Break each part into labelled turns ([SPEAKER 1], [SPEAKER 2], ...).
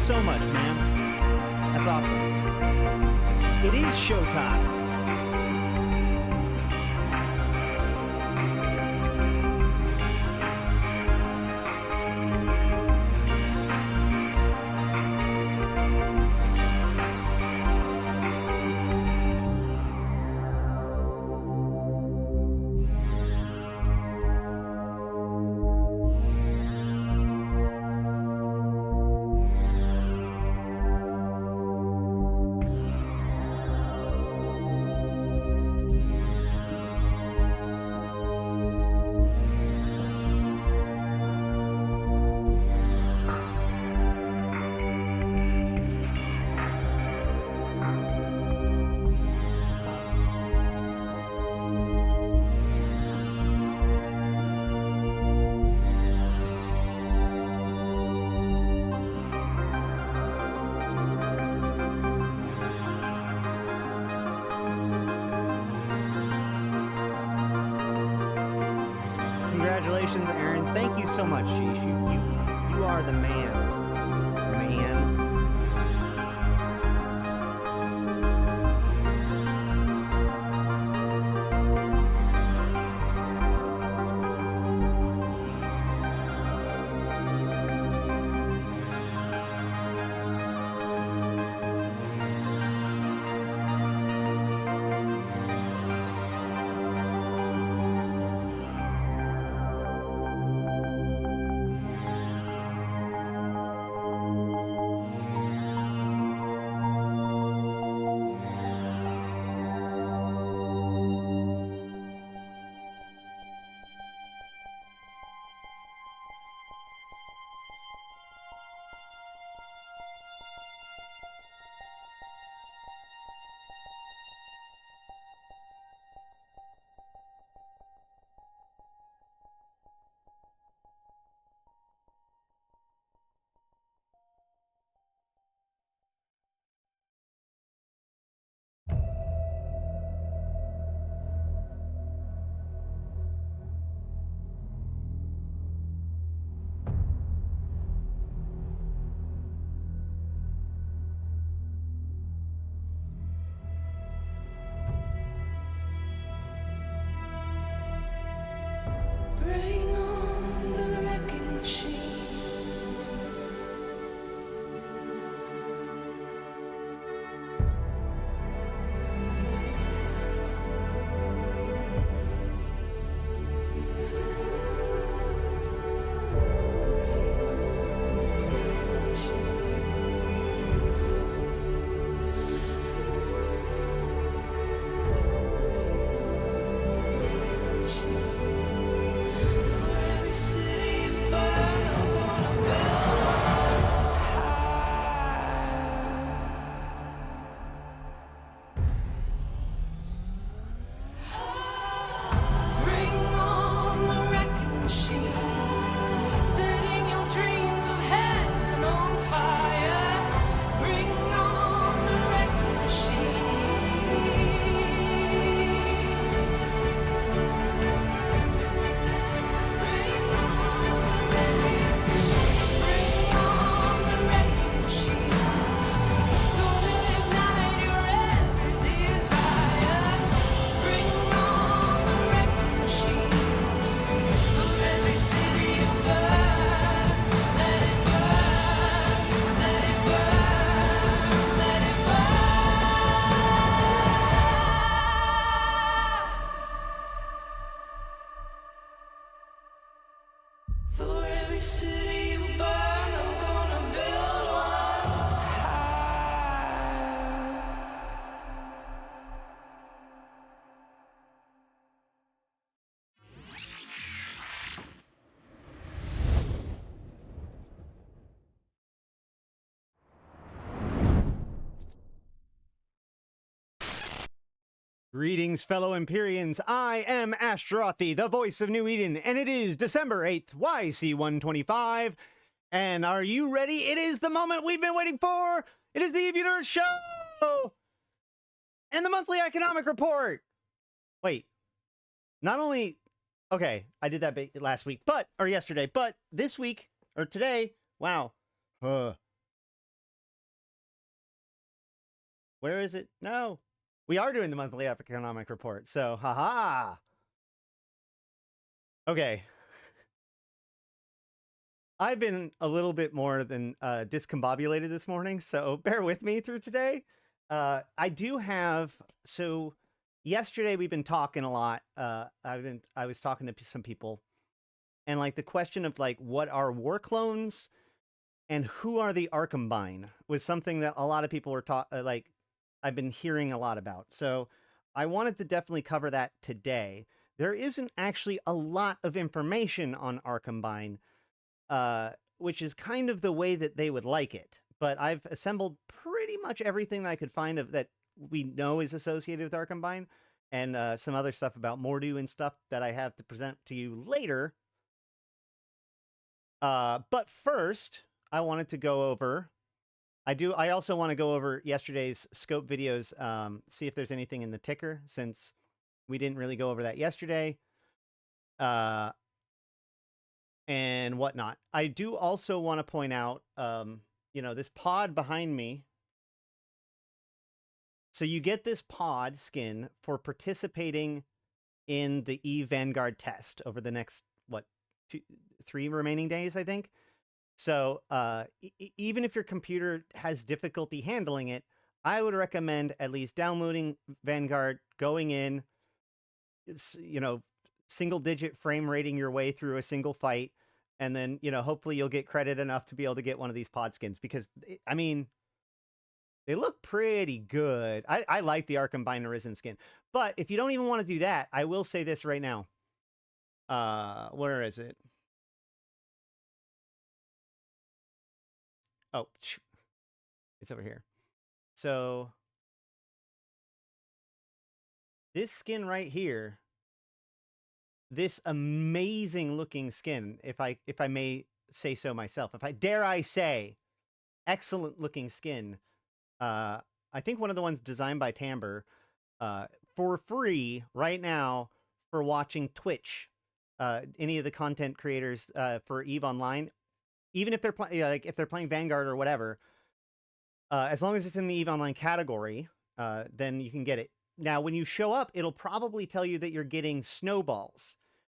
[SPEAKER 1] So much, man. That's awesome. It is showtime. Congratulations, Aaron. Thank you so much, Sheesh. You are the man. Man.
[SPEAKER 2] Every city you burn, I'm gonna build one high.
[SPEAKER 1] Greetings, fellow Empyreans. I am Ashtarothi, the voice of New Eden, and it is December 8th, YC125. And are you ready? It is the moment we've been waiting for. It is the Evuner Show and the monthly economic report. Wait, not only, okay, I did that last week, or yesterday, but this week, or today, wow. Where is it? No. We are doing the monthly economic report, so haha. Okay. I've been a little bit more than discombobulated this morning, so bear with me through today. I do have, so yesterday we've been talking a lot. I was talking to some people, and like the question of like what are war clones and who are the Arkombine was something that a lot of people were like I've been hearing a lot about. So I wanted to definitely cover that today. There isn't actually a lot of information on Arkombine, which is kind of the way that they would like it. But I've assembled pretty much everything that I could find of that we know is associated with Arkombine, and some other stuff about Mordu and stuff that I have to present to you later. But first, I wanted to go over... I also want to go over yesterday's scope videos, see if there's anything in the ticker, since we didn't really go over that yesterday, and whatnot. I do also want to point out, you know, this pod behind me. So you get this pod skin for participating in the Eve Vanguard test over the next, what, 3 remaining days, I think. So even if your computer has difficulty handling it, I would recommend at least downloading Vanguard, going in, you know, single-digit frame rating your way through a single fight, and then, you know, hopefully you'll get credit enough to be able to get one of these pod skins, because, I mean, they look pretty good. I like the Arkombine Arisen skin. But if you don't even want to do that, I will say this right now. Where is it? Oh, it's over here. So this skin right here, this amazing looking skin, if I may say so myself, if I dare say, excellent looking skin. I think one of the ones designed by Tamber, for free right now for watching Twitch. Any of the content creators for EVE Online. Even if they're like if they're playing Vanguard or whatever, as long as it's in the EVE Online category, then you can get it. Now, when you show up, it'll probably tell you that you're getting snowballs,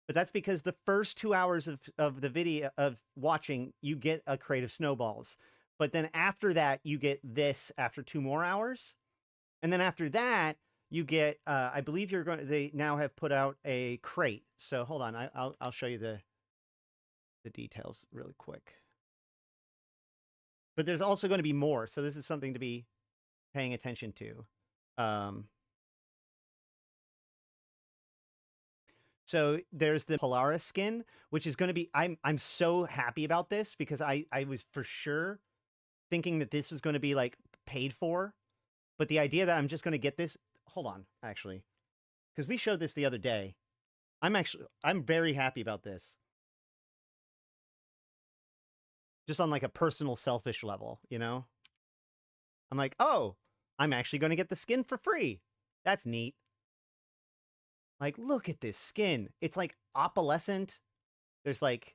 [SPEAKER 1] but that's because the first 2 hours of the video of watching, you get a crate of snowballs. But then after that, you get this after 2 more hours, and then after that, you get. I believe you're going. They now have put out a crate. So hold on, I'll show you the details really quick. But there's also going to be more, so this is something to be paying attention to. So there's the Polaris skin, which is going to be... I'm so happy about this, because I was for sure thinking that this was going to be, like, paid for. But the idea that I'm just going to get this... Hold on, actually. Because we showed this the other day. I'm very happy about this. Just on like a personal selfish level, you know? I'm like, oh, I'm actually going to get the skin for free. That's neat. Like, look at this skin. It's like opalescent. There's like,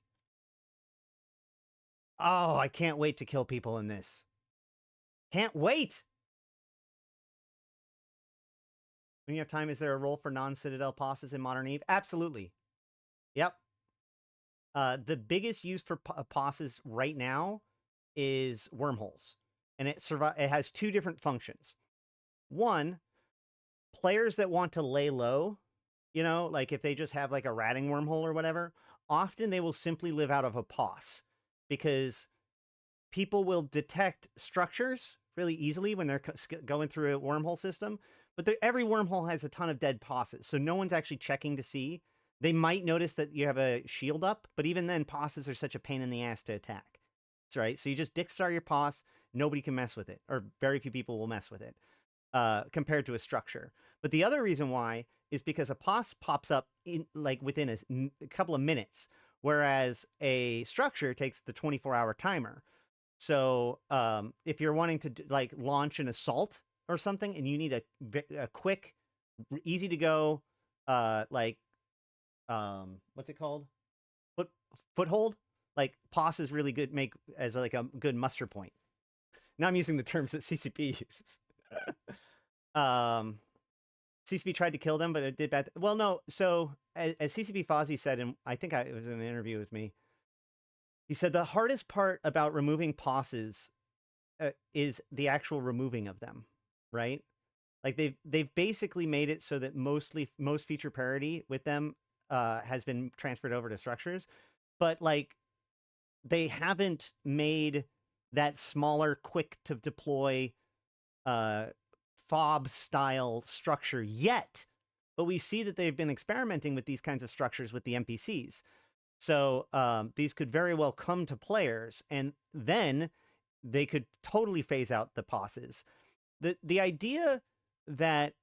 [SPEAKER 1] oh, I can't wait to kill people in this. Can't wait. When you have time, is there a role for non-Citadel bosses in Modern Eve? Absolutely. Yep. The biggest use for bosses right now is wormholes. And it has 2 different functions. One, players that want to lay low, you know, like if they just have like a ratting wormhole or whatever, often they will simply live out of a pos, because people will detect structures really easily when they're going through a wormhole system, but every wormhole has a ton of dead posses, so no one's actually checking to see. They might notice that you have a shield up, but even then, posses are such a pain in the ass to attack. That's right. So you just Dickstar your pos, nobody can mess with it, or very few people will mess with it, compared to a structure. But the other reason why is because a pos pops up in like within a couple of minutes, whereas a structure takes the 24-hour timer. So if you're wanting to like launch an assault or something, and you need a quick, easy to go, what's it called? Foothold. Like pos is really good, make as like a good muster point. Now I'm using the terms that CCP uses. CCP tried to kill them, but it did bad. Well, no. So as CCP Fozzie said, and I think it was in an interview with me, he said the hardest part about removing posses is the actual removing of them, right? Like they've basically made it so that most feature parity with them has been transferred over to structures, but like they haven't made that smaller, quick to deploy fob style structure yet. But we see that they've been experimenting with these kinds of structures with the NPCs. So these could very well come to players, and then they could totally phase out the posses. The idea that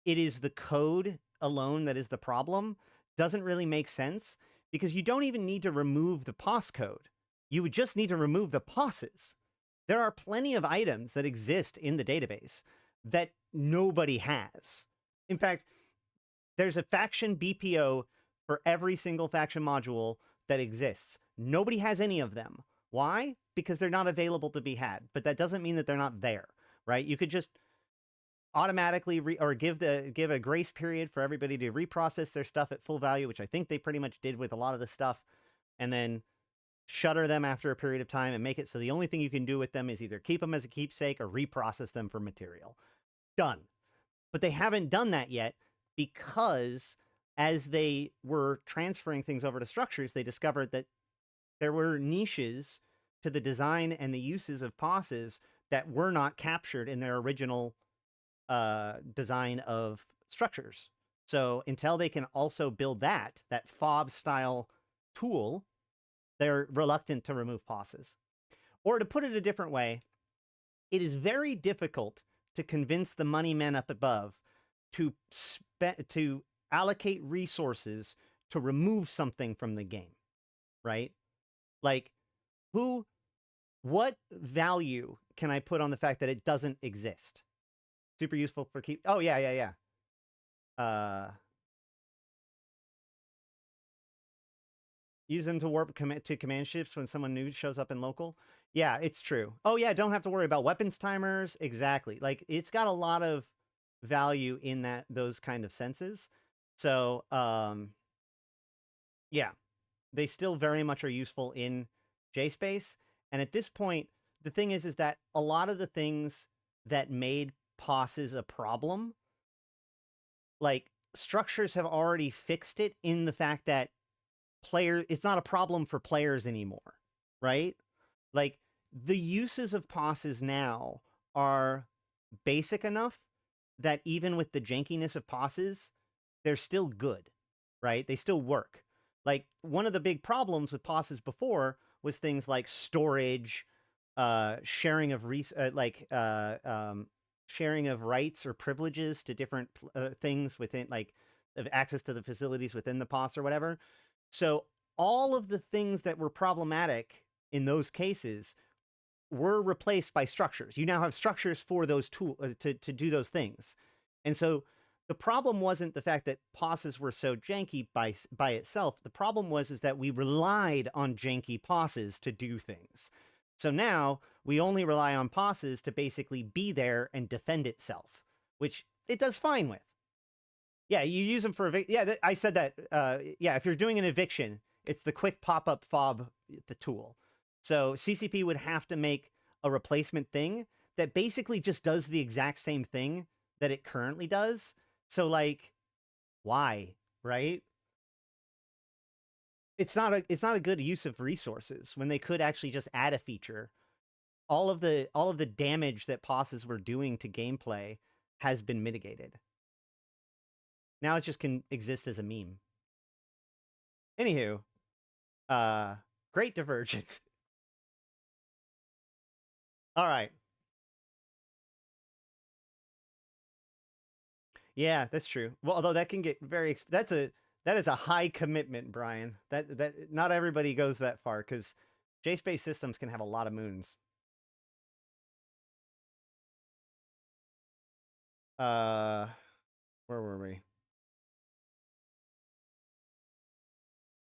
[SPEAKER 1] it is the code alone that is the problem doesn't really make sense, because you don't even need to remove the pos code. You would just need to remove the posses. There are plenty of items that exist in the database that nobody has. In fact, there's a faction BPO for every single faction module that exists. Nobody has any of them. Why? Because they're not available to be had. But that doesn't mean that they're not there, right? You could just automatically give a grace period for everybody to reprocess their stuff at full value, which I think they pretty much did with a lot of the stuff, and then shutter them after a period of time and make it so the only thing you can do with them is either keep them as a keepsake or reprocess them for material. Done. But they haven't done that yet, because as they were transferring things over to structures, they discovered that there were niches to the design and the uses of posses that were not captured in their original design of structures. So until they can also build that fob style tool, they're reluctant to remove posses. Or to put it a different way, it is very difficult to convince the money men up above to allocate resources to remove something from the game, right? Like, what value can I put on the fact that it doesn't exist? Super useful for keep. Oh, yeah. Use them to warp to command ships when someone new shows up in local. Yeah, it's true. Oh, yeah, don't have to worry about weapons timers. Exactly. Like, it's got a lot of value in those kind of senses. So, yeah, they still very much are useful in JSpace. And at this point, the thing is that a lot of the things that made posses a problem, like structures have already fixed it in the fact that it's not a problem for players anymore, right? Like the uses of posses now are basic enough that even with the jankiness of posses, they're still good, right? They still work. Like one of the big problems with posses before was things like storage, sharing of sharing of rights or privileges to different things within, like access to the facilities within the POS or whatever. So all of the things that were problematic in those cases were replaced by structures. You now have structures for those tools to do those things. And so the problem wasn't the fact that posses were so janky by itself. The problem was that we relied on janky posses to do things. So now we only rely on posses to basically be there and defend itself, which it does fine with. Yeah, you use them for yeah, I said that. Yeah, if you're doing an eviction, it's the quick pop-up fob, the tool. So CCP would have to make a replacement thing that basically just does the exact same thing that it currently does. So like, why, right? it's not a good use of resources when they could actually just add a feature. All of the damage that bosses were doing to gameplay has been mitigated. Now it just can exist as a meme. Anywho, great divergence. All right. Yeah, that's true. Well, although that can get very that is a high commitment, Brian. That not everybody goes that far because J-Space systems can have a lot of moons. Where were we?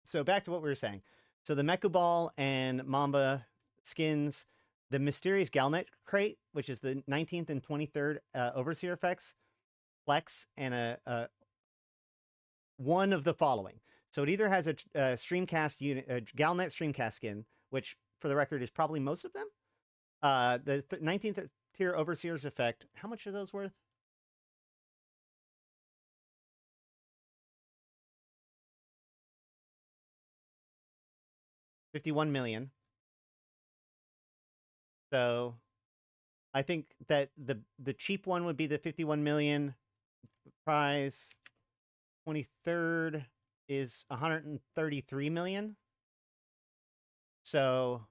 [SPEAKER 1] So back to what we were saying. So the Mecha Ball and Mamba skins, the Mysterious Galnet crate, which is the 19th and 23rd Overseer effects, flex, and a one of the following. So it either has a Streamcast unit, a Galnet Streamcast skin, which for the record is probably most of them. The 19th tier Overseer's effect. How much are those worth? $51 million. So I think that the cheap one would be the 51 million prize. 23rd is 133 million. So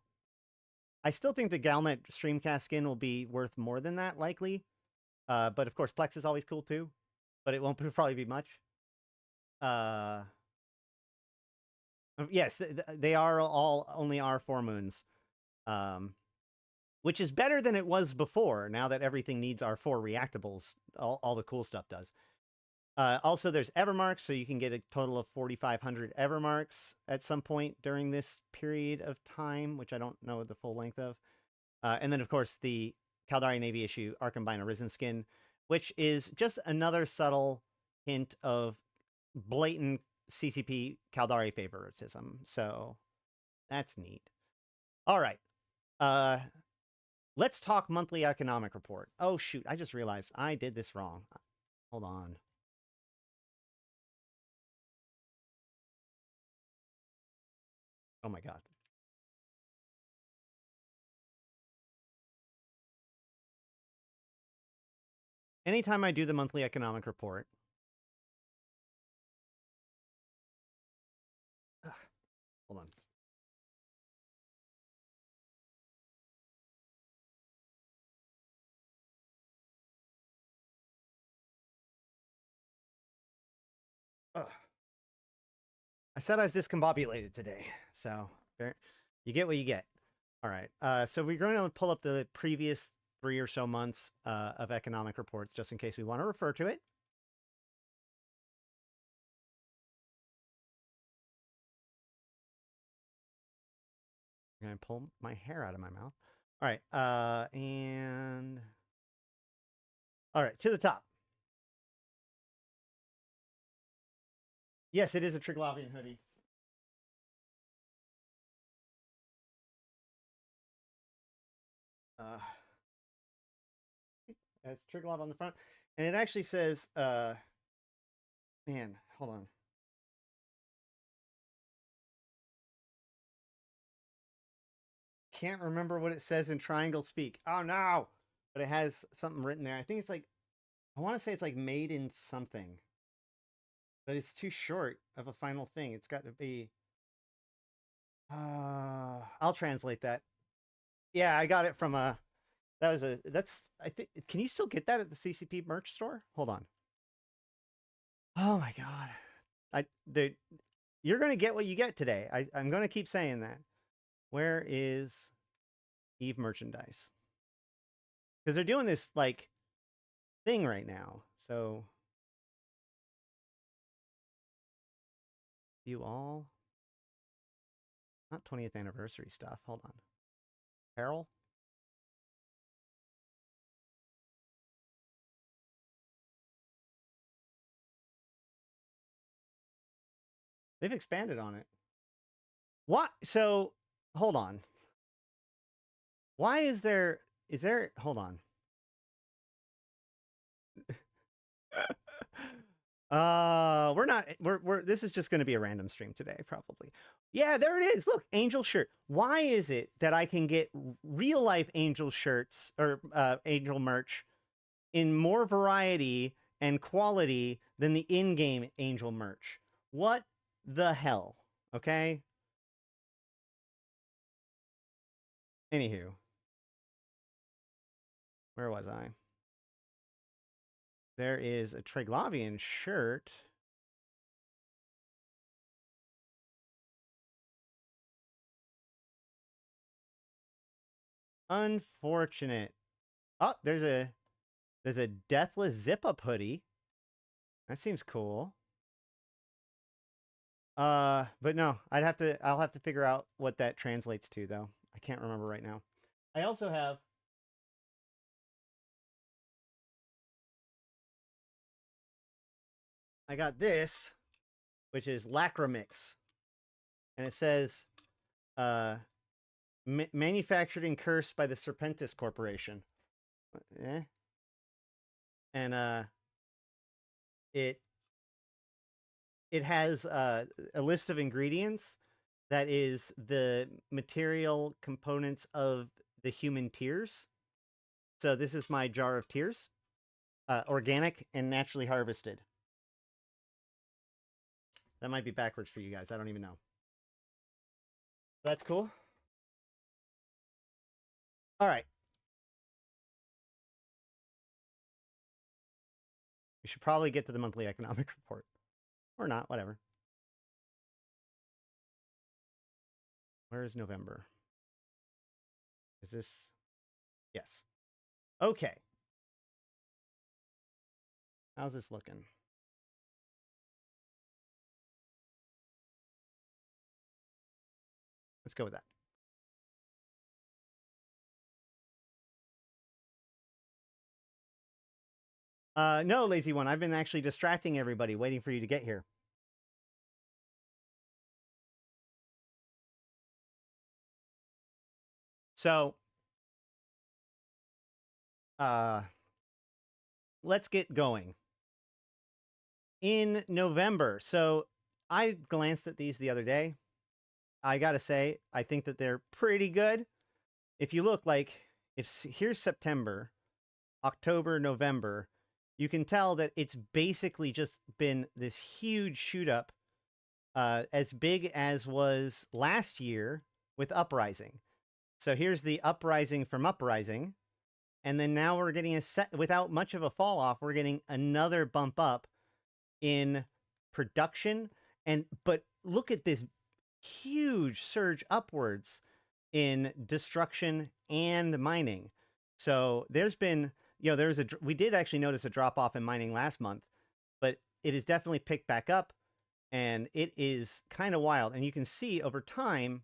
[SPEAKER 1] I still think the Galnet Streamcast skin will be worth more than that, likely. But of course, Plex is always cool too. But it won't probably be much. Yes, they are all only R4 moons. Which is better than it was before, now that everything needs R4 reactables. All the cool stuff does. Also, there's Evermarks, so you can get a total of 4,500 Evermarks at some point during this period of time, which I don't know the full length of. And then, of course, the Caldari Navy issue Arkombine Arisen skin, which is just another subtle hint of blatant CCP Caldari favoritism. So that's neat. All right. Let's talk monthly economic report. Oh, shoot. I just realized I did this wrong. Hold on. Oh, my God. Anytime I do the monthly economic report, hold on. I said I was discombobulated today, so you get what you get. All right, so we're going to pull up the previous 3 or so months of economic reports, just in case we want to refer to it. I'm going to pull my hair out of my mouth. All right, and... All right, to the top. Yes, it is a Triglavian hoodie. It has Triglav on the front. And it actually says, man, hold on. Can't remember what it says in Triangle Speak. Oh, no! But it has something written there. I think it's like, I want to say it's like made in something. But it's too short of a final thing. It's got to be... I'll translate that. Yeah, I got it from a... That's... I think... Can you still get that at the CCP merch store? Hold on. Oh my God. Dude, you're going to get what you get today. I'm going to keep saying that. Where is Eve merchandise? Because they're doing this, like, thing right now. So... You all... Not 20th anniversary stuff. Hold on. Apparel? They've expanded on it. What? So, hold on. Why is there... Hold on. We're not. We're. This is just going to be a random stream today, probably. Yeah, there it is. Look, angel shirt. Why is it that I can get real life angel shirts or angel merch in more variety and quality than the in-game angel merch? What the hell? Okay. Anywho, where was I? There is a Triglavian shirt. Unfortunate. Oh, there's a deathless zip-up hoodie. That seems cool. But no, I'll have to figure out what that translates to though. I can't remember right now. I also have I got this, which is Lacrimix. And it says manufactured and cursed by the Serpentis Corporation. Eh? And it has a list of ingredients that is the material components of the human tears. So this is my jar of tears, organic and naturally harvested. That might be backwards for you guys. I don't even know. That's cool. All right. We should probably get to the monthly economic report. Or not, whatever. Where is November? Is this? Yes. Okay. How's this looking? Let's go with that. No, lazy one. I've been actually distracting everybody, waiting for you to get here. So, let's get going. In November, so I glanced at these the other day. I gotta say, I think that they're pretty good. If you look, like, here's September, October, November, you can tell that it's basically just been this huge shoot up, as big as was last year with Uprising. So here's the Uprising from Uprising, and then now we're getting a set without much of a fall off. We're getting another bump up in production, but look at this huge surge upwards in destruction and mining. So there's been, we did actually notice a drop off in mining last month, but it has definitely picked back up, and it is kind of wild. And you can see over time,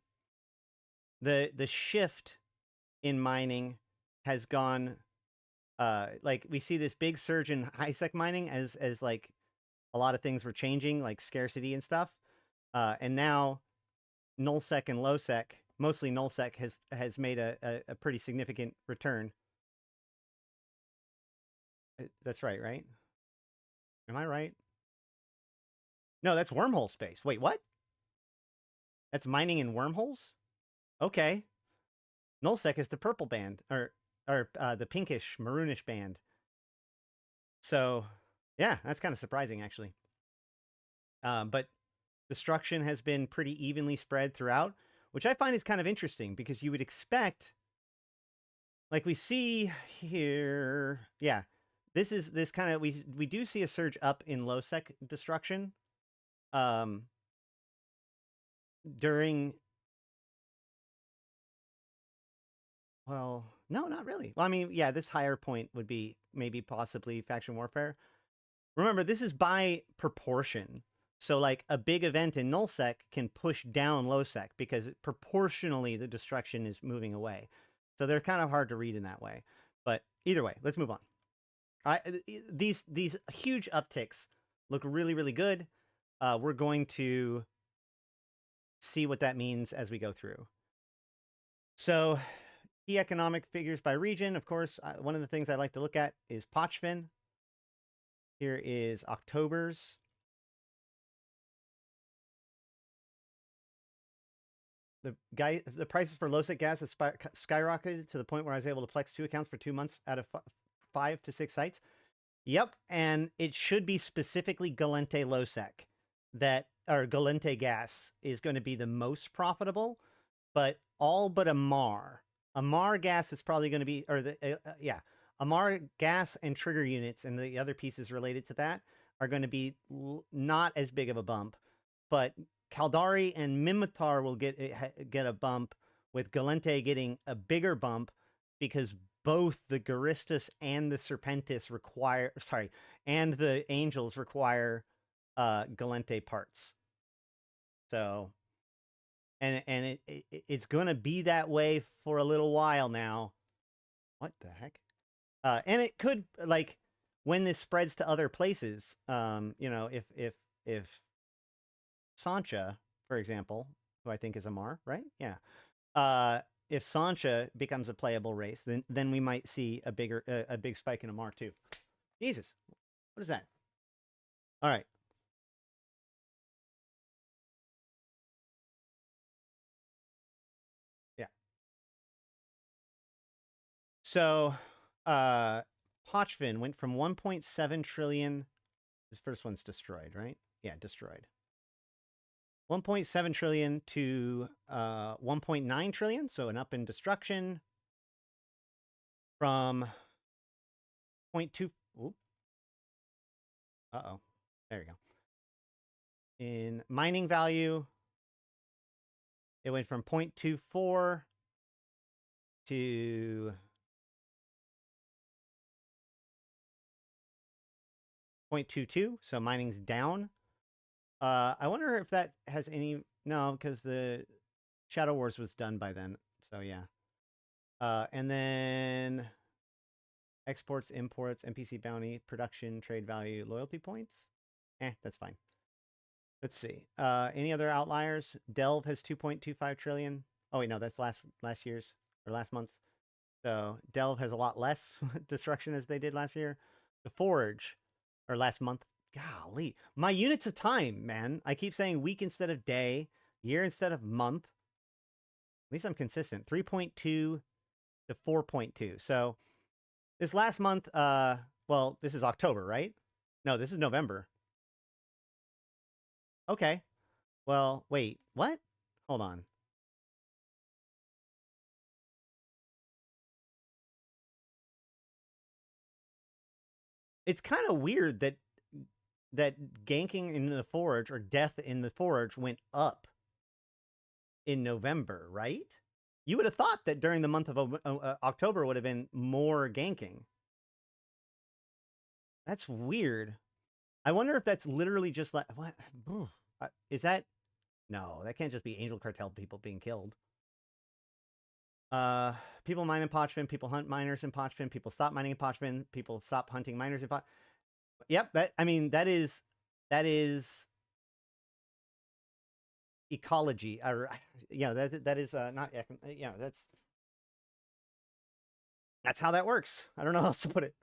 [SPEAKER 1] the shift in mining has gone, like we see this big surge in high sec mining as like a lot of things were changing, like scarcity and stuff, and now nullsec and lowsec, mostly nullsec, has made a pretty significant return. That's right, right? Am I right? No, that's wormhole space. Wait, what? That's mining in wormholes? Okay. Nullsec is the purple band, or the pinkish, maroonish band. So, yeah, that's kind of surprising, actually. But destruction has been pretty evenly spread throughout, which I find is kind of interesting, because you would expect, like we see here, yeah, this kind of, we do see a surge up in low sec destruction during, well, no, not really. Well, I mean, yeah, this higher point would be maybe possibly faction warfare. Remember, this is by proportion. So, like, a big event in nullsec can push down lowsec because proportionally the destruction is moving away. So they're kind of hard to read in that way. But either way, let's move on. These huge upticks look really, really good. We're going to see what that means as we go through. So, key economic figures by region, of course, one of the things I like to look at is Pochfin. Here is October's. The prices for low-sec gas has skyrocketed to the point where I was able to plex 2 accounts for 2 months out of 5 to 6 sites. Yep, and it should be specifically Gallente low-sec or Gallente gas is going to be the most profitable, but all but Amar. Amar gas is probably going to be, Amar gas and trigger units and the other pieces related to that are going to be not as big of a bump, but Caldari and Mimitar will get a bump, with Gallente getting a bigger bump because both the Garistas and the Serpentis and the Angels require Gallente parts. So, and it's gonna be that way for a little while now. What the heck? And it could, like, when this spreads to other places, you know, if Sancha, for example, who I think is Amar, right? Yeah. If Sancha becomes a playable race, then we might see a big spike in Amar too. Jesus, what is that? All right. Yeah. So, Pochvin went from 1.7 trillion. This first one's destroyed, right? Yeah, destroyed. 1.7 trillion to 1.9 trillion, so an up in destruction from 0.2. Uh-oh. There we go. In mining value, it went from 0.24 to 0.22, so mining's down. I wonder if that has any... No, because the Shadow Wars was done by then, so yeah. And then exports, imports, NPC bounty, production, trade value, loyalty points. That's fine. Let's see. Any other outliers? Delve has 2.25 trillion. Oh wait, no, that's last year's or last month's. So Delve has a lot less destruction as they did last year. The Forge, or last month. Golly, my units of time, man. I keep saying week instead of day, year instead of month. At least I'm consistent. 3.2 to 4.2. So this last month, well, this is October, right? No, this is November. Okay. Well, wait, what? Hold on. It's kind of weird that ganking in the Forge or death in the Forge went up in November, right? You would have thought that during the month of October would have been more ganking. That's weird. I wonder if that's literally just like, what? Is that? No, that can't just be Angel Cartel people being killed. People mine in Pochvin, people hunt miners in Pochvin, people stop mining in Pochvin, people stop hunting miners in Pochvin. Yep, that is ecology, or that is not, that's how that works. I don't know how else to put it.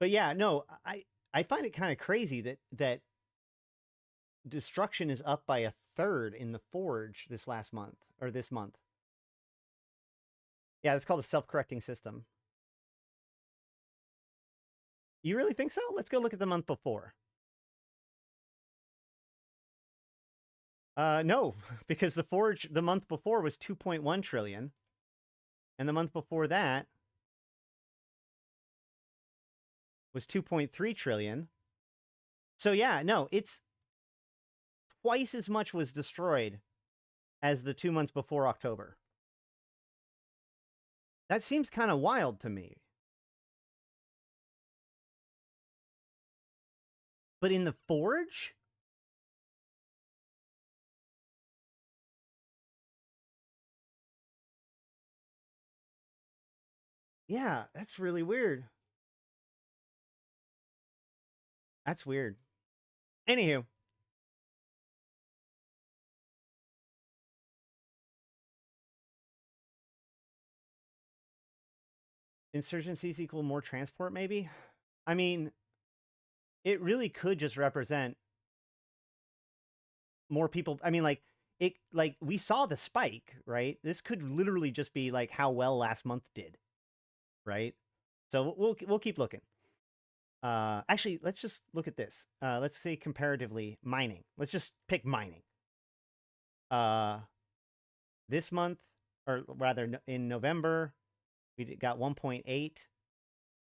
[SPEAKER 1] But yeah, no, I find it kind of crazy that destruction is up by 1/3 in the Forge this month. Yeah, it's called a self-correcting system. You really think so? Let's go look at the month before. No, because the Forge the month before was 2.1 trillion. And the month before that was 2.3 trillion. So yeah, no, it's twice as much was destroyed as the 2 months before October. That seems kind of wild to me. But in the Forge? Yeah, that's really weird. That's weird. Anywho. Insurgencies equal more transport, maybe? I mean, it really could just represent more people. I mean, like we saw the spike, right? This could literally just be like how well last month did, right? So we'll keep looking. Actually, let's just look at this. Let's say comparatively mining. Let's just pick mining. This month, or rather in November, we got 1.8.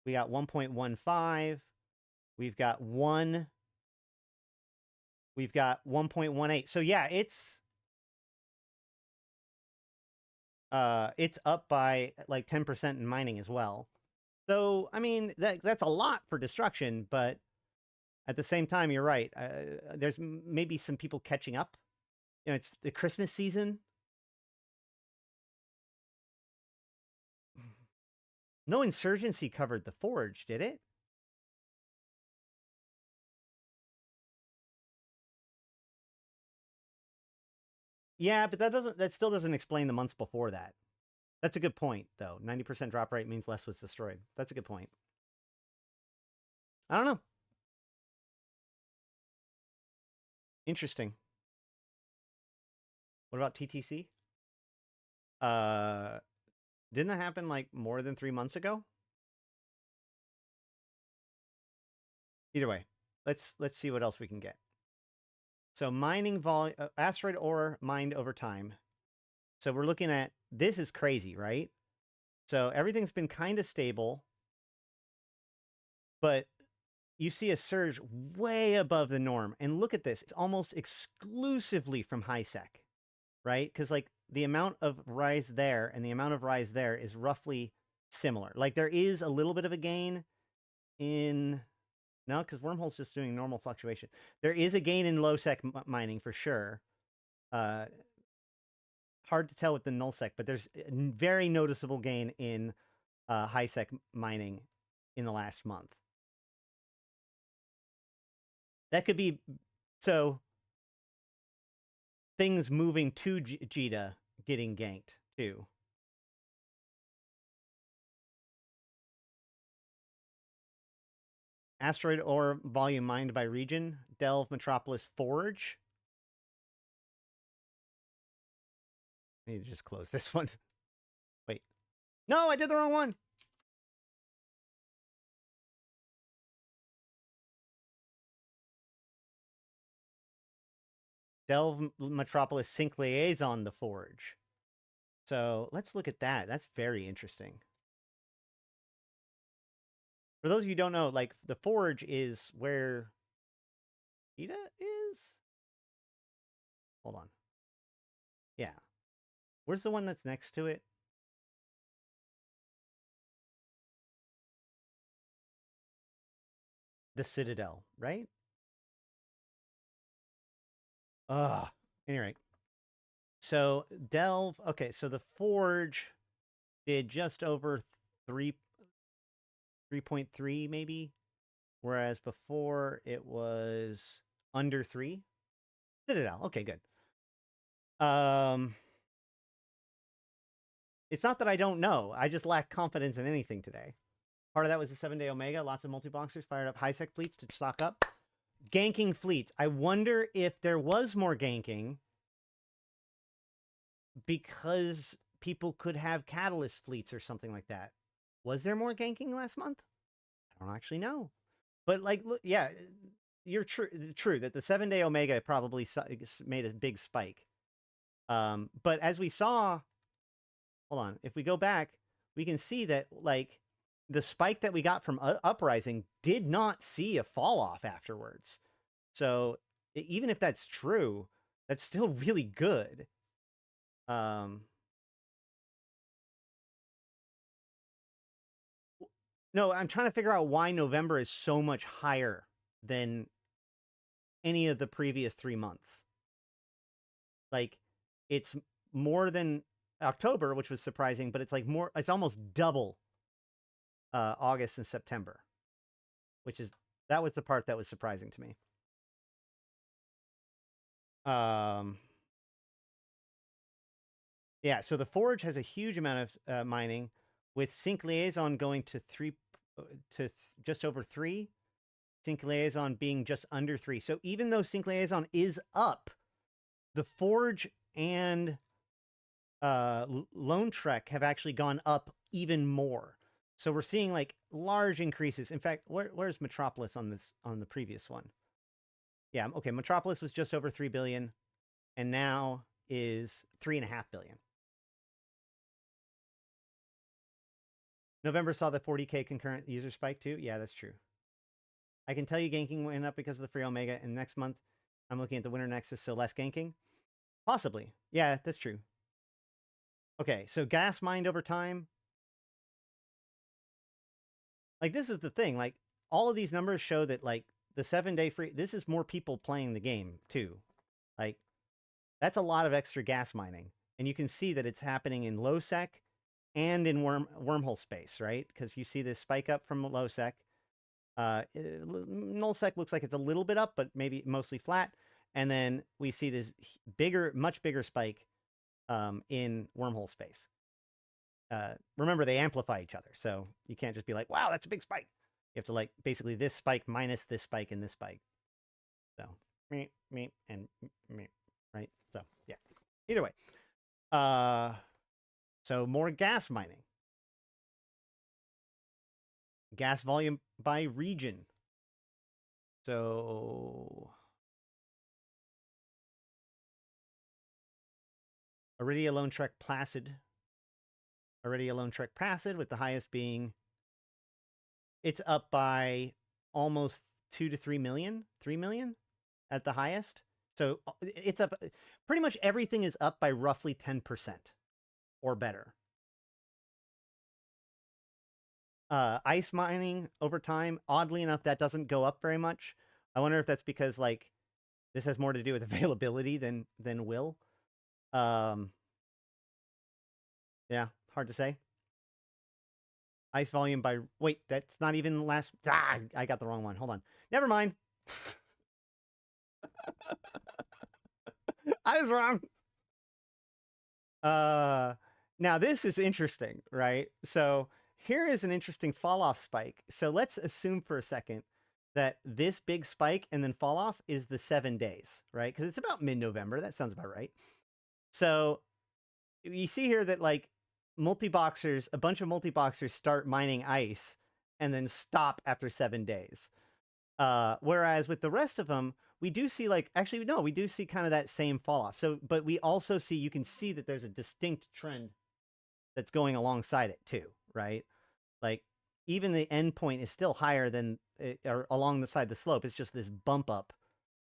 [SPEAKER 1] We got 1.15. We've got 1. We've got 1.18. So yeah, it's up by like 10% in mining as well. So I mean that's a lot for destruction, but at the same time, you're right. There's maybe some people catching up. You know, it's the Christmas season. No insurgency covered the Forge, did it? Yeah, but that still doesn't explain the months before that. That's a good point, though. 90% drop rate means less was destroyed. That's a good point. I don't know. Interesting. What about TTC? Didn't that happen like more than 3 months ago? Either way, let's see what else we can get. So mining volume, asteroid ore mined over time. So we're looking at, this is crazy, right? So everything's been kind of stable, but you see a surge way above the norm. And look at this. It's almost exclusively from high sec, right? Because like the amount of rise there and the amount of rise there is roughly similar. Like there is a little bit of a gain in... No, because Wormhole's just doing normal fluctuation. There is a gain in low sec mining for sure. Hard to tell with the null sec, but there's a very noticeable gain in high sec mining in the last month. That could be so things moving to Jita getting ganked too. Asteroid ore volume mined by region. Delve Metropolis Forge. I need to just close this one. Wait. No, I did the wrong one. Delve Metropolis Sync Liaison the Forge. So let's look at that. That's very interesting. For those of you who don't know, like the Forge is where Ida is. Hold on. Yeah. Where's the one that's next to it? The Citadel, right? Anyway. So Delve, okay, so the Forge did just over 3.3 maybe, whereas before it was under 3. Citadel, okay, good. It's not that I don't know. I just lack confidence in anything today. Part of that was the 7-day Omega. Lots of multi-boxers fired up high-sec fleets to stock up. Ganking fleets. I wonder if there was more ganking because people could have catalyst fleets or something like that. Was there more ganking last month? I don't actually know. But, like, look, yeah, you're true that the 7-day Omega probably made a big spike. But as we saw... Hold on. If we go back, we can see that, like, the spike that we got from Uprising did not see a fall off afterwards. So even if that's true, that's still really good. No, I'm trying to figure out why November is so much higher than any of the previous 3 months. Like, it's more than October, which was surprising, but it's like more, it's almost double August and September, which is, that was the part that was surprising to me. Yeah, so the Forge has a huge amount of mining, with Sync Liaison going to just over 3. Sync Liaison being just under 3. So even though Sync Liaison is up, the Forge and Lone Trek have actually gone up even more. So we're seeing like large increases. In fact, where's Metropolis on the previous one? Yeah, okay. Metropolis was just over 3 billion, and now is 3.5 billion. November saw the 40K concurrent user spike too. Yeah, that's true. I can tell you ganking went up because of the free Omega, and next month I'm looking at the Winter Nexus, so less ganking. Possibly. Yeah, that's true. Okay, so gas mined over time. Like, this is the thing. Like, all of these numbers show that, like, the 7-day free... This is more people playing the game, too. Like, that's a lot of extra gas mining. And you can see that it's happening in low sec and in wormhole space, right? Because you see this spike up from low sec. Null sec looks like it's a little bit up, but maybe mostly flat. And then we see this bigger, much bigger spike in wormhole space. Remember, they amplify each other, so you can't just be like, wow, that's a big spike. You have to, like, basically this spike minus this spike and this spike. So, me, and me, right? So, yeah. Either way. So, more gas mining. Gas volume by region. So... Iridia Lone Trek Placid. Iridia Lone Trek Placid, with the highest being... It's up by almost 2 to 3 million. 3 million at the highest. So it's up... Pretty much everything is up by roughly 10% or better. Ice mining over time, oddly enough, that doesn't go up very much. I wonder if that's because, like, this has more to do with availability than will. Yeah, hard to say. Ice volume by... Wait, that's not even last... Ah, I got the wrong one. Hold on. Never mind. I was wrong. Now, this is interesting, right? So here is an interesting fall-off spike. So let's assume for a second that this big spike and then fall-off is the 7 days, right? Because it's about mid-November. That sounds about right. So you see here that, like, multi-boxers, a bunch of multi-boxers start mining ice and then stop after 7 days. Whereas with the rest of them, we do see, like, actually, no, we do see kind of that same fall off. So, but we also see, you can see that there's a distinct trend that's going alongside it too, right? Like, even the end point is still higher than, or along the side of the slope. It's just this bump up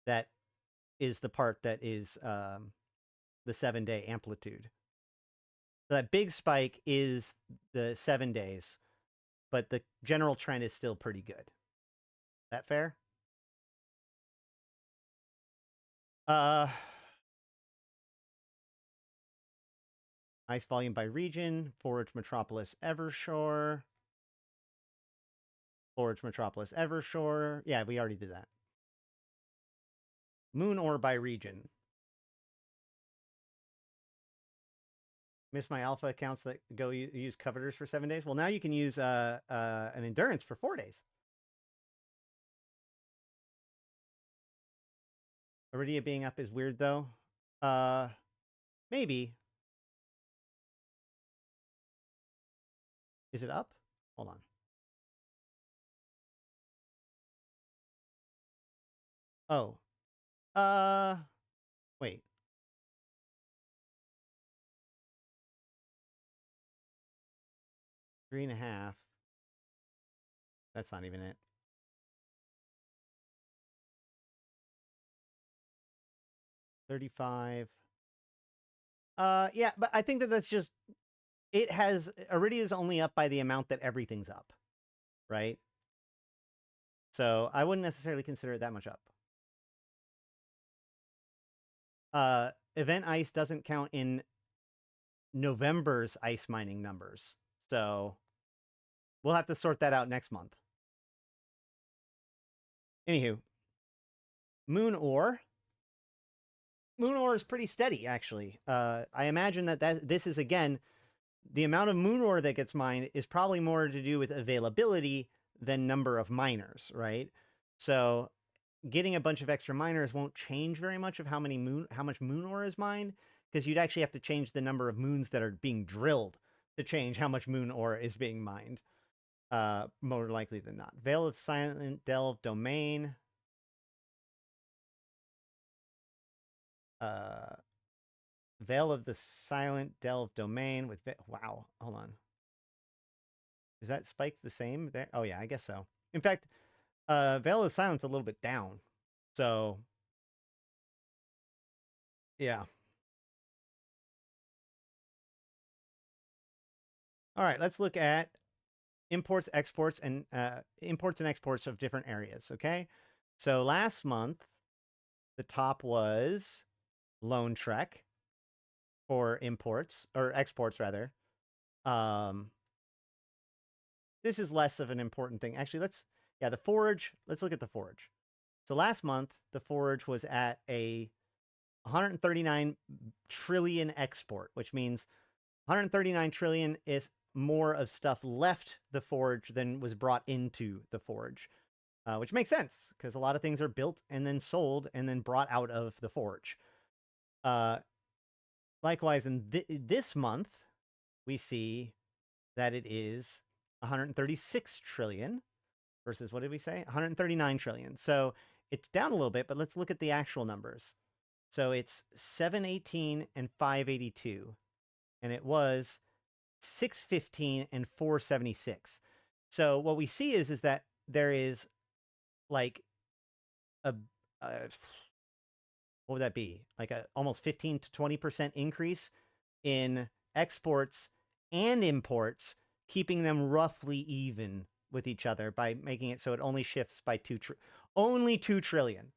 [SPEAKER 1] that is the part that is the 7-day amplitude. So that big spike is the 7 days, but the general trend is still pretty good. That fair? Ice volume by region, Forage Metropolis Evershore. Forage Metropolis Evershore. Yeah, we already did that. Moon ore by region. Miss my alpha accounts that go use coveters for 7 days. Well, now you can use an endurance for 4 days. Iridia being up is weird, though. Maybe. Is it up? Hold on. Oh. Wait. Three and a half. That's not even it. $35. Yeah, but I think that that's just... It has... Iridia is only up by the amount that everything's up. Right? So I wouldn't necessarily consider it that much up. Event ice doesn't count in November's ice mining numbers. So we'll have to sort that out next month. Anywho. Moon ore. Moon ore is pretty steady, actually. I imagine that this is, again, the amount of moon ore that gets mined is probably more to do with availability than number of miners, right? So getting a bunch of extra miners won't change very much of how much moon ore is mined, because you'd actually have to change the number of moons that are being drilled to change how much moon ore is being mined. More likely than not. Veil of Silent Delve Domain. Veil of the Silent Delve Domain with wow, hold on. Is that spiked the same there? Oh yeah, I guess so. In fact, Veil of Silence a little bit down. So yeah. All right, let's look at imports, exports, and exports of different areas. Okay, so last month the top was Lone Trek for imports or exports rather. This is less of an important thing. Actually, the forage. Let's look at the forage. So last month the forage was at a 139 trillion export, which means 139 trillion is more of stuff left the forge than was brought into the forge, which makes sense because a lot of things are built and then sold and then brought out of the forge. Likewise, in this month, we see that it is 136 trillion versus, what did we say? 139 trillion. So it's down a little bit, but let's look at the actual numbers. So it's 718 and 582, and it was 615 and 476. So what we see is that there is like a what would that be? Like a almost 15 to 20% increase in exports and imports, keeping them roughly even with each other by making it so it only shifts by only 2 trillion.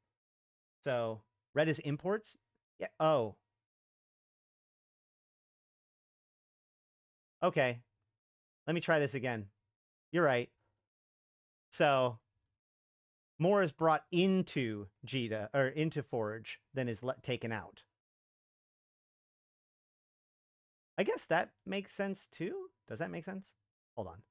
[SPEAKER 1] So red is imports. Yeah. Oh. Okay. Let me try this again. You're right. So more is brought into Jita or into Forge than is taken out. I guess that makes sense too. Does that make sense? Hold on.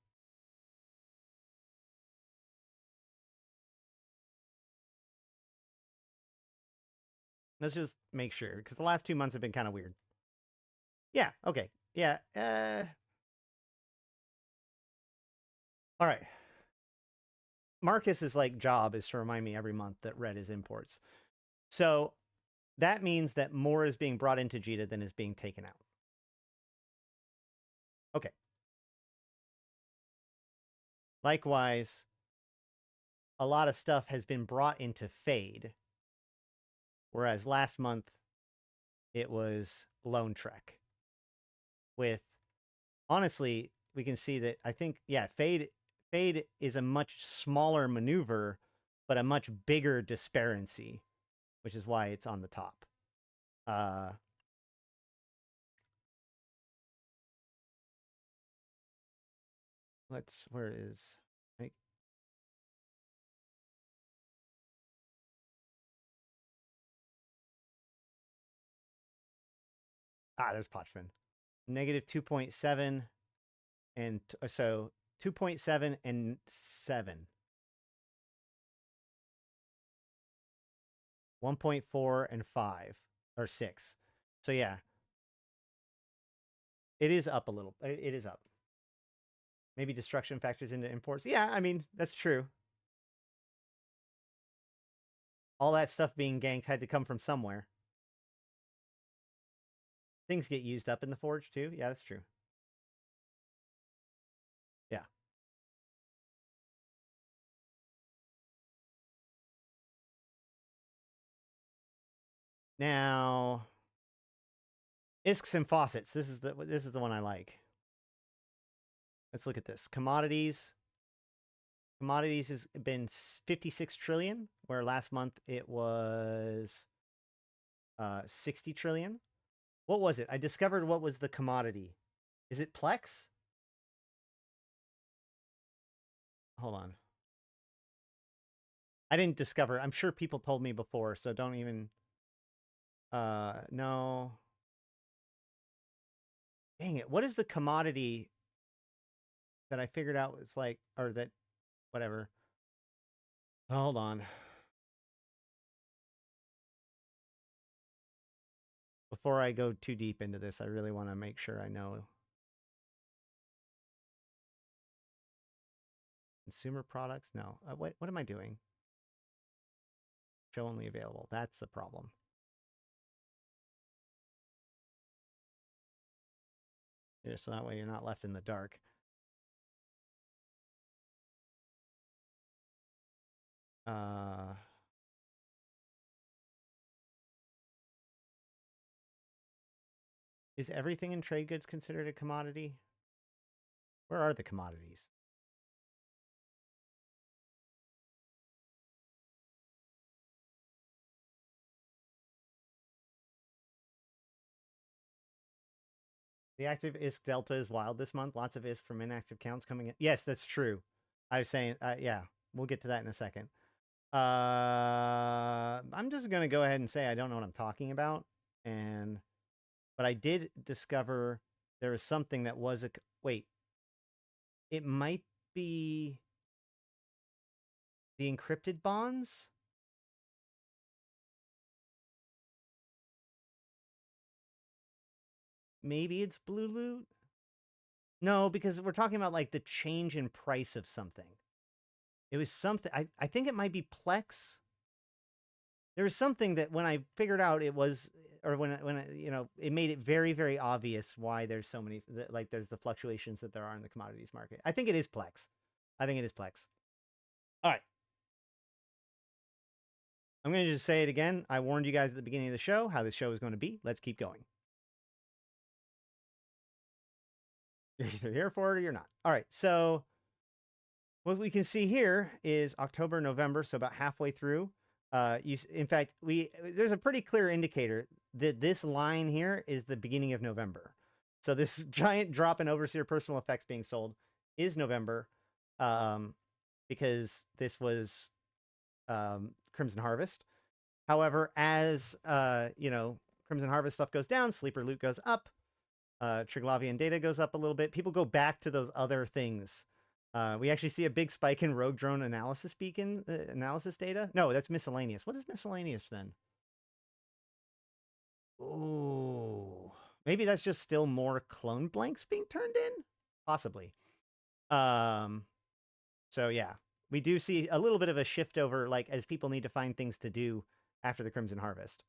[SPEAKER 1] Let's just make sure, because the last 2 months have been kind of weird. Yeah, okay. Yeah. All right. Marcus's job is to remind me every month that red is imports. So that means that more is being brought into Jita than is being taken out. Okay. Likewise, a lot of stuff has been brought into Fade, whereas last month it was Lone Trek. With, honestly, we can see that I think, yeah, Fade is a much smaller maneuver, but a much bigger disparity, which is why it's on the top. Where is, right? There's Pochfin. Negative 2.7 and so 2.7 and 7. 1.4 and 5 or 6. So yeah, it is up a little. It is up. Maybe destruction factors into imports. Yeah, I mean, that's true. All that stuff being ganked had to come from somewhere. Things get used up in the forge too. Yeah, that's true. Yeah. Now, isks and faucets. This is the one I like. Let's look at this. Commodities. Commodities has been 56 trillion, where last month it was 60 trillion. What was it? I discovered what was the commodity. Is it Plex? Hold on. I didn't discover. I'm sure people told me before, so don't even... no. Dang it. What is the commodity that I figured out was or that, whatever. Hold on. Before I go too deep into this, I really want to make sure I know. Consumer products? No. What am I doing? Show only available. That's the problem. Yeah, so that way you're not left in the dark. Is everything in trade goods considered a commodity? Where are the commodities? The active ISK delta is wild this month. Lots of ISK from inactive counts coming in. Yes, that's true. I was saying, yeah, we'll get to that in a second. I'm just going to go ahead and say I don't know what I'm talking about. But I did discover there was something that was a... Wait. It might be the encrypted bonds? Maybe it's blue loot? No, because we're talking about like the change in price of something. It was something, I think it might be Plex. There was something that when I figured out it was, or when you know, it made it very, very obvious why there's so many, like there's the fluctuations that there are in the commodities market. I think it is Plex. I think it is Plex. All right. I'm going to just say it again. I warned you guys at the beginning of the show how the show is going to be. Let's keep going. You're either here for it or you're not. All right, so what we can see here is October, November, so about halfway through. In fact, there's a pretty clear indicator that this line here is the beginning of November. So this giant drop in Overseer personal effects being sold is November, because this was Crimson Harvest. However, as you know, Crimson Harvest stuff goes down, Sleeper Loot goes up. Triglavian data goes up a little bit. People go back to those other things. We actually see a big spike in rogue drone analysis beacon analysis data. No, that's miscellaneous. What is miscellaneous then? Oh, maybe that's just still more clone blanks being turned in, possibly. So yeah, we do see a little bit of a shift over, like as people need to find things to do after the Crimson Harvest.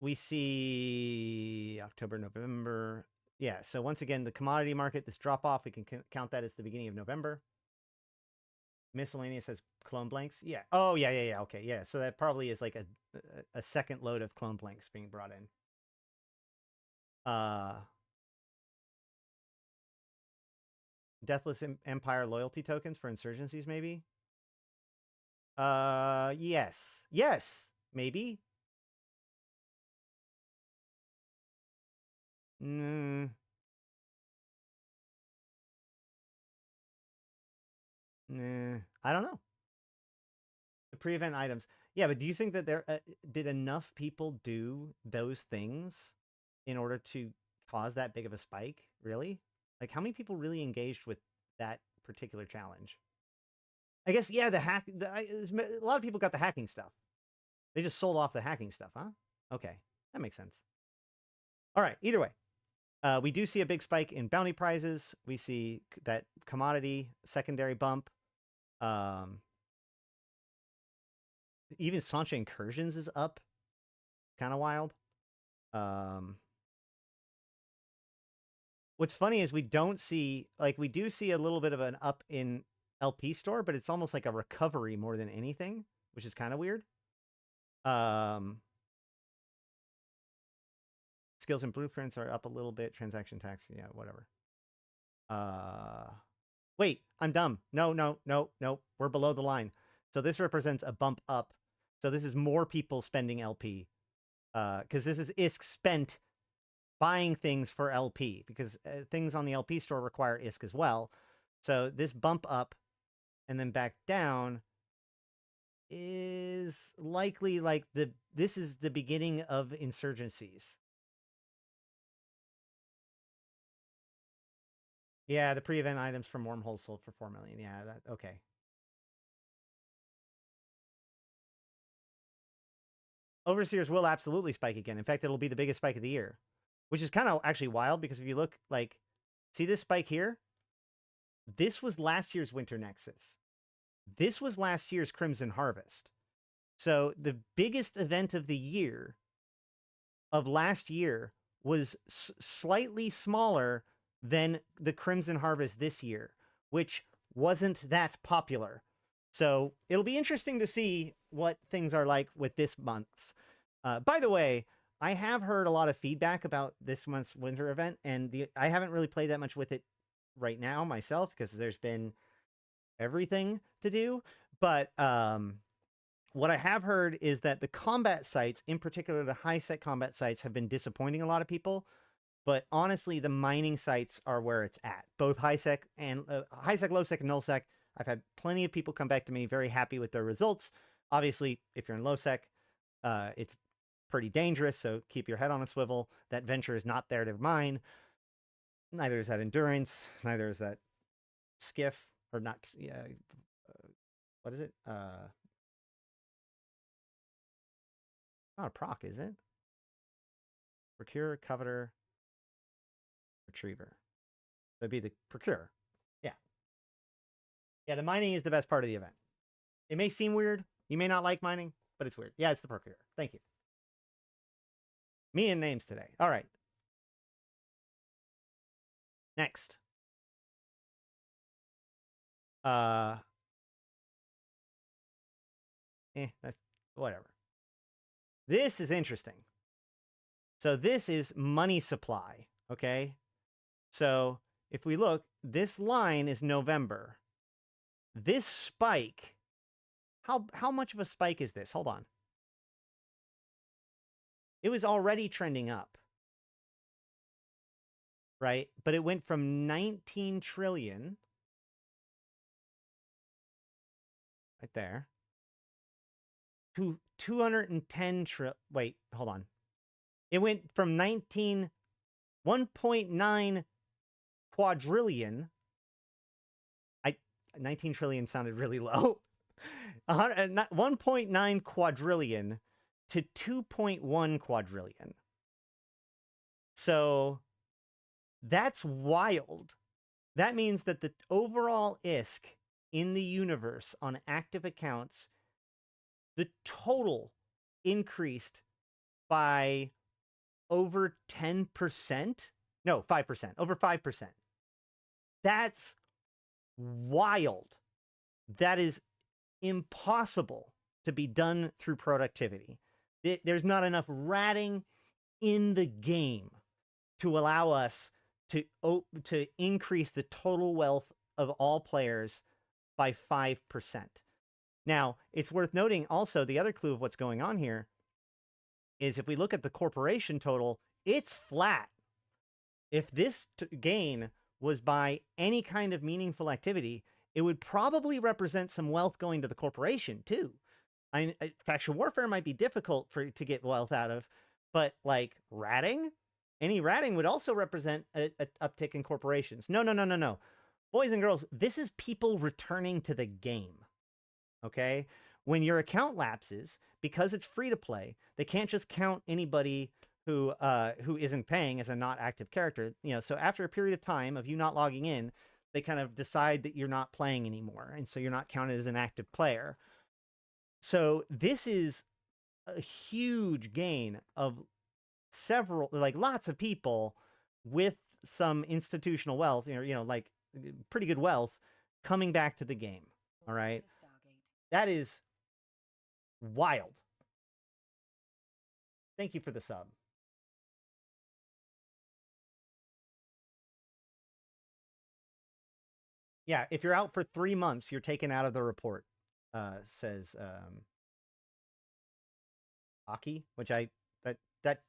[SPEAKER 1] We see October, November. Yeah, so once again, the commodity market, this drop-off, we can count that as the beginning of November. Miscellaneous has clone blanks. Yeah. Oh, yeah. Okay, yeah. So that probably is like a second load of clone blanks being brought in. Deathless Empire loyalty tokens for insurgencies, maybe? Yes. Yes, maybe. I don't know. The pre-event items. Yeah, but do you think that there did enough people do those things in order to cause that big of a spike? Really? Like, how many people really engaged with that particular challenge? I guess, yeah, a lot of people got the hacking stuff. They just sold off the hacking stuff, huh? Okay, that makes sense. All right, either way. We do see a big spike in bounty prizes. We see that commodity secondary bump. Even Sancha Incursions is up. Kind of wild. What's funny is we don't see, like, we do see a little bit of an up in LP store, but it's almost like a recovery more than anything, which is kind of weird. Skills and blueprints are up a little bit. Transaction tax, yeah, whatever. Wait, I'm dumb. No. We're below the line. So this represents a bump up. So this is more people spending LP. Because this is ISK spent buying things for LP. Because things on the LP store require ISK as well. So this bump up and then back down is likely like this is the beginning of insurgencies. Yeah, the pre-event items from Wormholes sold for 4 million. Yeah, that okay. Overseers will absolutely spike again. In fact, it'll be the biggest spike of the year, which is kind of actually wild because if you look, like, see this spike here? This was last year's Winter Nexus. This was last year's Crimson Harvest. So the biggest event of the year of last year was slightly smaller than the Crimson Harvest this year, which wasn't that popular. So it'll be interesting to see what things are like with this month's. By the way, I have heard a lot of feedback about this month's winter event, and I haven't really played that much with it right now myself because there's been everything to do. But what I have heard is that the combat sites, in particular the high-sec combat sites, have been disappointing a lot of people. But honestly, the mining sites are where it's at. Both high-sec, low-sec, and null-sec. I've had plenty of people come back to me very happy with their results. Obviously, if you're in low-sec, it's pretty dangerous, so keep your head on a swivel. That venture is not there to mine. Neither is that endurance. Neither is that skiff, or not. What is it? Not a proc, is it? Procure, coveter, retriever. That'd be the procure. Yeah. Yeah, the mining is the best part of the event. It may seem weird. You may not like mining, but it's weird. Yeah, it's the procure. Thank you. Me and names today. All right. Next. That's whatever. This is interesting. So this is money supply, okay? So if we look, this line is November. This spike, how much of a spike is this? Hold on. It was already trending up, right? But it went from 19 trillion, right there, to 210 trillion. Wait, hold on. It went from 1.9 quadrillion. 19 trillion sounded really low. 1.9 quadrillion to 2.1 quadrillion. So that's wild. That means that the overall ISK in the universe on active accounts, the total increased by over 10%. No, 5%. Over 5%. That's wild. That is impossible to be done through productivity. There's not enough ratting in the game to allow us to increase the total wealth of all players by 5%. Now, it's worth noting also the other clue of what's going on here is if we look at the corporation total, it's flat. If this gain was by any kind of meaningful activity, it would probably represent some wealth going to the corporation too. Factual warfare might be difficult to get wealth out of, but like ratting, any ratting would also represent an uptick in corporations. No. Boys and girls, this is people returning to the game. Okay? When your account lapses, because it's free to play, they can't just count anybody who isn't paying as a not active character. You know, so after a period of time of you not logging in, they kind of decide that you're not playing anymore, and so you're not counted as an active player. So this is a huge gain of several, like lots of people with some institutional wealth, like pretty good wealth coming back to the game. All right. That is wild. Thank you for the sub. Yeah, if you're out for 3 months, you're taken out of the report, says Aki, which that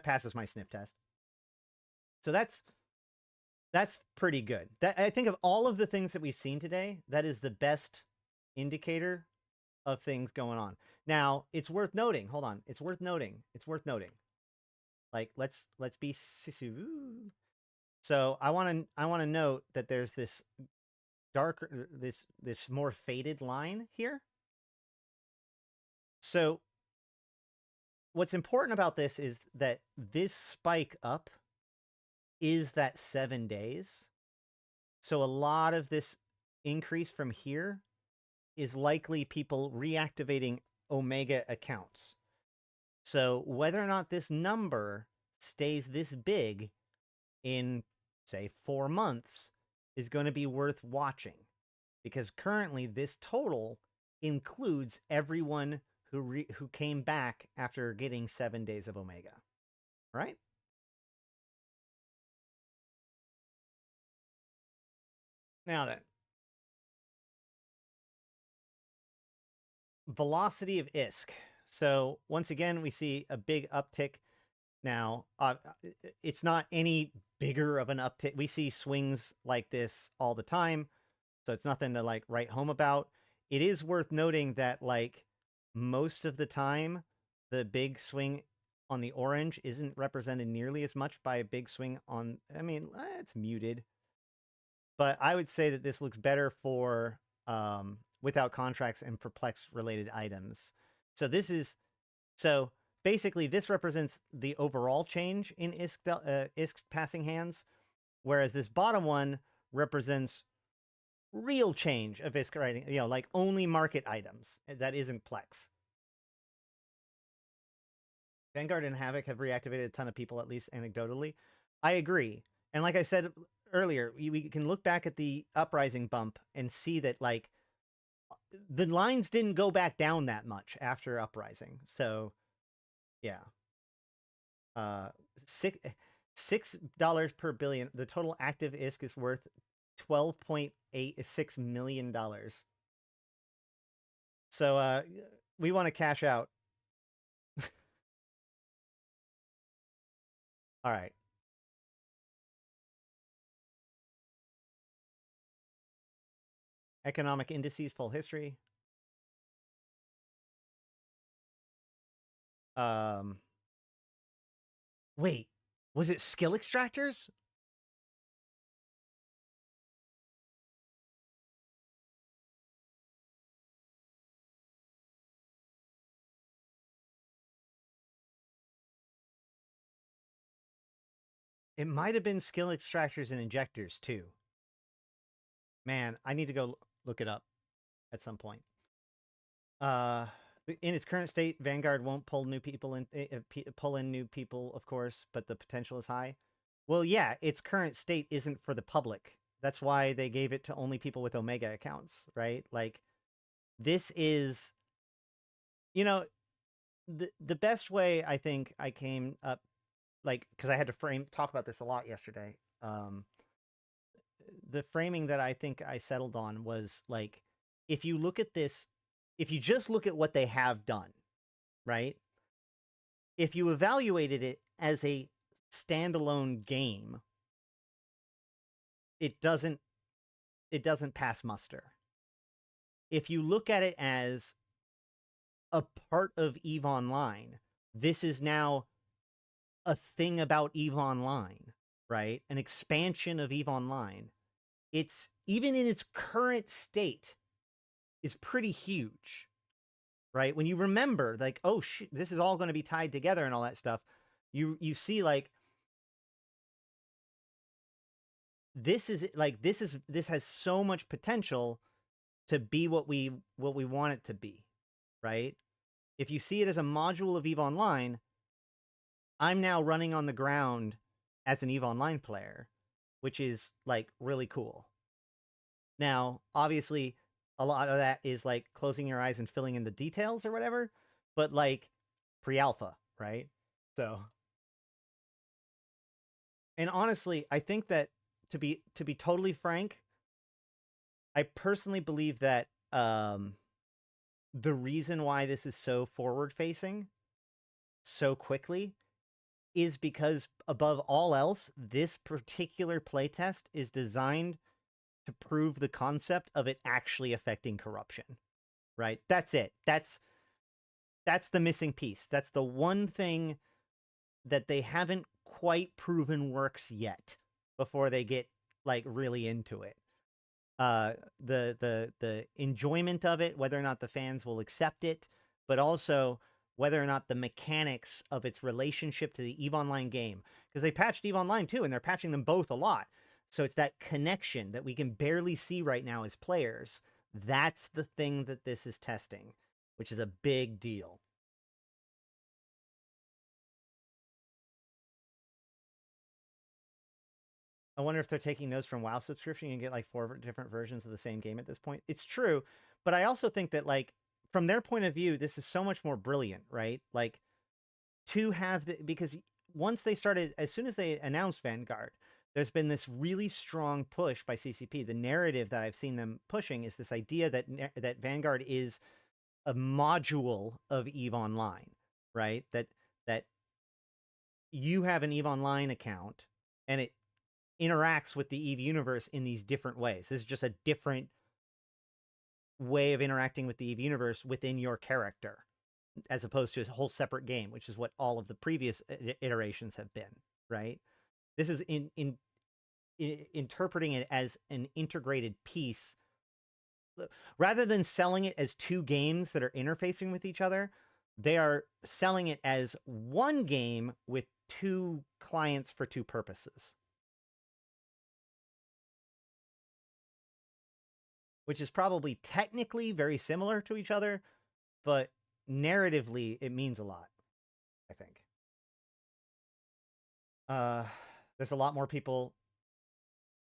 [SPEAKER 1] passes my sniff test. So that's pretty good. That, I think of all of the things that we've seen today, that is the best indicator of things going on. Now, it's worth noting. Hold on. It's worth noting. Like, let's be So I want to note that there's this darker, this more faded line here. So what's important about this is that this spike up is that 7 days. So a lot of this increase from here is likely people reactivating Omega accounts. So whether or not this number stays this big in, say, 4 months is going to be worth watching, because currently this total includes everyone who came back after getting 7 days of Omega, right? Now then, velocity of ISK. So once again, we see a big uptick. Now, it's not any bigger of an uptick. We see swings like this all the time, so it's nothing to like write home about. It is worth noting that like most of the time, the big swing on the orange isn't represented nearly as much by a big swing on, I mean, it's muted. But I would say that this looks better for without contracts and perplex related items. So this is, so basically this represents the overall change in ISK passing hands, whereas this bottom one represents real change of ISK writing, you know, like only market items. That isn't Plex. Vanguard and Havoc have reactivated a ton of people, at least anecdotally. I agree. And like I said earlier, we can look back at the Uprising bump and see that, like, the lines didn't go back down that much after Uprising. So, yeah. $6 per billion. The total active ISK is worth $12.86 million. So, we want to cash out. All right. Economic indices, full history. Wait, was it skill extractors? It might have been skill extractors and injectors too. Man, I need to go look it up at some point. In its current state, Vanguard won't pull new people in, pull in new people, of course, but the potential is high. Well, yeah, its current state isn't for the public. That's why they gave it to only people with Omega accounts, right? Like, this is, you know, the best way I think I came up, like, because I had to talk about this a lot yesterday. The framing that I think I settled on was like, if you look at this, if you just look at what they have done, right? If you evaluated it as a standalone game, it doesn't pass muster. If you look at it as a part of EVE Online, this is now a thing about EVE Online, right? An expansion of EVE Online. It's, even in its current state, is pretty huge, right? When you remember, like, oh shit, this is all going to be tied together and all that stuff, you see, like, this has so much potential to be what we want it to be, right? If you see it as a module of EVE Online, I'm now running on the ground as an EVE Online player, which is, like, really cool. Now, obviously, a lot of that is, like, closing your eyes and filling in the details or whatever, but, like, pre-alpha, right? So, and honestly, I think that, to be totally frank, I personally believe that the reason why this is so forward-facing so quickly is because, above all else, this particular playtest is designed to prove the concept of it actually affecting corruption, right? That's it. That's the missing piece. That's the one thing that they haven't quite proven works yet, before they get like really into it. The enjoyment of it, whether or not the fans will accept it, but also whether or not the mechanics of its relationship to the EVE Online game, because they patched EVE Online too, and they're patching them both a lot. So it's that connection that we can barely see right now as players. That's the thing that this is testing, which is a big deal. I wonder if they're taking notes from WoW subscription. You can get like 4 different versions of the same game at this point. It's true, but I also think that like from their point of view, this is so much more brilliant, right? Like to have because once they started, as soon as they announced Vanguard, there's been this really strong push by CCP. The narrative that I've seen them pushing is this idea that that Vanguard is a module of EVE Online, right? That you have an EVE Online account and it interacts with the EVE universe in these different ways. This is just a different way of interacting with the EVE universe within your character, as opposed to a whole separate game, which is what all of the previous iterations have been, right? This is interpreting it as an integrated piece. Rather than selling it as 2 games that are interfacing with each other, they are selling it as one game with 2 clients for 2 purposes. Which is probably technically very similar to each other, but narratively it means a lot, I think. There's a lot more people.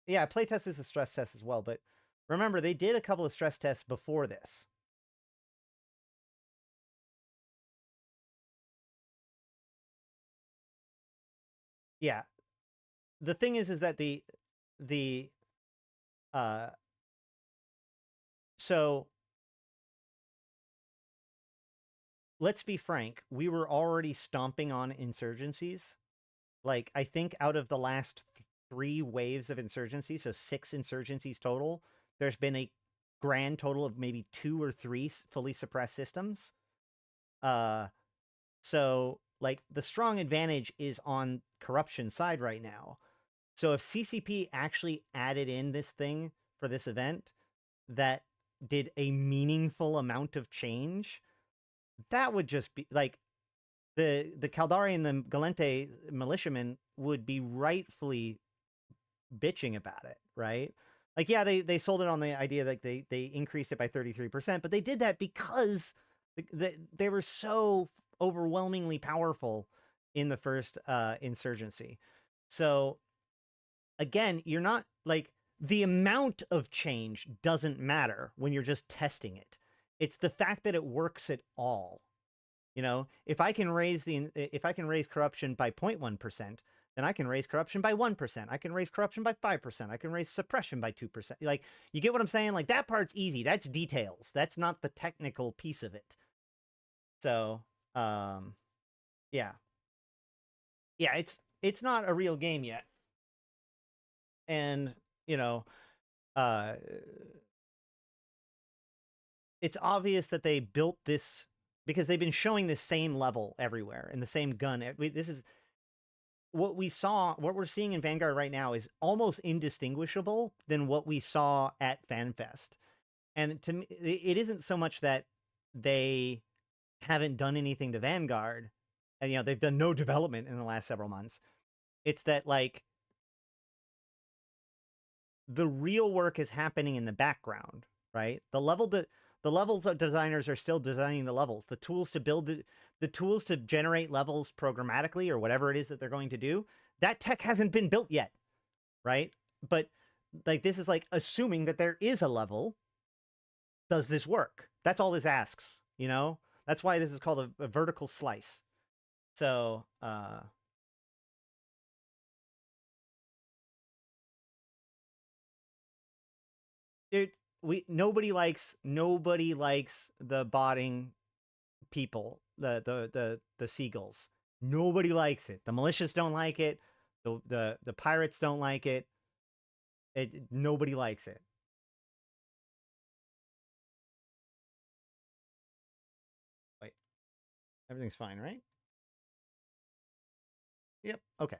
[SPEAKER 1] Yeah, playtest is a stress test as well, but remember, they did a couple of stress tests before this. Yeah. The thing is that so let's be frank, we were already stomping on insurgencies. Like, I think out of the last 3 waves of insurgencies, so 6 insurgencies total, there's been a grand total of maybe 2 or 3 fully suppressed systems. So like the strong advantage is on corruption side right now. So if CCP actually added in this thing for this event that did a meaningful amount of change, that would just be like the Caldari and the Gallente militiamen would be rightfully bitching about it, right? Like, yeah, they sold it on the idea that they increased it by 33%, but they did that because they were so overwhelmingly powerful in the first insurgency. So again, you're not like the amount of change doesn't matter when you're just testing it. It's the fact that it works at all. You know, if I can raise corruption by 0.1%, then I can raise corruption by 1%. I can raise corruption by 5%. I can raise suppression by 2%. Like, you get what I'm saying? Like, that part's easy. That's details. That's not the technical piece of it. So, yeah. Yeah, it's not a real game yet. And, you know, it's obvious that they built this because they've been showing the same level everywhere and the same gun. This is what we're seeing in Vanguard right now is almost indistinguishable than what we saw at FanFest. And to me, it isn't so much that they haven't done anything to Vanguard, and, you know, they've done no development in the last several months. It's that, like, the real work is happening in the background, right? The levels of designers are still designing the levels. The tools to build the tools to generate levels programmatically or whatever it is that they're going to do, that tech hasn't been built yet, right? But like, this is like assuming that there is a level. Does this work? That's all this asks, you know? That's why this is called a vertical slice. So, dude, nobody likes the botting people, the seagulls. Nobody likes it. The militias don't like it. The pirates don't like it. Nobody likes it. Wait, everything's fine, right? Yep. Okay.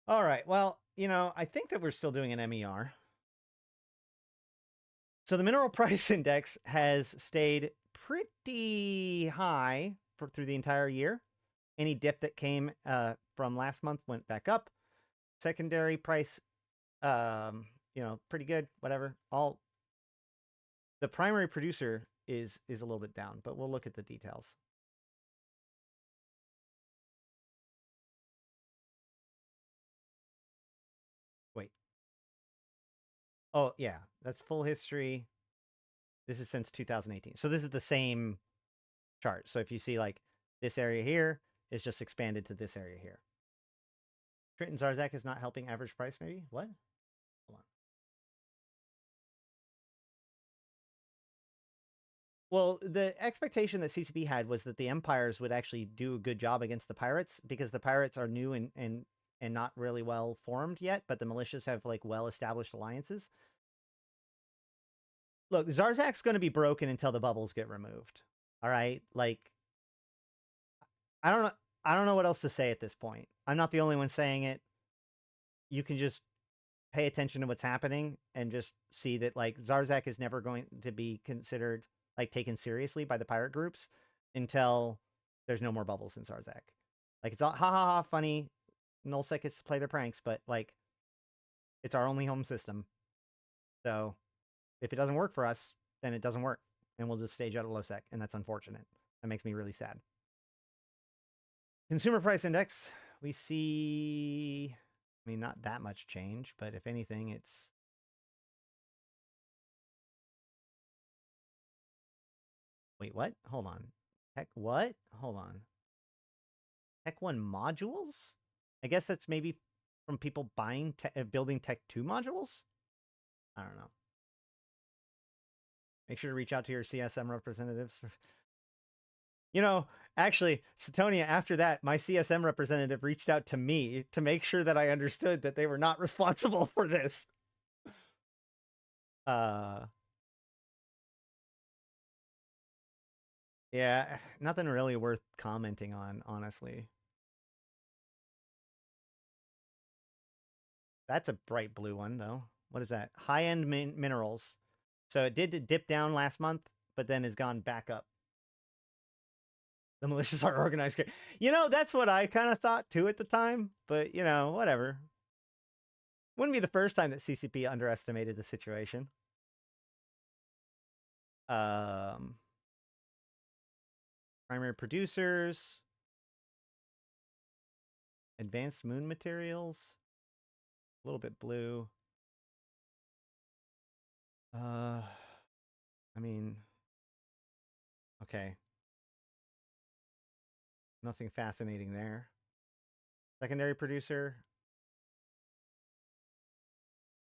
[SPEAKER 1] All right. Well, you know, I think that we're still doing an MER. So the mineral price index has stayed pretty high through the entire year. Any dip that came from last month went back up. Secondary price, you know, pretty good, whatever. The primary producer is a little bit down, but we'll look at the details. Wait. Oh, yeah, that's full history. This is since 2018. So this is the same chart. So if you see like this area here is just expanded to this area here. Triton Zarzak is not helping average price, maybe? What? Hold on. Well, the expectation that CCP had was that the empires would actually do a good job against the pirates, because the pirates are new and not really well formed yet, but the militias have like well-established alliances. Look, Zarzak's going to be broken until the bubbles get removed. All right? Like, I don't know what else to say at this point. I'm not the only one saying it. You can just pay attention to what's happening and just see that like Zarzak is never going to be considered like taken seriously by the pirate groups until there's no more bubbles in Zarzak. Like, it's all ha ha ha funny. Nullsec gets to play their pranks, but like, it's our only home system. So if it doesn't work for us, then it doesn't work, and we'll just stage out of LowSec, and that's unfortunate. That makes me really sad. Consumer price index, we see, I mean, not that much change, but if anything, it's wait, what? Hold on. Tech what? Hold on. Tech 1 modules? I guess that's maybe from people buying building Tech 2 modules? I don't know. Make sure to reach out to your CSM representatives. You know, actually, Satonia, after that, my CSM representative reached out to me to make sure that I understood that they were not responsible for this. Yeah, nothing really worth commenting on, honestly. That's a bright blue one, though. What is that? High-end minerals. So it did dip down last month, but then has gone back up. The militias are organized. You know, that's what I kind of thought, too, at the time. But, you know, whatever. Wouldn't be the first time that CCP underestimated the situation. Primary producers. Advanced moon materials. A little bit blue. I mean, okay. Nothing fascinating there. Secondary producer.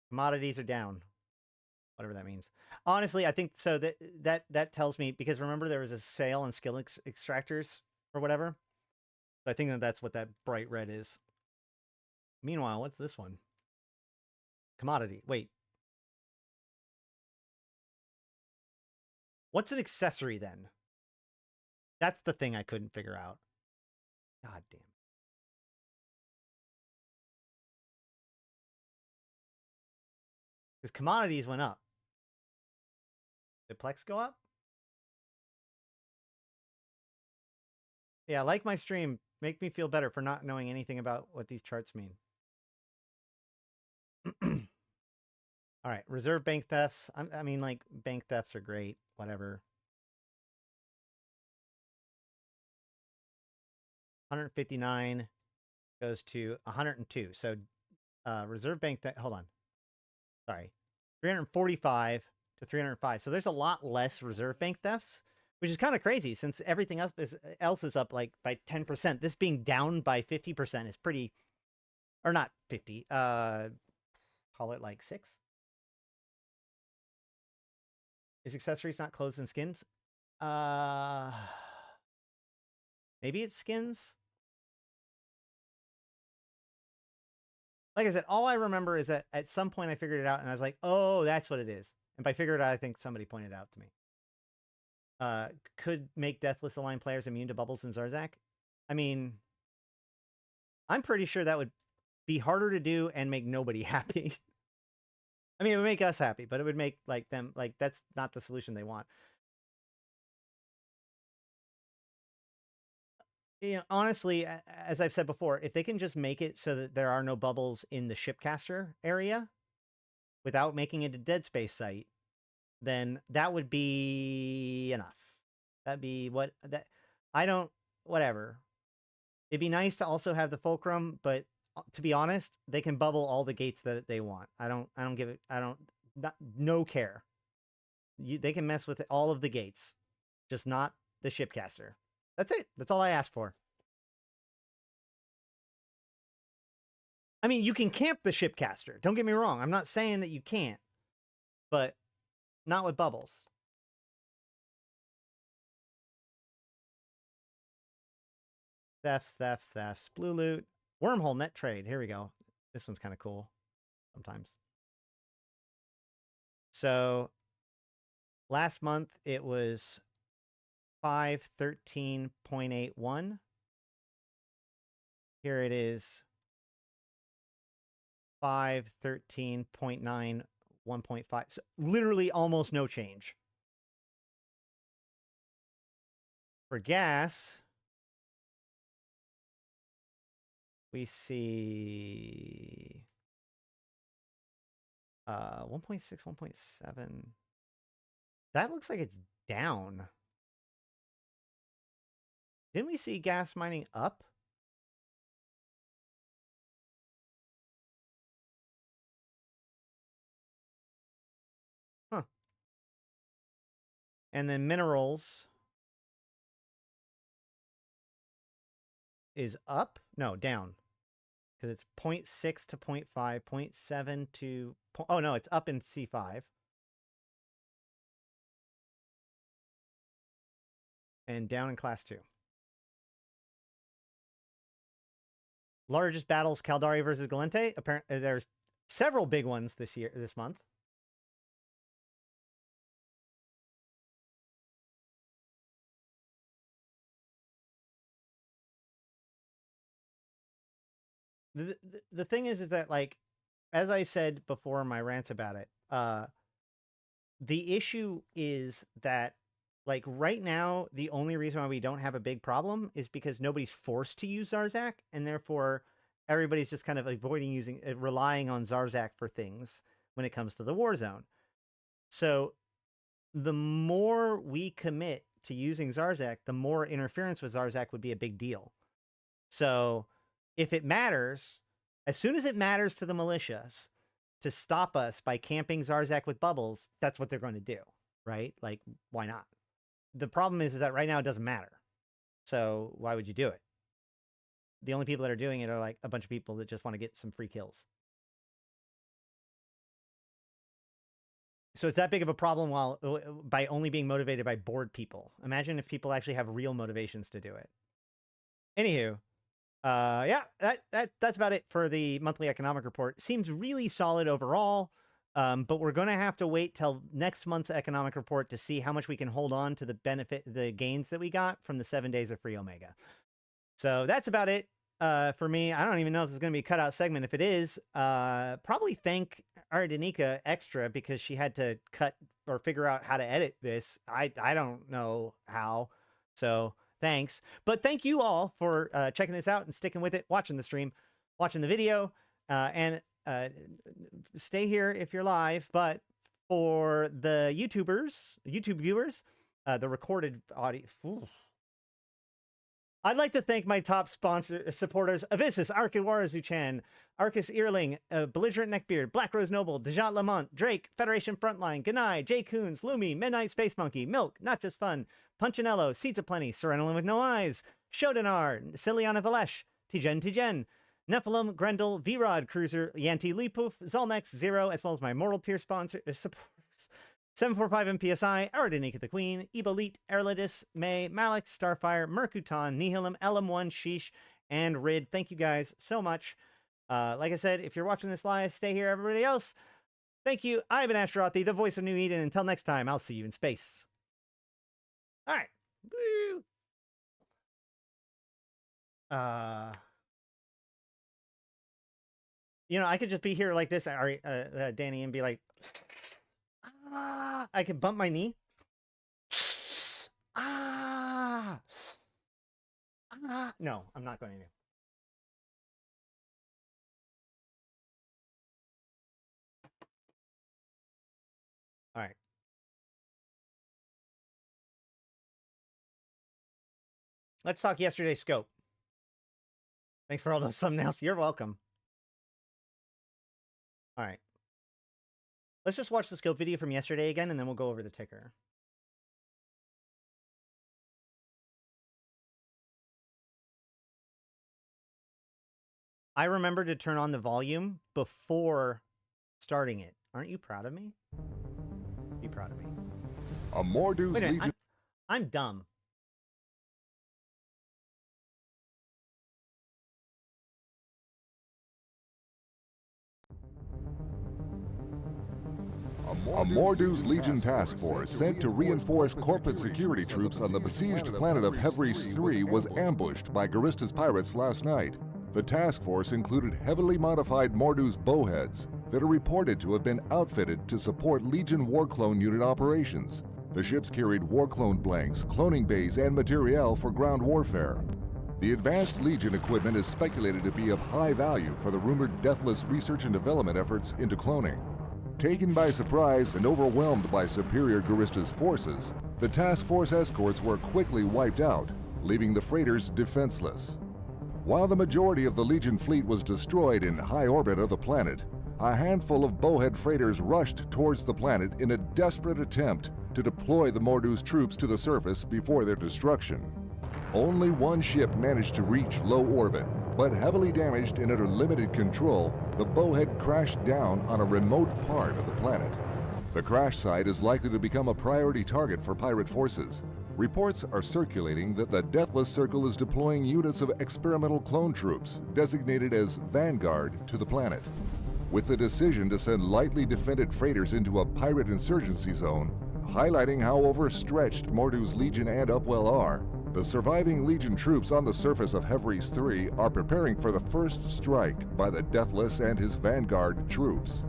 [SPEAKER 1] Commodities are down. Whatever that means. Honestly, I think so that tells me, because remember there was a sale on skill extractors or whatever. So I think that's what that bright red is. Meanwhile, what's this one? Commodity. Wait. What's an accessory then? That's the thing I couldn't figure out. God damn. Because commodities went up. Did Plex go up? Yeah, like my stream. Make me feel better for not knowing anything about what these charts mean. All right, reserve bank thefts. I mean, like, bank thefts are great. Whatever. 159 goes to 102. So reserve bank hold on. Sorry. 345 to 305. So there's a lot less reserve bank thefts, which is kind of crazy since everything else is up like by 10%. This being down by 50% is pretty, or not 50, call it like 6. Is accessories not clothes and skins? Maybe it's skins. Like I said, all I remember is that at some point I figured it out and I was like, oh, that's what it is. And by figured it out, I think somebody pointed it out to me. Could make Deathless aligned players immune to bubbles in Zarzak. I mean, I'm pretty sure that would be harder to do and make nobody happy. I mean, it would make us happy, but it would make like them like that's not the solution they want. You know, honestly, as I've said before, if they can just make it so that there are no bubbles in the shipcaster area without making it a dead space site, then that would be enough. That'd be what that I don't whatever. It'd be nice to also have the fulcrum, but to be honest, they can bubble all the gates that they want. I don't give it. No care. They can mess with all of the gates, just not the shipcaster. That's it. That's all I ask for. I mean, you can camp the shipcaster. Don't get me wrong. I'm not saying that you can't, but not with bubbles. Thefts. Blue loot. Wormhole net trade. Here we go. This one's kind of cool sometimes. So last month it was 513.81. Here it is 513.9, 1.5. So literally almost no change. For gas, we see 1.6, 1.7. That looks like it's down. Didn't we see gas mining up? Huh. And then minerals is up? No, down. Because it's 0.6 to 0.5, 0.7 to... Oh, no, it's up in C5. And down in Class 2. Largest battles, Caldari versus Gallente. Apparently, there's several big ones this month. The thing is that, like, as I said before in my rants about it, the issue is that, like, right now, the only reason why we don't have a big problem is because nobody's forced to use Zarzak, and therefore everybody's just kind of avoiding relying on Zarzak for things when it comes to the war zone. So the more we commit to using Zarzak, the more interference with Zarzak would be a big deal. So if it matters, as soon as it matters to the militias to stop us by camping Zarzak with bubbles, that's what they're going to do, right? Like, why not? The problem is that right now it doesn't matter. So why would you do it? The only people that are doing it are like a bunch of people that just want to get some free kills. So it's that big of a problem by only being motivated by bored people. Imagine if people actually have real motivations to do it. Anywho, yeah, that's about it for the monthly economic report. Seems really solid overall. But we're going to have to wait till next month's economic report to see how much we can hold on to the gains that we got from the 7 days of free Omega. So that's about it for me. I don't even know if this is going to be a cutout segment. If it is, probably thank Ardenika extra because she had to cut or figure out how to edit this. I don't know how. So thanks. But thank you all for checking this out and sticking with it, watching the stream, watching the video, and stay here if you're live. But for the YouTube viewers, the recorded audio. I'd like to thank my top supporters: Abyssus, Aikawarazu Chan, Arkas Ilring, Belligerent Neckbeard, Black Rose Noble, Dajat Lemmont, Drake, Federation Frontline, Ganai, Jay Coons, Lumi, Midnight Space Monkey, Milk, Not Just Fun, Punchinello, Seeds of Plenty, Serenolin with No Eyes, Sho'Danar, Syliana Vel'ash, Tgen Tgen, Nephilim, Grendel, V-Rod, Cruiser, Yantey Lepouf, Zaul Nex, Zero, as well as my Mortal Tier supporters, 745 MPSI, Aradenika the Queen, Ebolit, Erladis, May, Malik, Starfire, Mercuton, Nihilum, LM1, Sheesh, and Rid. Thank you guys so much. Like I said, if you're watching this live, stay here. Everybody else, thank you. I've been Astrothi, the voice of New Eden. Until next time, I'll see you in space. All right. Woo! You know, I could just be here like this, Danny, and be like, ah, I could bump my knee. Ah, ah. No, I'm not going to. All right. Let's talk yesterday's scope. Thanks for all those thumbnails. You're welcome. All right. Let's just watch the scope video from yesterday again, and then we'll go over the ticker. I remember to turn on the volume before starting it. Aren't you proud of me? Be proud of me.
[SPEAKER 3] A Mordu's
[SPEAKER 1] Wait a minute,
[SPEAKER 3] Legion.
[SPEAKER 1] I'm dumb.
[SPEAKER 3] A Mordu's Legion task force sent to reinforce corporate security troops on the besieged planet of Hevreys 3 was ambushed by Garista's pirates last night. The task force included heavily modified Mordu's bowheads that are reported to have been outfitted to support Legion war clone unit operations. The ships carried war clone blanks, cloning bays, and materiel for ground warfare. The advanced Legion equipment is speculated to be of high value for the rumored deathless research and development efforts into cloning. Taken by surprise and overwhelmed by superior Garista's forces, the task force escorts were quickly wiped out, leaving the freighters defenseless. While the majority of the Legion fleet was destroyed in high orbit of the planet, a handful of bowhead freighters rushed towards the planet in a desperate attempt to deploy the Mordu's troops to the surface before their destruction. Only one ship managed to reach low orbit, but heavily damaged and under limited control, the bowhead crashed down on a remote part of the planet. The crash site is likely to become a priority target for pirate forces. Reports are circulating that the Deathless Circle is deploying units of experimental clone troops, designated as Vanguard, to the planet. With the decision to send lightly defended freighters into a pirate insurgency zone, highlighting how overstretched Mordu's Legion and Upwell are, the surviving Legion troops on the surface of Hevreys 3 are preparing for the first strike by the Deathless and his Vanguard troops.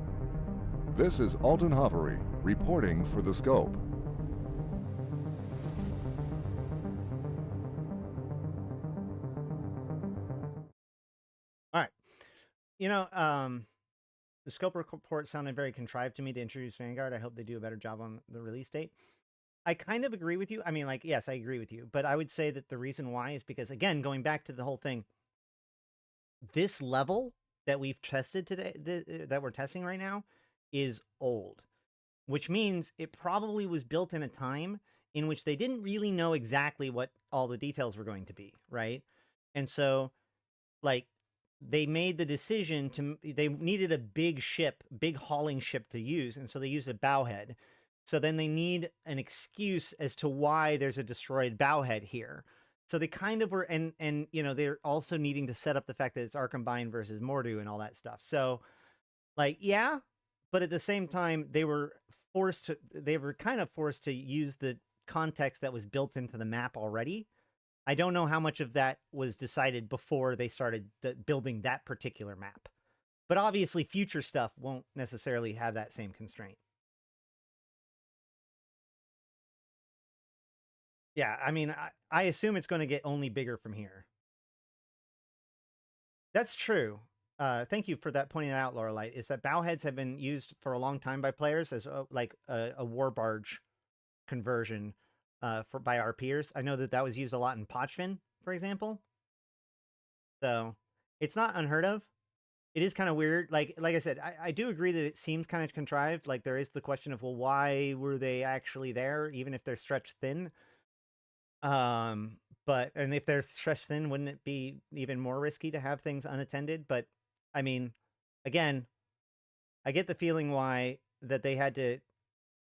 [SPEAKER 3] This is Alton Hovery, reporting for The Scope.
[SPEAKER 1] All right. You know, the scope report sounded very contrived to me to introduce Vanguard. I hope they do a better job on the release date. I kind of agree with you. I mean, like, yes, I agree with you. But I would say that the reason why is because, again, going back to the whole thing, this level that we've tested today, that we're testing right now, is old. Which means it probably was built in a time in which they didn't really know exactly what all the details were going to be, right? And so, like, they made the decision to, they needed a big ship, big hauling ship to use, and so they used a bowhead. So then they need an excuse as to why there's a destroyed bowhead here. So they kind of were, and you know, they're also needing to set up the fact that it's Arkombine versus Mordu and all that stuff. So, like, yeah, but at the same time, they were kind of forced to use the context that was built into the map already. I don't know how much of that was decided before they started building that particular map. But obviously, future stuff won't necessarily have that same constraint. Yeah, I mean, I assume it's going to get only bigger from here. That's true. Thank you for that pointing that out, Laurelite. Is that bowheads have been used for a long time by players as like a war barge conversion by our peers. I know that was used a lot in Pochfin, for example. So it's not unheard of. It is kind of weird. Like I said, I do agree that it seems kind of contrived. Like there is the question of, well, why were they actually there, even if they're stretched thin? But if they're stretched thin, wouldn't it be even more risky to have things unattended? But I mean, again, I get the feeling why that they had to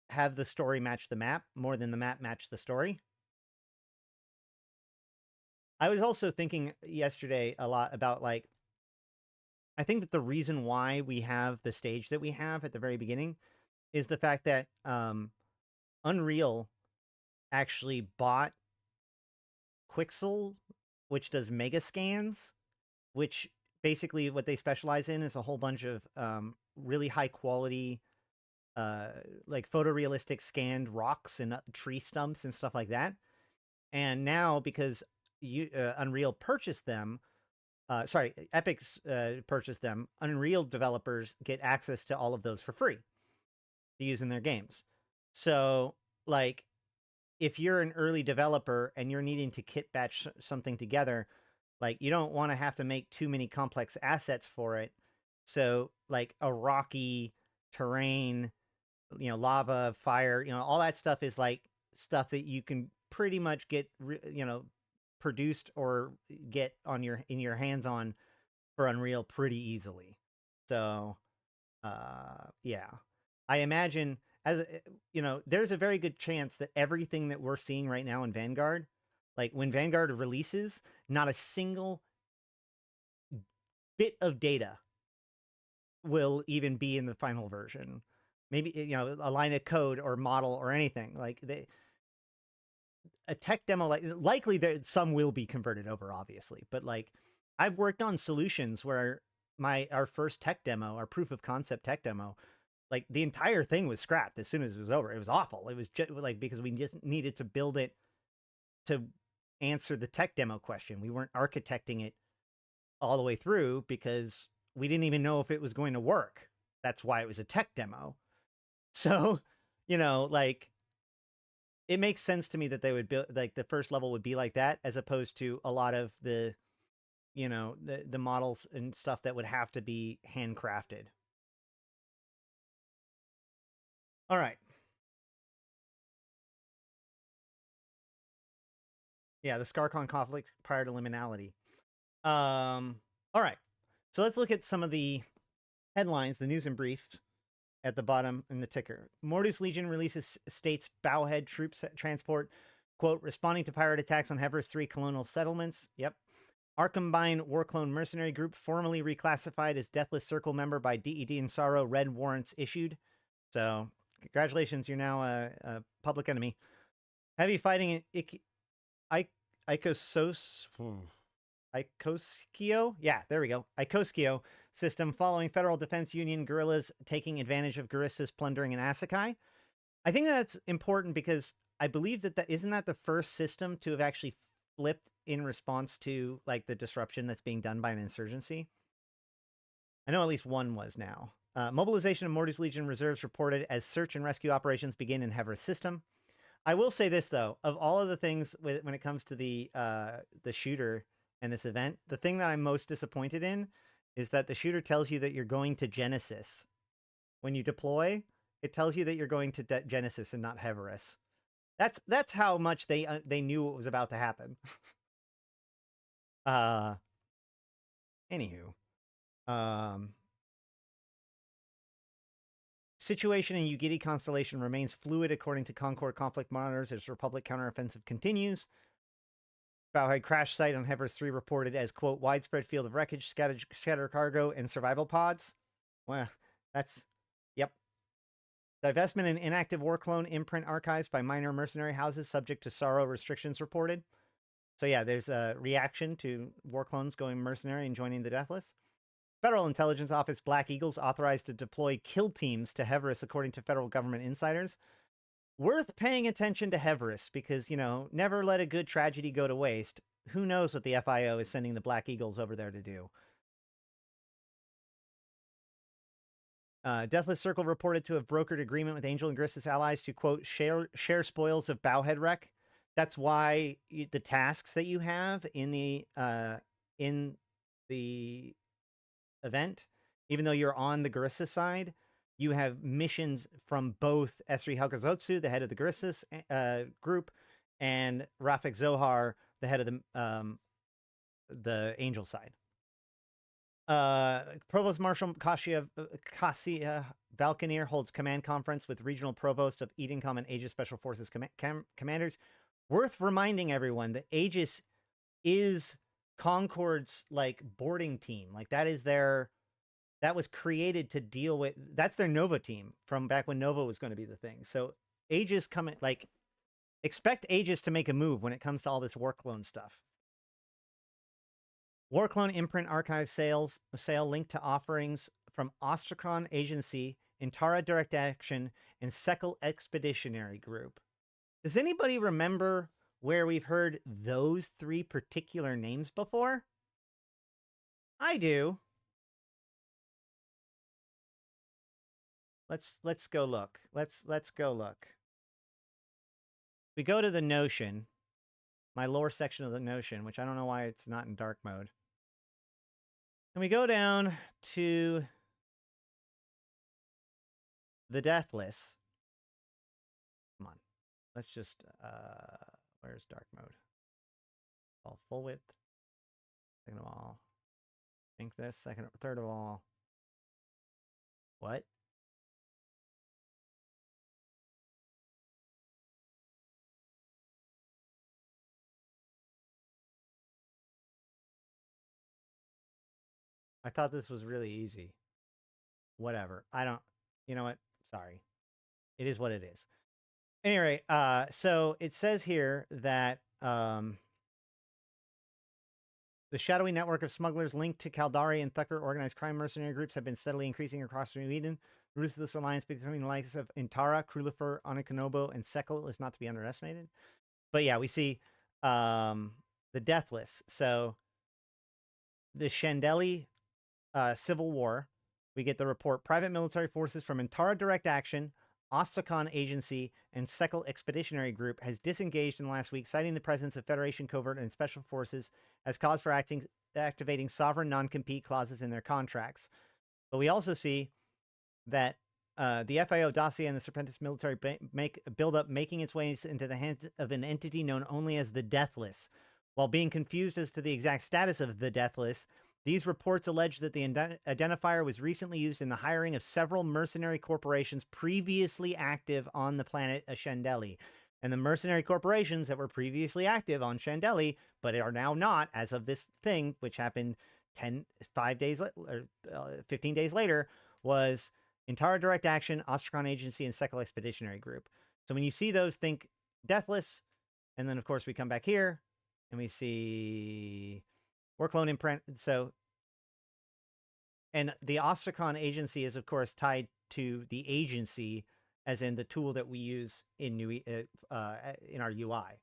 [SPEAKER 1] have the story match the map more than the map match the story. I was also thinking yesterday a lot about, like, I think that the reason why we have the stage that we have at the very beginning is the fact that Unreal actually bought Quixel, which does mega scans, which basically what they specialize in is a whole bunch of really high quality, like photorealistic scanned rocks and tree stumps and stuff like that. And now because Unreal purchased them, sorry, Epic's purchased them, Unreal developers get access to all of those for free to use in their games. So, like, if you're an early developer and you're needing to kit batch something together, like, you don't want to have to make too many complex assets for it. So, like, a rocky terrain, you know, lava, fire, you know, all that stuff is like stuff that you can pretty much get, you know, produced or get on in your hands on for Unreal pretty easily. So, yeah, I imagine as you know, there's a very good chance that everything that we're seeing right now in Vanguard, like when Vanguard releases, not a single bit of data will even be in the final version. Maybe, you know, a line of code or model or anything. Like a tech demo, likely that some will be converted over, obviously, but like I've worked on solutions where our first tech demo, our proof of concept tech demo, like the entire thing was scrapped as soon as it was over. It was awful. It was just like, because we just needed to build it to answer the tech demo question. We weren't architecting it all the way through because we didn't even know if it was going to work. That's why it was a tech demo. So, you know, like, it makes sense to me that they would build, like, the first level would be like that, as opposed to a lot of the, you know, the models and stuff that would have to be handcrafted. All right. Yeah, the Scarcon conflict prior to liminality. All right. So let's look at some of the headlines, the news and briefs at the bottom in the ticker. Mordu's Legion releases states Bowhead troops transport, quote, responding to pirate attacks on Hever's 3 colonial settlements. Yep. Arkombine War Clone Mercenary Group formally reclassified as Deathless Circle member by DED and Sorrow. Red warrants issued. So, congratulations, you're now a public enemy. Heavy fighting in Ikoskio? Yeah, there we go. Ikoskio system following Federal Defense Union guerrillas taking advantage of Guristas plundering in Asakai. I think that's important because I believe that isn't that the first system to have actually flipped in response to, like, the disruption that's being done by an insurgency. I know at least one was now. Mobilization of Mordu's Legion reserves reported as search and rescue operations begin in Hever's system. I will say this, though, of all of the things when it comes to the shooter and this event, the thing that I'm most disappointed in is that the shooter tells you that you're going to Genesis. When you deploy, it tells you that you're going to Genesis and not Heverus. That's how much they knew what was about to happen. Anywho. Situation in Ugidi Constellation remains fluid according to Concord conflict monitors as Republic counteroffensive continues. Bowhead crash site on Hever's 3 reported as, quote, widespread field of wreckage, scatter cargo, and survival pods. Well, that's, yep. Divestment in inactive war clone imprint archives by minor mercenary houses subject to Sorrow restrictions reported. So yeah, there's a reaction to war clones going mercenary and joining the Deathless. Federal Intelligence Office Black Eagles authorized to deploy kill teams to Heverus according to federal government insiders. Worth paying attention to Heverus because, you know, never let a good tragedy go to waste. Who knows what the FIO is sending the Black Eagles over there to do. Deathless Circle reported to have brokered agreement with Angel and Gris's allies to, quote, share spoils of Bowhead wreck. That's why the tasks that you have in the event, even though you're on the Garissa side, you have missions from both Esri Helgazotsu, the head of the Garissus group, and Rafik Zohar, the head of the Angel side. Provost Marshal Kasia Valkanir holds command conference with regional provost of Edencom and Aegis Special Forces commanders. Worth reminding everyone that Aegis is Concord's, like, boarding team. Like, that was created to deal with, that's their Nova team from back when Nova was going to be the thing. So Aegis coming, like, expect Aegis to make a move when it comes to all this war clone stuff. Warclone imprint archive sale linked to offerings from Ostrakhan Agency, Intara Direct Action, and Sekal Expeditionary Group. Does anybody remember where we've heard those three particular names before? I do. Let's go look. Let's go look. We go to the Notion, my lore section of the Notion, which I don't know why it's not in dark mode. And we go down to the Deathless. Come on. Let's just, where's dark mode? All full width. Second of all, think this. Third of all. What? I thought this was really easy. Whatever. You know what? Sorry. It is what it is. Anyway, so it says here that the shadowy network of smugglers linked to Caldari and Thucker organized crime mercenary groups have been steadily increasing across New Eden. The ruthless alliance between the likes of Intara, Krulifer, Onikonobo, and Sekal is not to be underestimated. But yeah, we see the Deathless. So the Shandeli Civil War, we get the report, private military forces from Intara Direct Action, Ostrakhan Agency, and Sekal Expeditionary Group has disengaged in the last week, citing the presence of Federation covert and special forces as cause for activating sovereign non-compete clauses in their contracts. But we also see that the FIO dossier and the Serpentis military buildup making its way into the hands of an entity known only as the Deathless. While being confused as to the exact status of the Deathless, these reports allege that the identifier was recently used in the hiring of several mercenary corporations previously active on the planet Shandeli. And the mercenary corporations that were previously active on Shandeli, but are now not, as of this thing, which happened 15 days later, was Intara Direct Action, Ostrakhan Agency, and Sekal Expeditionary Group. So when you see those, think Deathless, and then, of course, we come back here, and we see Warclone imprint. So, and the Ostrakhan Agency is, of course, tied to the agency, as in the tool that we use in our UI.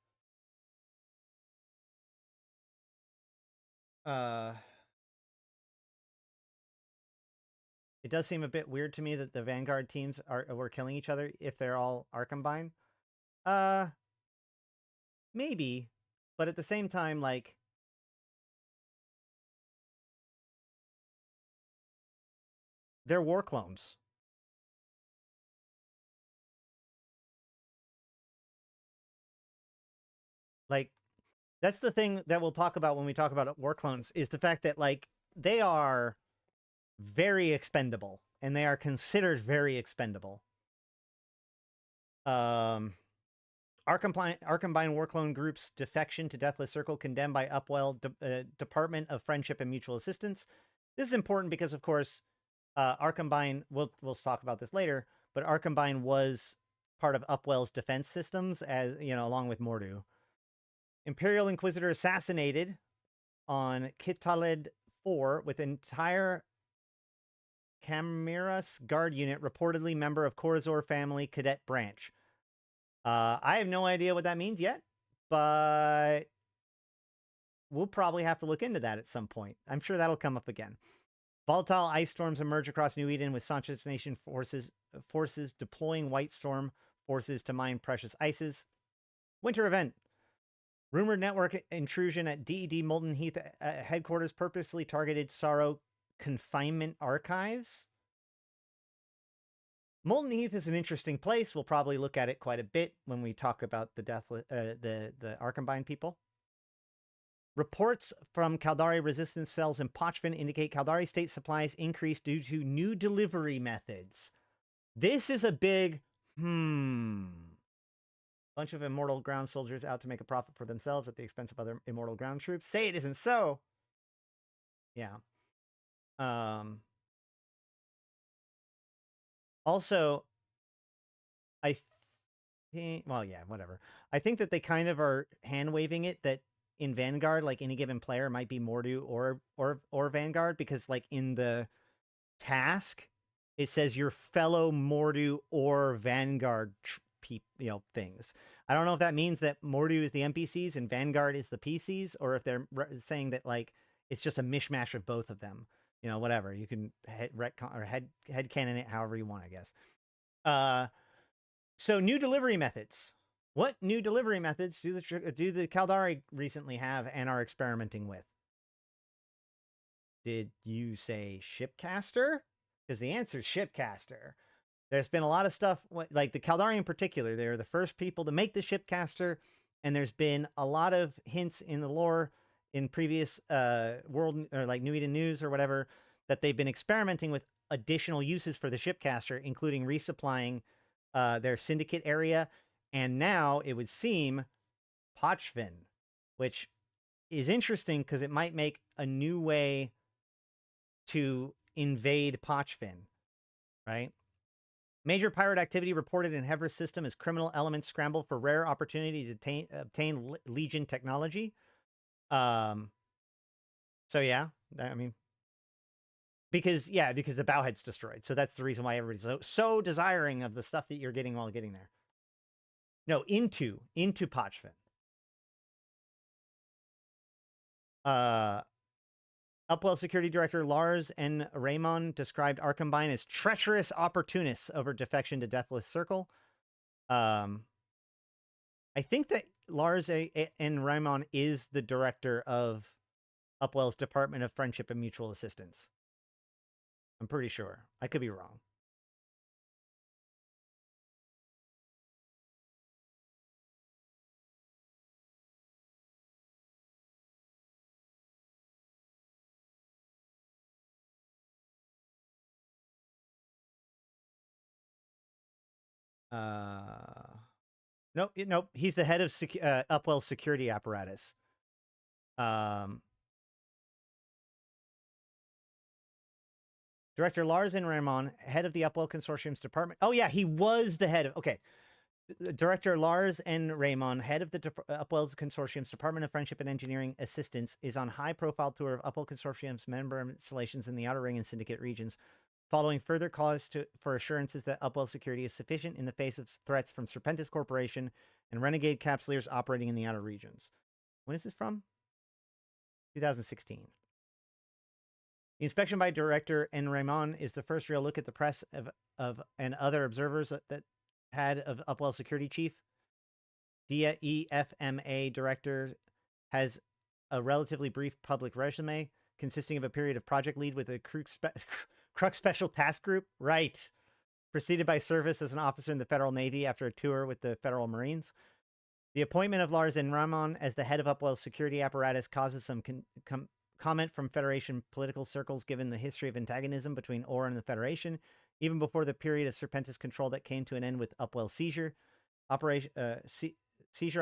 [SPEAKER 1] It does seem a bit weird to me that the Vanguard teams were killing each other if they're all Arkombine. Maybe, but at the same time, like, they're war clones. Like, that's the thing that we'll talk about when we talk about war clones, is the fact that, like, they are very expendable, and they are considered very expendable. Arkombine war clone group's defection to Deathless Circle condemned by Upwell Department of Friendship and Mutual Assistance. This is important because, of course, Arkombine, we'll talk about this later, but Arkombine was part of Upwell's defense systems, as you know, along with Mordu. Imperial Inquisitor assassinated on Kitaled 4 with entire Camiras Guard unit, reportedly member of Corazor family cadet branch. I have no idea what that means yet, but we'll probably have to look into that at some point. I'm sure that'll come up again. Volatile ice storms emerge across New Eden, with Sanchez Nation forces deploying White Storm forces to mine precious ices. Winter event. Rumored network intrusion at DED Molten Heath headquarters purposely targeted Sorrow confinement archives. Molten Heath is an interesting place. We'll probably look at it quite a bit when we talk about the Arkombine people. Reports from Caldari resistance cells in Pochvin indicate Caldari state supplies increased due to new delivery methods. This is a big bunch of immortal ground soldiers out to make a profit for themselves at the expense of other immortal ground troops. Say it isn't so. Yeah. Also, I think, well, yeah, whatever. I think that they kind of are hand-waving it that in Vanguard, like any given player might be Mordu or Vanguard, because like in the task, it says your fellow Mordu or Vanguard things. I don't know if that means that Mordu is the NPCs and Vanguard is the PCs, or if they're saying that like it's just a mishmash of both of them. You know, whatever. You can headcanon it however you want, I guess. So new delivery methods. What new delivery methods do the Caldari recently have and are experimenting with? Did you say shipcaster? Because the answer is shipcaster. There's been a lot of stuff, like the Caldari in particular. They're the first people to make the shipcaster, and there's been a lot of hints in the lore in previous world or like New Eden news or whatever that they've been experimenting with additional uses for the shipcaster, including resupplying their syndicate area, and now it would seem Pochvin, which is interesting because it might make a new way to invade Pochvin, right? Major pirate activity reported in Hevra's system as criminal elements scramble for rare opportunity to obtain Legion technology. So yeah, I mean, because the bowhead's destroyed. So that's the reason why everybody's so desiring of the stuff that you're getting while getting there. No, into Pochvin. Upwell Security Director Lares Hane described Arkombine as treacherous opportunists over defection to Deathless Circle. I think that Lares Hane is the director of Upwell's Department of Friendship and Mutual Assistance. I'm pretty sure. I could be wrong. Nope. He's the head of Upwell's security apparatus. Director Lares Hane, head of the Upwell Consortium's department. Oh yeah, he was the head of. Okay, Director Lares Hane, head of the Upwell Consortium's Department of Friendship and Engineering Assistance, is on high-profile tour of Upwell Consortium's member installations in the Outer Ring and Syndicate regions, following further calls for assurances that Upwell security is sufficient in the face of threats from Serpentis Corporation and renegade capsuleers operating in the outer regions. When is this from? 2016. The inspection by Director Hane is the first real look at the press of and other observers that had of Upwell security chief. DIA EFMA director has a relatively brief public resume consisting of a period of project lead with a Crux Special Task Group, right? Preceded by service as an officer in the Federal Navy after a tour with the Federal Marines. The appointment of Lares Hane as the head of Upwell's security apparatus causes some comment from Federation political circles given the history of antagonism between OR and the Federation, even before the period of Serpentis control that came to an end with Upwell seizure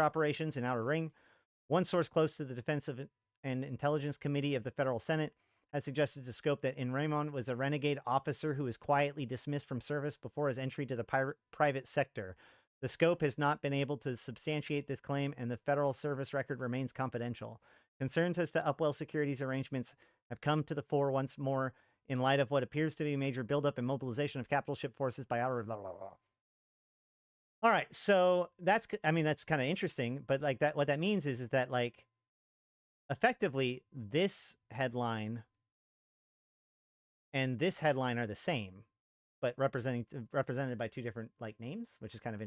[SPEAKER 1] operations in Outer Ring. One source close to the Defense and Intelligence Committee of the Federal Senate has suggested to Scope that Hane was a renegade officer who was quietly dismissed from service before his entry to the private sector. The Scope has not been able to substantiate this claim, and the federal service record remains confidential. Concerns as to Upwell Security's arrangements have come to the fore once more in light of what appears to be a major buildup and mobilization of capital ship forces by outer... Blah, blah, blah. All right, so that's kind of interesting, but like that, what that means is that like effectively this headline and this headline are the same, but represented by two different like names, which is kind of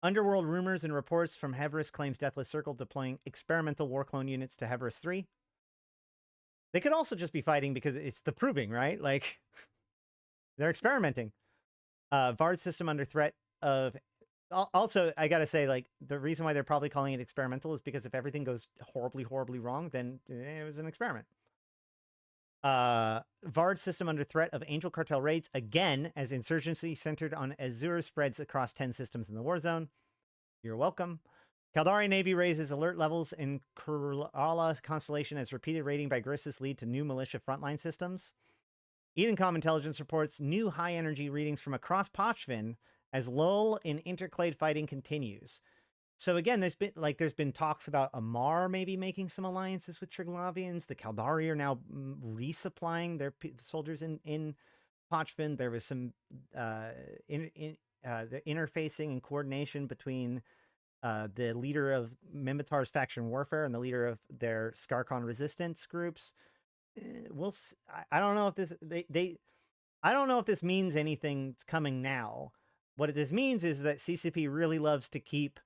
[SPEAKER 1] Underworld rumors and reports from Hevris claims Deathless Circle deploying experimental war clone units to Hevris 3. They could also just be fighting because it's the proving, right? Like, they're experimenting. Vard system under threat of... Also, I gotta say, like, the reason why they're probably calling it experimental is because if everything goes horribly, horribly wrong, then it was an experiment. Vard system under threat of Angel Cartel raids, again, as insurgency centered on Azure spreads across 10 systems in the war zone. You're welcome. Caldari Navy raises alert levels in Kurala Constellation as repeated raiding by Grissus lead to new militia frontline systems. Edencom Intelligence reports new high-energy readings from across Pochvin as lull in interclade fighting continues. So again, there's been talks about Amar maybe making some alliances with Triglavians. The Caldari are now resupplying their soldiers in Pochvin. There was some the interfacing and coordination between the leader of Minmatar's faction warfare and the leader of their Skarkon resistance groups. I don't know if this I don't know if this means anything's coming now. What this means is that CCP really loves to keep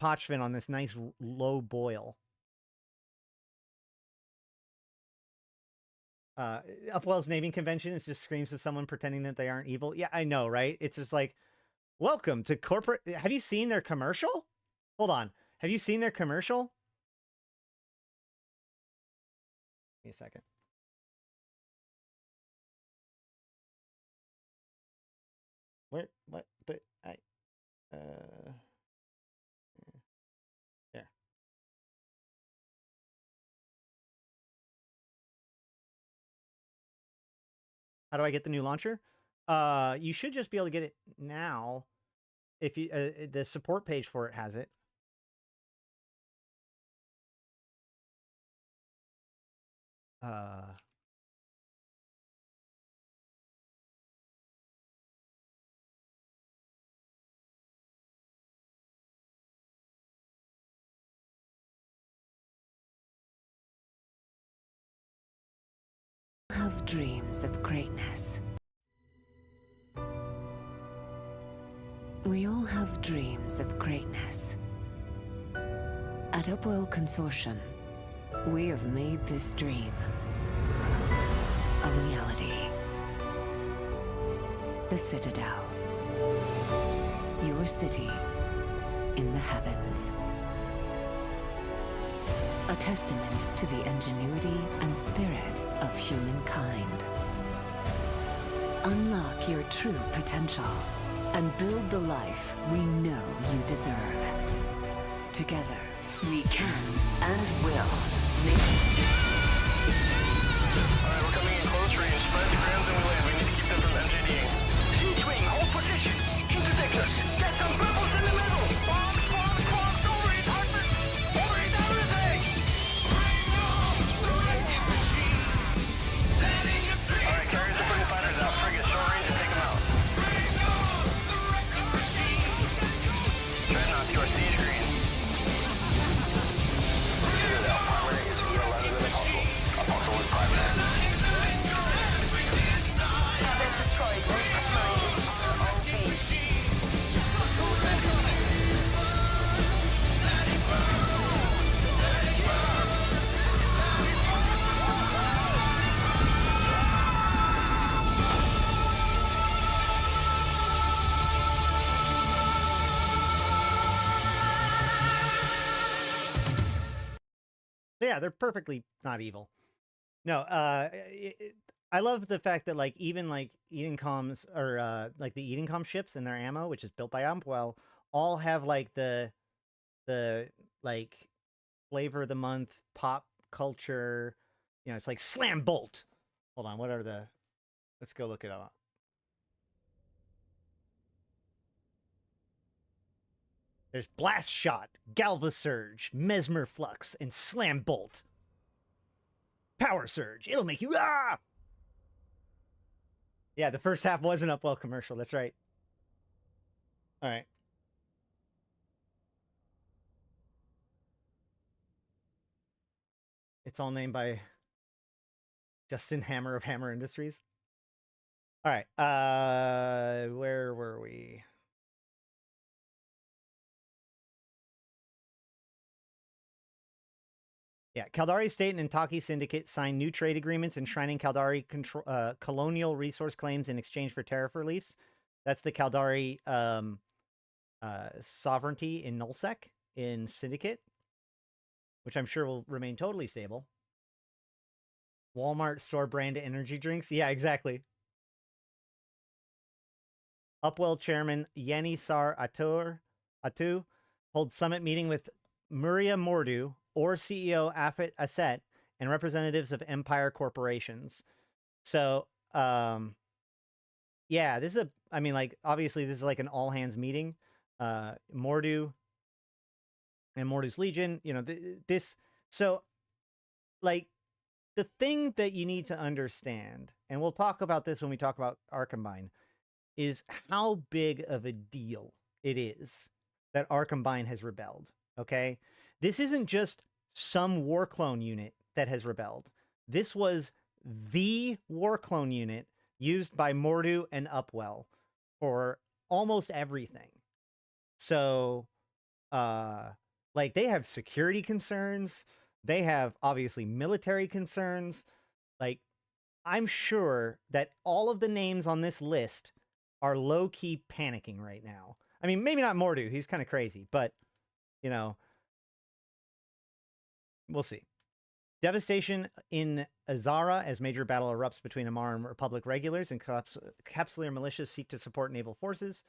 [SPEAKER 1] Pochvin on this nice low boil. Upwell's naming convention is just screams of someone pretending that they aren't evil. Yeah, I know, right? It's just like, welcome to corporate. Have you seen their commercial? Hold on. Have you seen their commercial? Give me a second. Where? What? But I. There. How do I get the new launcher? You should just be able to get it now. If you the support page for it has it.
[SPEAKER 4] Have dreams of greatness. We all have dreams of greatness. At Upwell Consortium, we have made this dream a reality. The Citadel. Your city in the heavens. A testament to the ingenuity and spirit of humankind. Unlock your true potential and build the life we know you deserve. Together, we can and will make...
[SPEAKER 5] Alright, we're coming in close range. Spread the grounds and away. We need to keep them from MGDing.
[SPEAKER 6] C-Swing, hold position! Interdict us! Get some purples in the middle! Bombs, bombs, bombs! Over it, Hartman! Over it, down his egg!
[SPEAKER 5] Alright, carriers are putting fighters out. Frigate, short range and take them out. Dreadnoughts, you are siege green.
[SPEAKER 6] Citadel, primary is E11 with Apostle. Apostle is primary.
[SPEAKER 7] Cabin destroyed.
[SPEAKER 1] Yeah, they're perfectly not evil. No, I love the fact that like even like Edencoms or like the Edencom ships and their ammo, which is built by Upwell, all have like the like flavor of the month pop culture. You know, it's like Slam Bolt. Hold on, what are the? Let's go look it up. There's Blast Shot, Galva Surge, Mesmer Flux, and Slam Bolt. Power Surge. It'll make you ah! Yeah, the first half was an Upwell commercial. That's right. All right. It's all named by Justin Hammer of Hammer Industries. All right. Where were we? Yeah, Caldari State and Intaki Syndicate signed new trade agreements enshrining Caldari colonial resource claims in exchange for tariff reliefs. That's the Caldari sovereignty in Nullsec in Syndicate, which I'm sure will remain totally stable. Walmart store brand energy drinks. Yeah, exactly. Upwell Chairman Yanisar Atu holds summit meeting with Muria Mordu, or CEO Afet Aset, and representatives of Empire corporations. So, yeah, this is I mean, like, obviously this is like an all hands meeting. Mordu and Mordu's Legion. You know, this. So, like, the thing that you need to understand, and we'll talk about this when we talk about Arkombine, is how big of a deal it is that Arkombine has rebelled. Okay, this isn't just some war clone unit that has rebelled. This was the war clone unit used by Mordu and Upwell for almost everything. So, like, they have security concerns. They have obviously military concerns. Like, I'm sure that all of the names on this list are low-key panicking right now. I mean, maybe not Mordu. He's kind of crazy, but, you know, we'll see. Devastation in Azara as major battle erupts between Amar and Republic regulars and Capsular militias seek to support naval forces.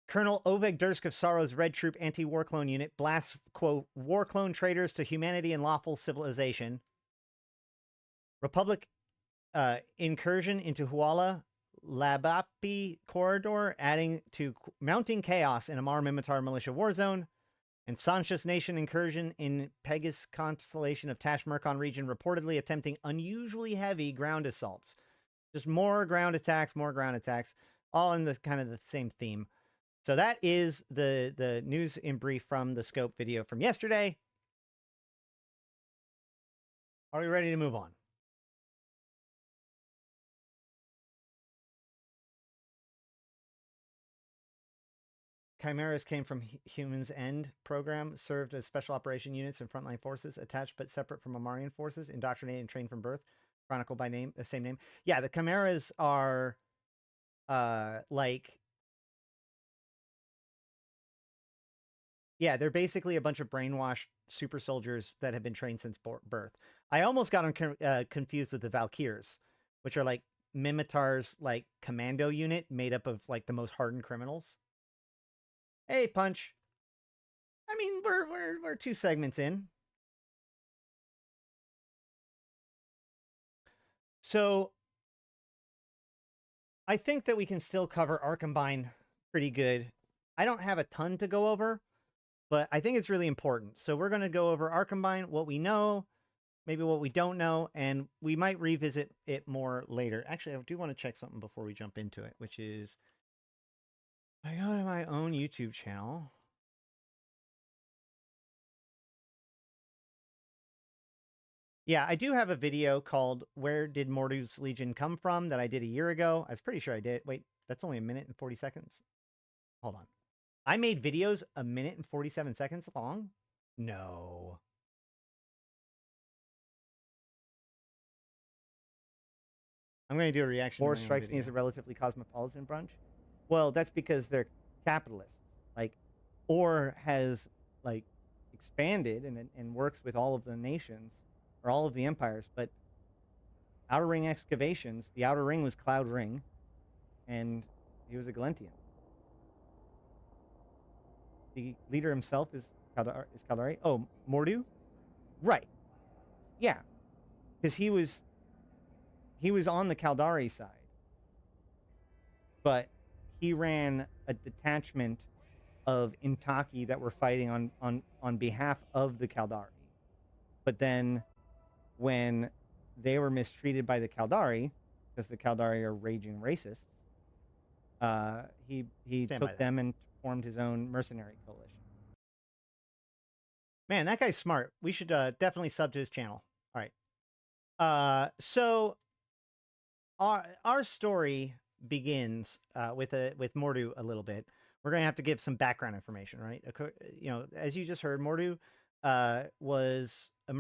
[SPEAKER 1] Colonel Oveg Dursk of Sorrow's Red Troop anti-war clone unit blasts, quote, war clone traitors to humanity and lawful civilization. Republic incursion into Huala Labapi corridor, adding to mounting chaos in Amar Mimitar militia war zone. And Sansha's nation incursion in Pegasus constellation of Tashmerkon region, reportedly attempting unusually heavy ground assaults. Just more ground attacks, all in the kind of the same theme. So that is the news in brief from the scope video from yesterday. Are we ready to move on? Chimeras came from Human's End program, served as special operation units and frontline forces, attached but separate from Amarian forces, indoctrinated and trained from birth, chronicled by name, the same name. Yeah, the Chimeras are like, yeah, they're basically a bunch of brainwashed super soldiers that have been trained since birth. I almost got them confused with the Valkyrs, which are like Mimitar's like commando unit made up of like the most hardened criminals. Hey, Punch. I mean, we're 2 segments in. So I think that we can still cover Arkombine pretty good. I don't have a ton to go over, but I think it's really important. So we're going to go over Arkombine, what we know, maybe what we don't know, and we might revisit it more later. Actually, I do want to check something before we jump into it, which is I go to my own YouTube channel. Yeah, I do have a video called Where Did Mordu's Legion Come From that I did a year ago. I was pretty sure I did. Wait, that's only 1 minute and 40 seconds. Hold on. I made videos 1 minute and 47 seconds long? No. I'm going to do a reaction. War strikes me as a relatively cosmopolitan bunch. Well, that's because they're capitalists. Like, Or has like expanded and works with all of the nations or all of the empires, but Outer Ring excavations, the Outer Ring was Cloud Ring, and he was a Galentian. The leader himself is Caldari. Oh, Mordu? Right. Yeah. Because he was on the Caldari side. But he ran a detachment of Intaki that were fighting on behalf of the Caldari. But then when they were mistreated by the Caldari, because the Caldari are raging racists, he took them and formed his own mercenary coalition. Man, that guy's smart. We should definitely sub to his channel. All right. So our story begins with Mordu a little bit. We're going to have to give some background information, right? You know, as you just heard, Mordu was a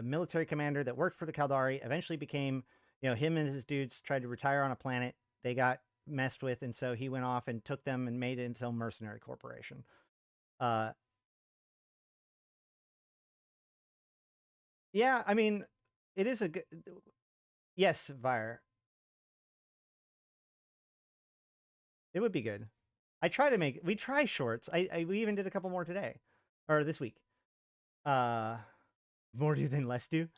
[SPEAKER 1] military commander that worked for the Caldari, eventually became, you know, him and his dudes tried to retire on a planet. They got messed with, and so he went off and took them and made it into a mercenary corporation. Yeah, I mean, it is a good... Yes, Vire. It would be good. We try shorts. We even did a couple more today. Or this week. More do than less do.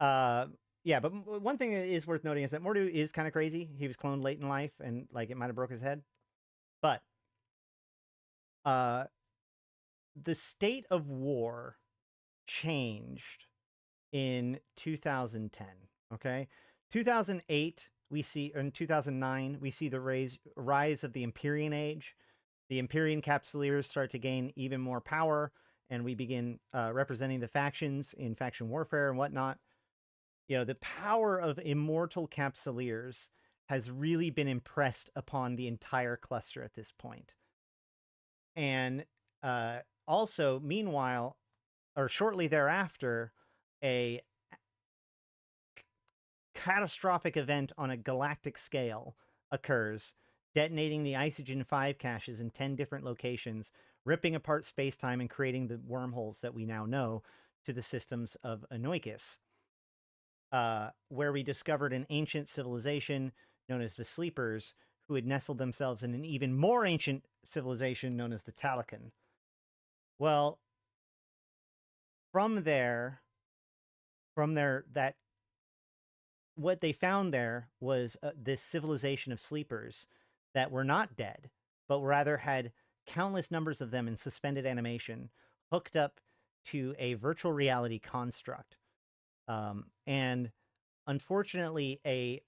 [SPEAKER 1] Yeah, but one thing that is worth noting is that Mordu is kind of crazy. He was cloned late in life, and like it might have broke his head. But the state of war changed in 2010. Okay, 2008 we see, or in 2009 we see the rise of the Empyrean Age. The Empyrean Capsuleers start to gain even more power, and we begin representing the factions in faction warfare and whatnot. You know, the power of immortal Capsuleers has really been impressed upon the entire cluster at this point. And also, meanwhile, or shortly thereafter, a catastrophic event on a galactic scale occurs, detonating the YC125 caches in 10 different locations, ripping apart space-time and creating the wormholes that we now know to the systems of Anoikis, where we discovered an ancient civilization known as the Sleepers, who had nestled themselves in an even more ancient civilization known as the Talakan. Well, from there, what they found there was this civilization of sleepers that were not dead, but rather had countless numbers of them in suspended animation, hooked up to a virtual reality construct. And unfortunately, a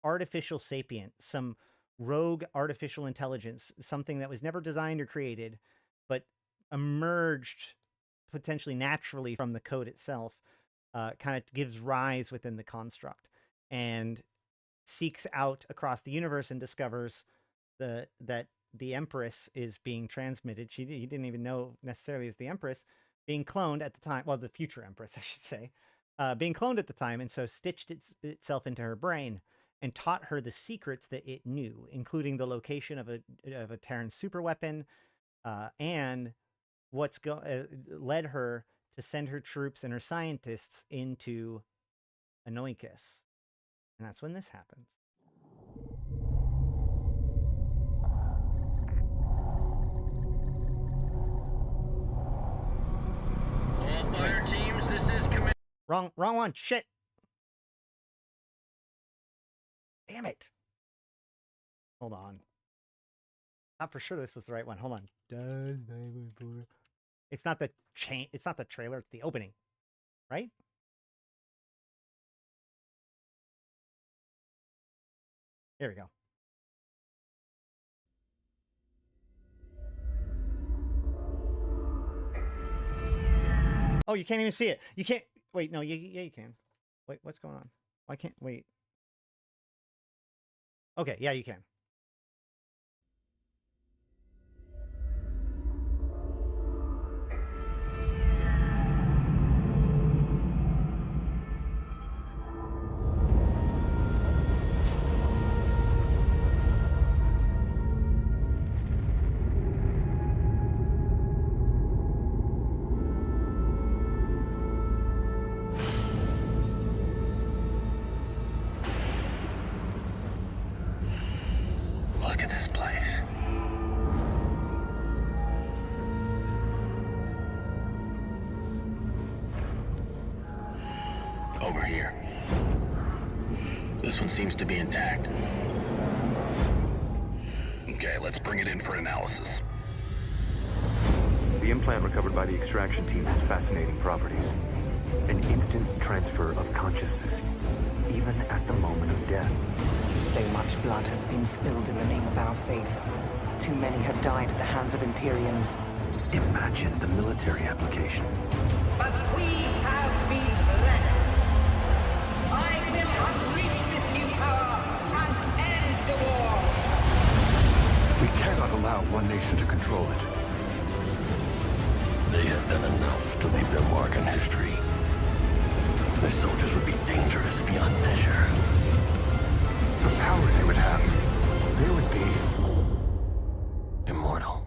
[SPEAKER 1] artificial sapient, some rogue artificial intelligence, something that was never designed or created, but emerged potentially naturally from the code itself, kind of gives rise within the construct and seeks out across the universe and discovers that the Empress is being transmitted. He didn't even know necessarily it was the Empress being cloned at the time. Well, the future Empress, I should say, being cloned at the time, and so stitched itself into her brain and taught her the secrets that it knew, including the location of a Terran superweapon, and led her to send her troops and her scientists into Anoikis. And that's when this happens.
[SPEAKER 5] All fire teams, this is command.
[SPEAKER 1] Wrong one. Shit. Damn it. Hold on. Not for sure this was the right one. Hold on. It's not the it's not the trailer, it's the opening. Right? Here we go. Oh, you can't even see it. You can't. Wait, no, yeah, you can. Wait, what's going on? Why can't, wait. Okay, yeah, you can.
[SPEAKER 5] Look at this place. Over here. This one seems to be intact. Okay, let's bring it in for analysis.
[SPEAKER 8] The implant recovered by the extraction team has fascinating properties. An instant transfer of consciousness, even at the moment of death.
[SPEAKER 9] So much blood has been spilled in the name of our faith. Too many have died at the hands of Imperiums.
[SPEAKER 8] Imagine the military application.
[SPEAKER 10] But we have been blessed. I will unleash this new power and end the war.
[SPEAKER 8] We cannot allow one nation to control it.
[SPEAKER 11] They have done enough to leave their mark in history. Their soldiers would be dangerous beyond measure.
[SPEAKER 8] The power they would have, they would be
[SPEAKER 11] immortal.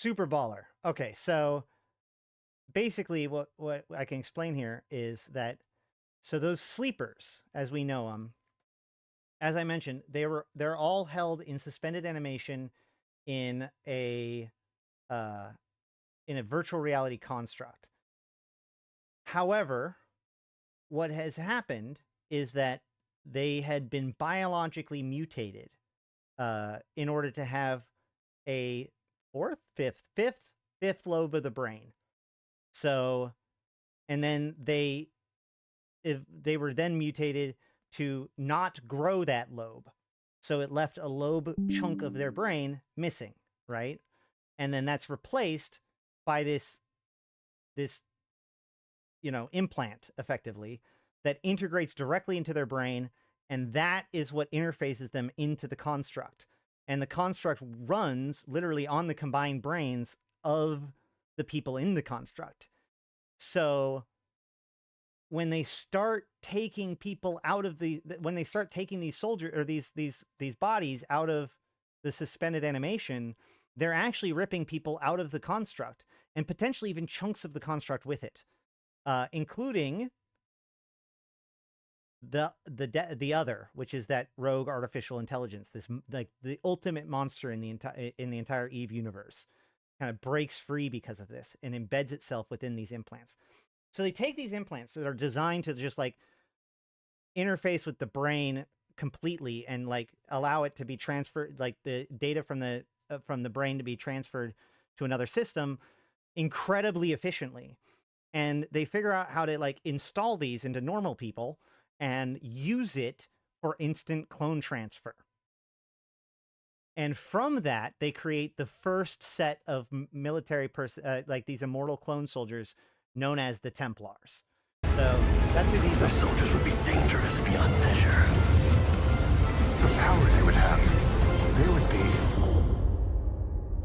[SPEAKER 1] Super baller. Okay, so basically what I can explain here is that so those sleepers, as we know them, as I mentioned, they're all held in suspended animation in a virtual reality construct. However, what has happened is that they had been biologically mutated in order to have a fifth lobe of the brain. So, and then they were then mutated to not grow that lobe. So it left a lobe chunk of their brain missing, right? And then that's replaced by this implant, effectively, that integrates directly into their brain, and that is what interfaces them into the construct. And the construct runs literally on the combined brains of the people in the construct. So when they start taking people out of when they start taking these soldiers or these bodies out of the suspended animation, they're actually ripping people out of the construct and potentially even chunks of the construct with it, including the other, which is that rogue artificial intelligence, this like the ultimate monster in the entire Eve universe, kind of breaks free because of this and embeds itself within these implants. So they take these implants that are designed to just like interface with the brain completely and like allow it to be transferred, like the data from the brain to be transferred to another system incredibly efficiently. And they figure out how to like install these into normal people and use it for instant clone transfer. And from that, they create the first set of military like these immortal clone soldiers known as the Templars. So that's who these
[SPEAKER 11] are. The soldiers would be dangerous beyond measure. The power they would have, they would be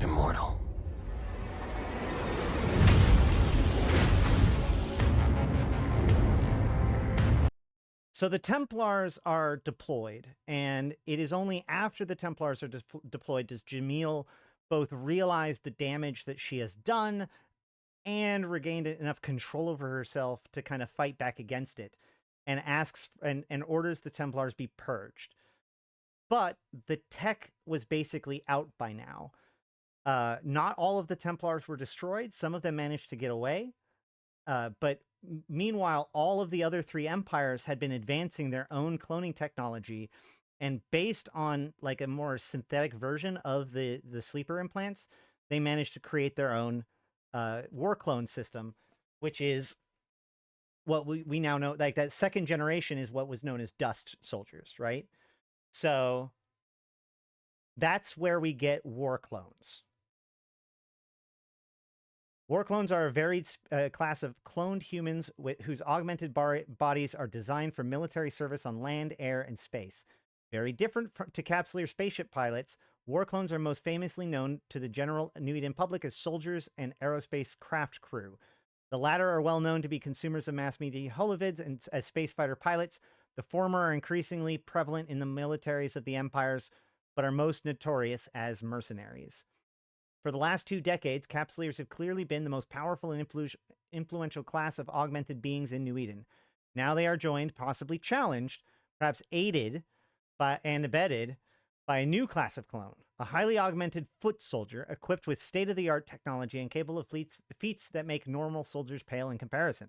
[SPEAKER 11] immortal.
[SPEAKER 1] So the Templars are deployed, and it is only after the Templars are deployed does Jamil both realize the damage that she has done and regained enough control over herself to kind of fight back against it, and asks and orders the Templars be purged. But the tech was basically out by now. Not all of the Templars were destroyed. Some of them managed to get away. But meanwhile, all of the other three empires had been advancing their own cloning technology, and based on like a more synthetic version of the sleeper implants, they managed to create their own war clone system, which is what we now know, like that second generation is what was known as dust soldiers, right? So that's where we get war clones. War clones are a varied class of cloned humans whose augmented bodies are designed for military service on land, air, and space. Very different to Capsuleer spaceship pilots, war clones are most famously known to the general New Eden public as soldiers and aerospace craft crew. The latter are well known to be consumers of mass media holovids and as spacefighter pilots. The former are increasingly prevalent in the militaries of the empires, but are most notorious as mercenaries. For the last 2 decades, Capsuleers have clearly been the most powerful and influential class of augmented beings in New Eden. Now they are joined, possibly challenged, perhaps aided and abetted by a new class of clone, a highly augmented foot soldier equipped with state-of-the-art technology and capable of feats that make normal soldiers pale in comparison.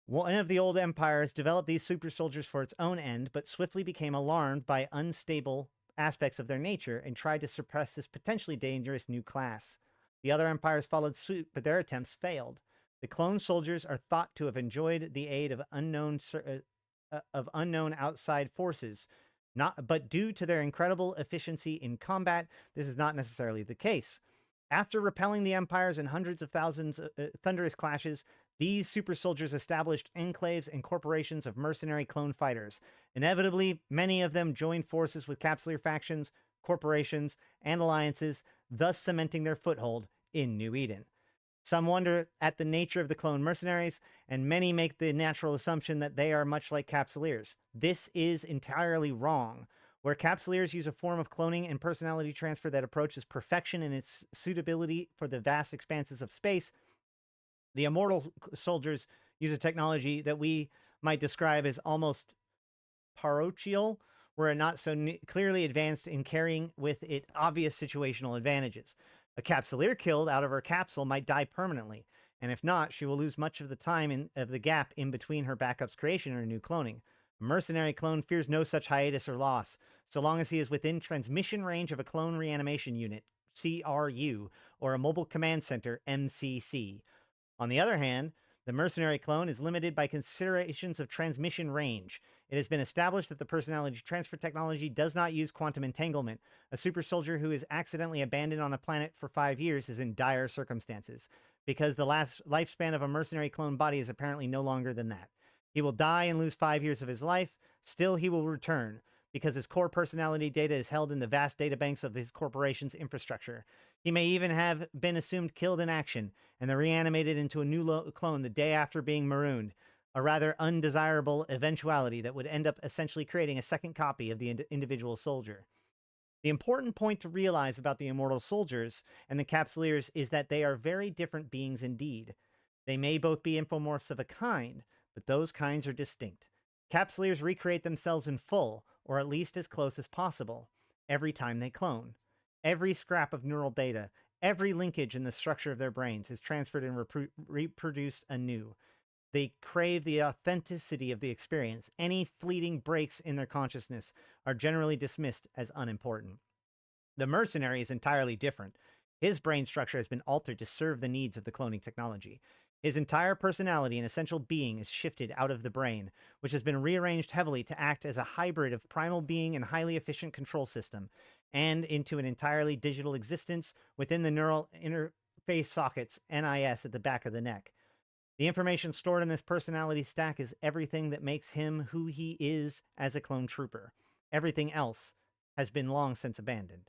[SPEAKER 1] One of the old empires developed these super soldiers for its own end, but swiftly became alarmed by unstable aspects of their nature and tried to suppress this potentially dangerous new class. The other empires followed suit, but their attempts failed. The clone soldiers are thought to have enjoyed the aid of unknown outside forces, but due to their incredible efficiency in combat, this is not necessarily the case. After repelling the empires in hundreds of thousands of thunderous clashes, these super soldiers established enclaves and corporations of mercenary clone fighters. Inevitably, many of them joined forces with Capsuleer factions, corporations, and alliances, thus cementing their foothold in New Eden. Some wonder at the nature of the clone mercenaries, and many make the natural assumption that they are much like Capsuleers. This is entirely wrong. Where Capsuleers use a form of cloning and personality transfer that approaches perfection in its suitability for the vast expanses of space, the immortal soldiers use a technology that we might describe as almost parochial, were not so clearly advanced in carrying with it obvious situational advantages. A Capsuleer killed out of her capsule might die permanently, and if not, she will lose much of the time of the gap in between her backup's creation and her new cloning. A mercenary clone fears no such hiatus or loss, so long as he is within transmission range of a clone reanimation unit, CRU, or a mobile command center, MCC. On the other hand, the mercenary clone is limited by considerations of transmission range. It has been established that the personality transfer technology does not use quantum entanglement. A super soldier who is accidentally abandoned on a planet for 5 years is in dire circumstances, because the last lifespan of a mercenary clone body is apparently no longer than that. He will die and lose 5 years of his life. Still, he will return, because his core personality data is held in the vast databanks of his corporation's infrastructure. He may even have been assumed killed in action, and then reanimated into a new clone the day after being marooned, a rather undesirable eventuality that would end up essentially creating a second copy of the individual soldier. The important point to realize about the immortal soldiers and the Capsuleers is that they are very different beings indeed. They may both be infomorphs of a kind, but those kinds are distinct. Capsuleers recreate themselves in full, or at least as close as possible, every time they clone. Every scrap of neural data, every linkage in the structure of their brains is transferred and reproduced anew. They crave the authenticity of the experience. Any fleeting breaks in their consciousness are generally dismissed as unimportant. The mercenary is entirely different. His brain structure has been altered to serve the needs of the cloning technology. His entire personality and essential being is shifted out of the brain, which has been rearranged heavily to act as a hybrid of primal being and highly efficient control system, and into an entirely digital existence within the neural interface sockets, NIS, at the back of the neck. The information stored in this personality stack is everything that makes him who he is as a clone trooper. Everything else has been long since abandoned.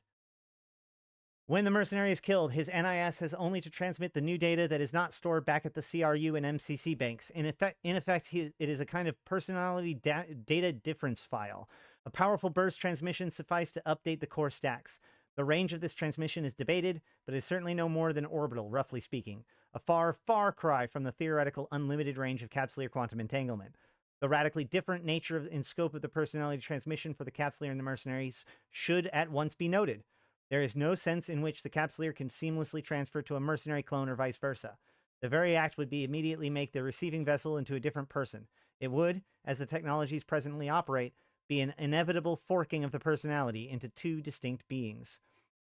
[SPEAKER 1] When the mercenary is killed, his NIS has only to transmit the new data that is not stored back at the CRU and MCC banks. In effect, it is a kind of personality data difference file. A powerful burst transmission suffices to update the core stacks. The range of this transmission is debated, but is certainly no more than orbital, roughly speaking. A far, far cry from the theoretical unlimited range of Capsuleer quantum entanglement. The radically different nature and scope of the personality transmission for the Capsuleer and the mercenaries should at once be noted. There is no sense in which the Capsuleer can seamlessly transfer to a mercenary clone or vice versa. The very act would be immediately make the receiving vessel into a different person. It would, as the technologies presently operate, be an inevitable forking of the personality into two distinct beings.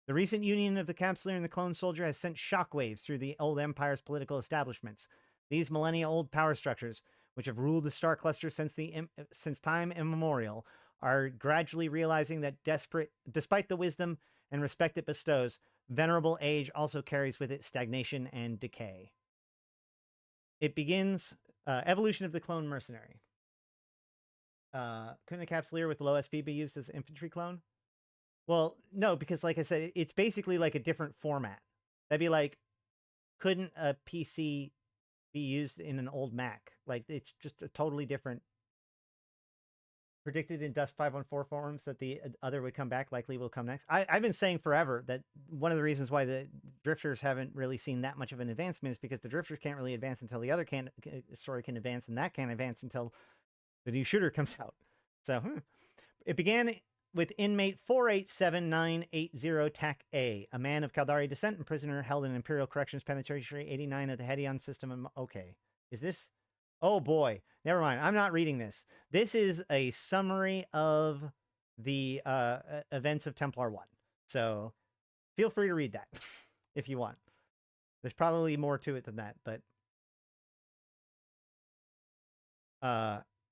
[SPEAKER 1] The recent union of the Capsuleer and the clone soldier has sent shockwaves through the old Empire's political establishments. These millennia-old power structures, which have ruled the star cluster since time immemorial, are gradually realizing that despite the wisdom and respect it bestows, venerable age also carries with it stagnation and decay. It begins, evolution of the clone mercenary. Couldn't a Capsuleer with low SP be used as infantry clone? Well, no, because like I said, it's basically like a different format. That'd be like, couldn't a PC be used in an old Mac? Like, it's just a totally different. Predicted in Dust 514 forums that the other would come back, likely will come next. I've been saying forever that one of the reasons why the Drifters haven't really seen that much of an advancement is because the Drifters can't really advance until the other story can advance, and that can't advance until the new shooter comes out. So, it began with inmate 487980 TAC A, a man of Caldari descent and prisoner held in Imperial Corrections Penitentiary 89 of the Hedion system. Okay, is this? Oh boy, never mind. I'm not reading this. This is a summary of the events of Templar 1. So feel free to read that if you want. There's probably more to it than that, but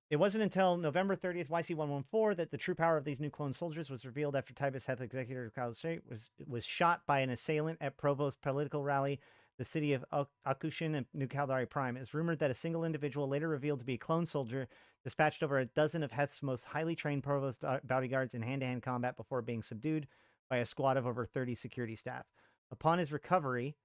[SPEAKER 1] it wasn't until November 30th, YC114, that the true power of these new clone soldiers was revealed after Tybus Heth, executor of Cloud State, was shot by an assailant at Provost's political rally, the city of Akushin and New Caldari Prime. It is rumored that a single individual, later revealed to be a clone soldier, dispatched over a dozen of Heth's most highly trained Provost bodyguards in hand-to-hand combat before being subdued by a squad of over 30 security staff. Upon his recovery...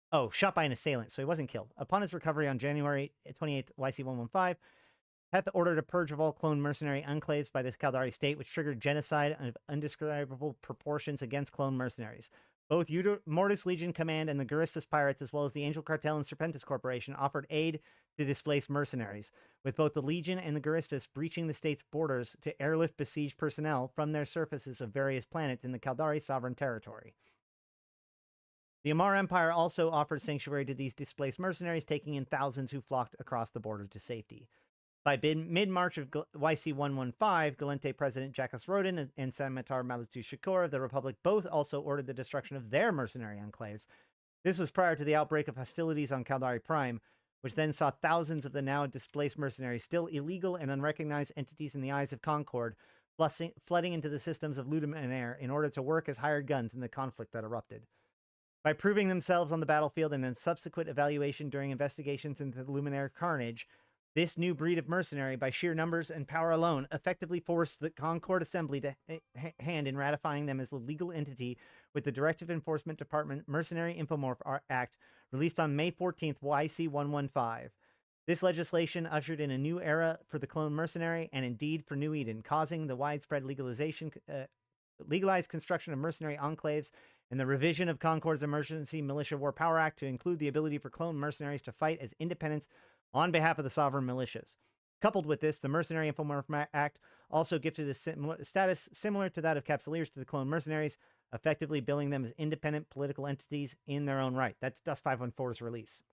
[SPEAKER 1] Oh, shot by an assailant, so he wasn't killed. Upon his recovery on January 28th, YC115, Heth ordered a purge of all clone mercenary enclaves by the Caldari state, which triggered genocide of undescribable proportions against clone mercenaries. Both Mortis Legion Command and the Garistas Pirates, as well as the Angel Cartel and Serpentis Corporation, offered aid to displaced mercenaries, with both the Legion and the Garistas breaching the state's borders to airlift besieged personnel from their surfaces of various planets in the Caldari sovereign territory. The Amar Empire also offered sanctuary to these displaced mercenaries, taking in thousands who flocked across the border to safety. By mid-March of YC115, Gallente President Jacques Rodin and Samatar Malatu Shakur of the Republic both also ordered the destruction of their mercenary enclaves. This was prior to the outbreak of hostilities on Caldari Prime, which then saw thousands of the now displaced mercenaries, still illegal and unrecognized entities in the eyes of Concord, flooding into the systems of Luminaire in order to work as hired guns in the conflict that erupted. By proving themselves on the battlefield and in subsequent evaluation during investigations into the Luminaire carnage, this new breed of mercenary, by sheer numbers and power alone, effectively forced the Concord Assembly to hand in ratifying them as the legal entity with the Directive Enforcement Department Mercenary Infomorph Act, released on May 14th, YC115. This legislation ushered in a new era for the clone mercenary and indeed for New Eden, causing the widespread legalized construction of mercenary enclaves and the revision of Concord's Emergency Militia War Power Act to include the ability for clone mercenaries to fight as independents on behalf of the sovereign militias. Coupled with this, the Mercenary Infomorph Act also gifted a status similar to that of Capsuleers to the clone mercenaries, effectively billing them as independent political entities in their own right. That's Dust 514's release.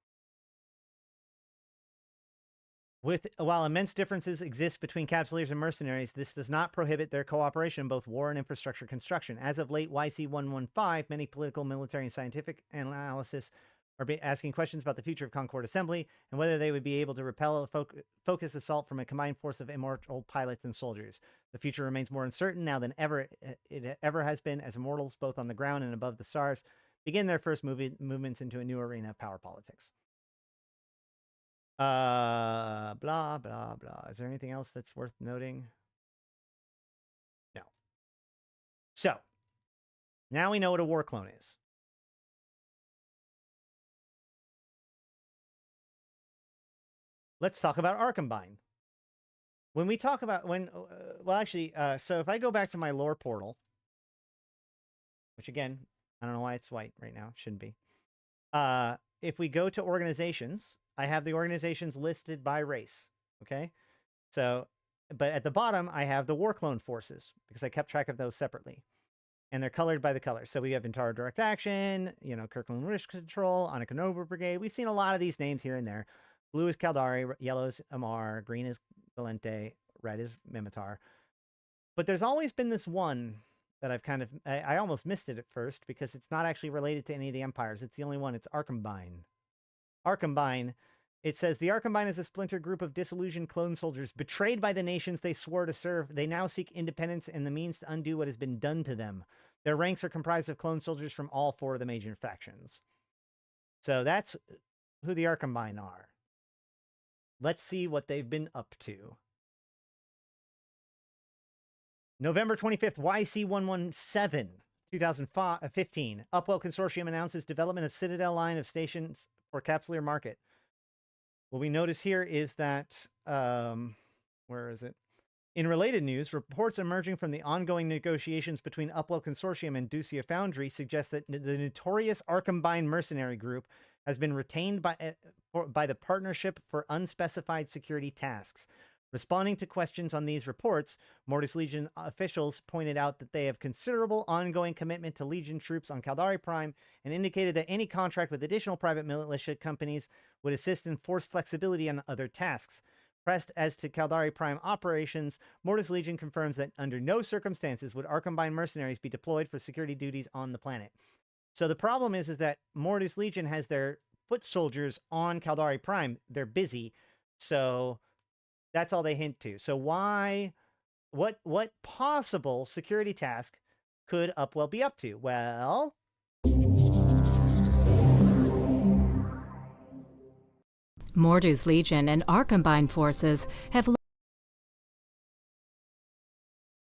[SPEAKER 1] While immense differences exist between Capsuleers and mercenaries, this does not prohibit their cooperation in both war and infrastructure construction. As of late YC115, many political, military, and scientific analysis are asking questions about the future of Concord Assembly and whether they would be able to repel a focused assault from a combined force of immortal pilots and soldiers. The future remains more uncertain now than ever it ever has been, as immortals, both on the ground and above the stars, begin their first movements into a new arena of power politics. Blah, blah, blah. Is there anything else that's worth noting? No. So, now we know what a war clone is. Let's talk about Arkombine. When we talk about so if I go back to my lore portal, which again, I don't know why it's white right now. It shouldn't be. If we go to organizations, I have the organizations listed by race. Okay. So, but at the bottom, I have the war clone forces because I kept track of those separately. And they're colored by the color. So we have Intara Direct Action, Kirkland Risk Control, Anakanova Brigade. We've seen a lot of these names here and there. Blue is Caldari, yellow is Amar, green is Gallente, red is Mimitar. But there's always been this one that I almost missed it at first because it's not actually related to any of the empires. It's the only one. It's Arkombine. Arkombine, it says, the Arkombine is a splinter group of disillusioned clone soldiers betrayed by the nations they swore to serve. They now seek independence and the means to undo what has been done to them. Their ranks are comprised of clone soldiers from all four of the major factions. So that's who the Arkombine are. Let's see what they've been up to. November 25th, YC117, 2015. Upwell Consortium announces development of Citadel line of stations for Capsuleer Market. What we notice here is that, where is it? In related news, reports emerging from the ongoing negotiations between Upwell Consortium and Ducia Foundry suggest that the notorious Arkombine mercenary group has been retained by the Partnership for Unspecified Security Tasks. Responding to questions on these reports, Mortis Legion officials pointed out that they have considerable ongoing commitment to Legion troops on Caldari Prime and indicated that any contract with additional private militia companies would assist in force flexibility on other tasks. Pressed as to Caldari Prime operations, Mortis Legion confirms that under no circumstances would Arkombine mercenaries be deployed for security duties on the planet. So the problem is that Mortis Legion has their foot soldiers on Caldari Prime. They're busy. So that's all they hint to. So what possible security task could Upwell be up to? Well,
[SPEAKER 12] Mordu's Legion and Arkombine forces have...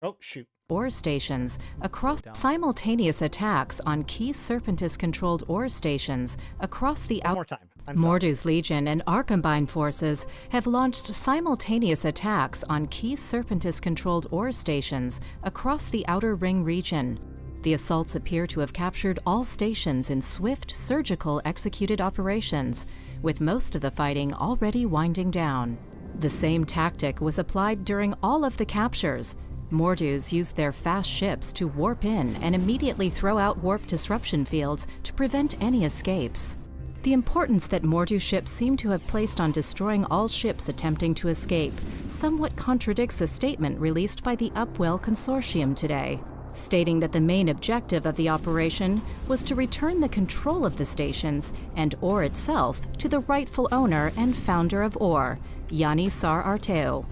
[SPEAKER 1] Oh, shoot.
[SPEAKER 12] ore stations across simultaneous attacks on key Serpentis-controlled ore stations across the
[SPEAKER 1] One more time. I'm sorry.
[SPEAKER 12] Mordu's Legion and Arkombine forces have launched simultaneous attacks on key Serpentis-controlled ore stations across the Outer Ring region. The assaults appear to have captured all stations in swift, surgical executed operations, with most of the fighting already winding down. The same tactic was applied during all of the captures. Mordus used their fast ships to warp in and immediately throw out warp disruption fields to prevent any escapes. The importance that Mordu ships seem to have placed on destroying all ships attempting to escape somewhat contradicts the statement released by the Upwell Consortium today, stating that the main objective of the operation was to return the control of the stations and ore itself to the rightful owner and founder of ore, Yani Sar Arteo.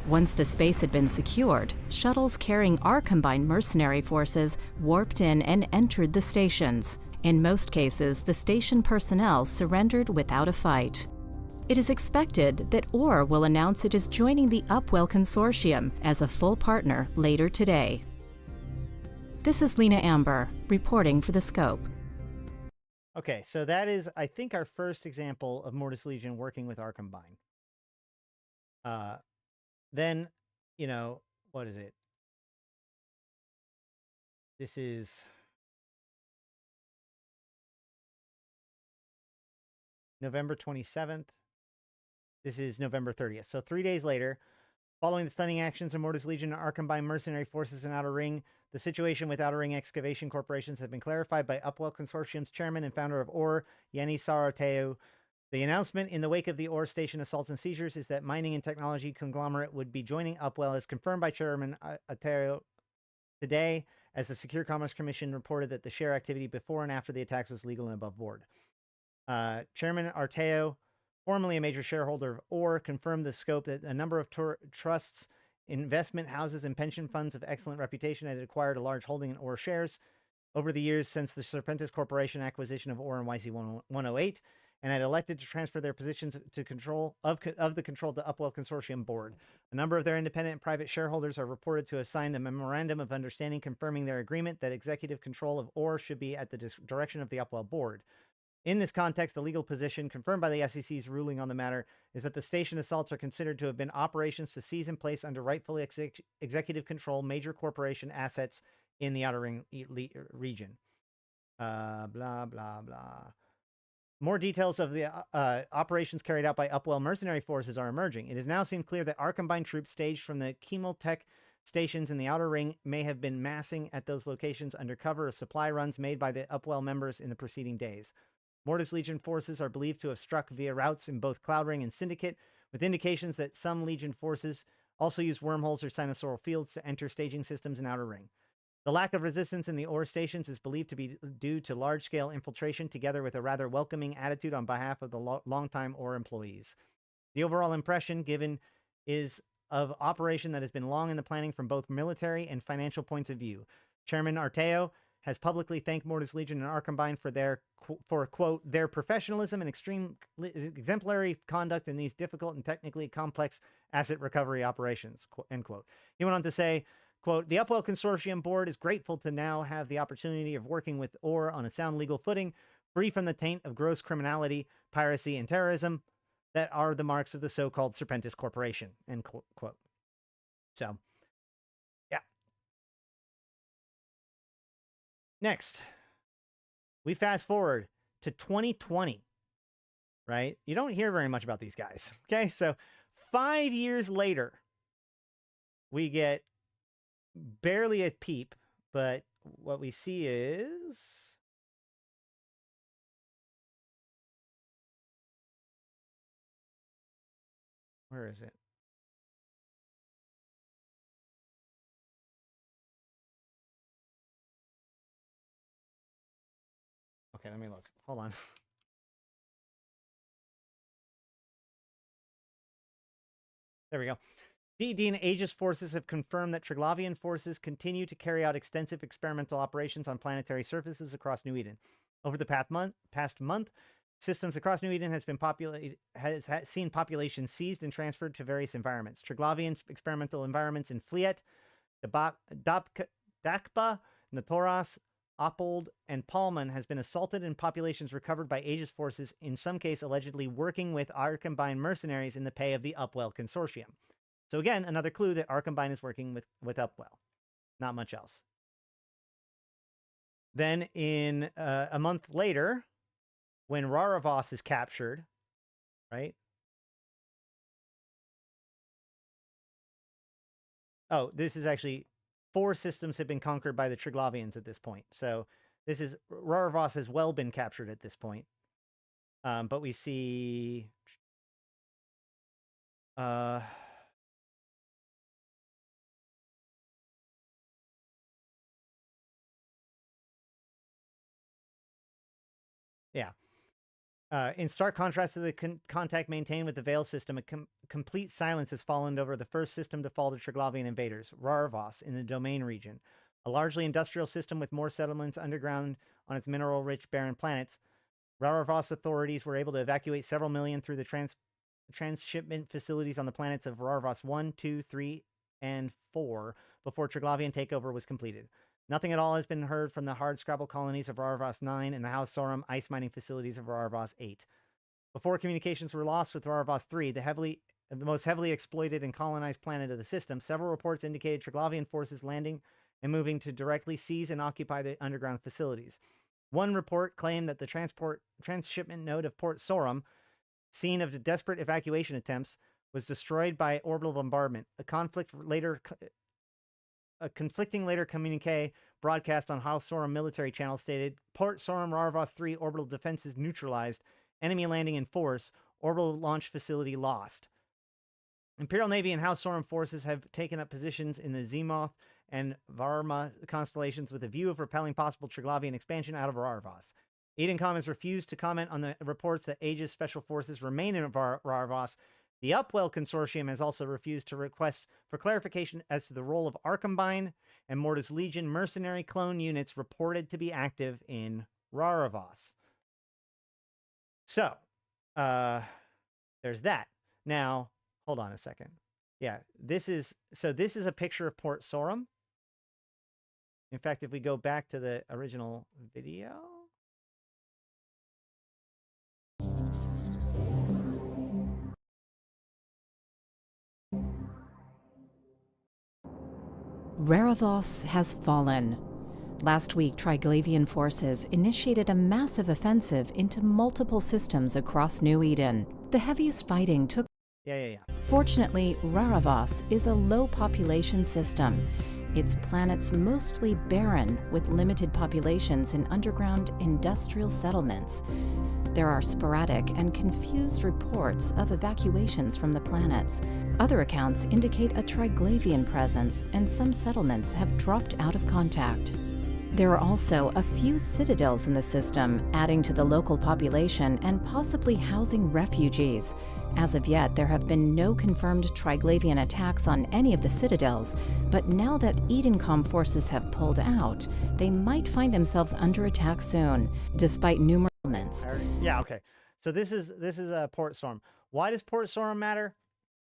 [SPEAKER 12] Once the space had been secured, shuttles carrying Arkombine mercenary forces warped in and entered the stations. In most cases, the station personnel surrendered without a fight. It is expected that ore will announce it is joining the Upwell Consortium as a full partner later today. This is Lena Amber, reporting for The Scope.
[SPEAKER 1] Okay, so that is, I think, our first example of Mordu's Legion working with Arkombine. Then, you know, what is it? This is November 27th. This is November 30th. So 3 days later, following the stunning actions of Mordu's Legion and Arkombine mercenary forces in Outer Ring, the situation with Outer Ring excavation corporations has been clarified by Upwell Consortium's chairman and founder of ORE, Yani Sarateu. The announcement in the wake of the ore station assaults and seizures is that mining and technology conglomerate would be joining Upwell, as confirmed by Chairman Arteo today, as the Secure Commerce Commission reported that the share activity before and after the attacks was legal and above board. Chairman Arteo, formerly a major shareholder of ORE, confirmed the scope that a number of trusts, investment houses, and pension funds of excellent reputation had acquired a large holding in ORE shares over the years since the Serpentis Corporation acquisition of ORE and YC108, and had elected to transfer their positions to control of the control to Upwell Consortium board. A number of their independent and private shareholders are reported to have signed a memorandum of understanding confirming their agreement that executive control of ORE should be at the direction of the Upwell board. In this context, the legal position confirmed by the SEC's ruling on the matter is that the station assaults are considered to have been operations to seize and place under rightful executive control major corporation assets in the Outer Ring region. Blah, blah, blah. More details of the operations carried out by Upwell mercenary forces are emerging. It has now seemed clear that Arkombine troops staged from the Chemotech stations in the Outer Ring may have been massing at those locations under cover of supply runs made by the Upwell members in the preceding days. Mordu's Legion forces are believed to have struck via routes in both Cloud Ring and Syndicate, with indications that some Legion forces also use wormholes or sinusoidal fields to enter staging systems in Outer Ring. The lack of resistance in the ore stations is believed to be due to large-scale infiltration, together with a rather welcoming attitude on behalf of the long-time ore employees. The overall impression given is of operation that has been long in the planning from both military and financial points of view. Chairman Arteo has publicly thanked Mordu's Legion and Arkombine for quote, their professionalism and extreme exemplary conduct in these difficult and technically complex asset recovery operations, end quote. He went on to say, quote, the Upwell Consortium board is grateful to now have the opportunity of working with ORE on a sound legal footing, free from the taint of gross criminality, piracy, and terrorism that are the marks of the so-called Serpentis Corporation, end quote. So, yeah. Next, we fast forward to 2020, right? You don't hear very much about these guys, okay? So 5 years later, we get barely a peep, but what we see is where is it? Okay, let me look. Hold on. There we go. DED and Aegis forces have confirmed that Triglavian forces continue to carry out extensive experimental operations on planetary surfaces across New Eden. Over the past month, systems across New Eden has seen population seized and transferred to various environments. Triglavian experimental environments in Fleet, Dakba, Natoras, Oppold, and Palman has been assaulted and populations recovered by Aegis forces, in some case allegedly working with Arkombine mercenaries in the pay of the Upwell Consortium. So again, another clue that Arkombine is working with Upwell. Not much else. Then in a month later, when Raravos is captured, right? Oh, this is actually 4 systems have been conquered by the Triglavians at this point. So this is Raravos has well been captured at this point. But we see yeah. In stark contrast to the contact maintained with the Veil system, a complete silence has fallen over the first system to fall to Triglavian invaders, Raravos, in the Domain region. A largely industrial system with more settlements underground on its mineral-rich barren planets, Raravos authorities were able to evacuate several million through the transshipment facilities on the planets of Raravos 1, 2, 3, and 4 before Triglavian takeover was completed. Nothing at all has been heard from the hard-scrabble colonies of Raravos 9 and the House Sorum ice mining facilities of Raravos 8. Before communications were lost with Raravos 3, the most heavily exploited and colonized planet of the system, several reports indicated Triglavian forces landing and moving to directly seize and occupy the underground facilities. One report claimed that the transshipment node of Port Sorum, scene of the desperate evacuation attempts, was destroyed by orbital bombardment. A conflicting later communique broadcast on House Sorum military channel stated, Port Sorum Raravos 3 orbital defenses neutralized, enemy landing in force, orbital launch facility lost. Imperial Navy and House Sorum forces have taken up positions in the Zemoth and Varma constellations with a view of repelling possible Triglavian expansion out of Raravos. Edencom has refused to comment on the reports that Aegis special forces remain in Raravos. The Upwell Consortium has also refused to request for clarification as to the role of Arkombine and Mortis Legion mercenary clone units reported to be active in Raravos. So, there's that. Now, hold on a second. Yeah, this is a picture of Port Sorum. In fact, if we go back to the original video.
[SPEAKER 12] Raravos has fallen. Last week, Triglavian forces initiated a massive offensive into multiple systems across New Eden. The heaviest fighting took...
[SPEAKER 1] Yeah.
[SPEAKER 12] Fortunately, Raravos is a low-population system. Its planet's mostly barren, with limited populations in underground industrial settlements. There are sporadic and confused reports of evacuations from the planets. Other accounts indicate a Triglavian presence, and some settlements have dropped out of contact. There are also a few citadels in the system, adding to the local population and possibly housing refugees. As of yet, there have been no confirmed Triglavian attacks on any of the citadels, but now that Edencom forces have pulled out, they might find themselves under attack soon, despite numerous elements.
[SPEAKER 1] Yeah, okay. So this is Port Sorum. Why does Port Sorum matter?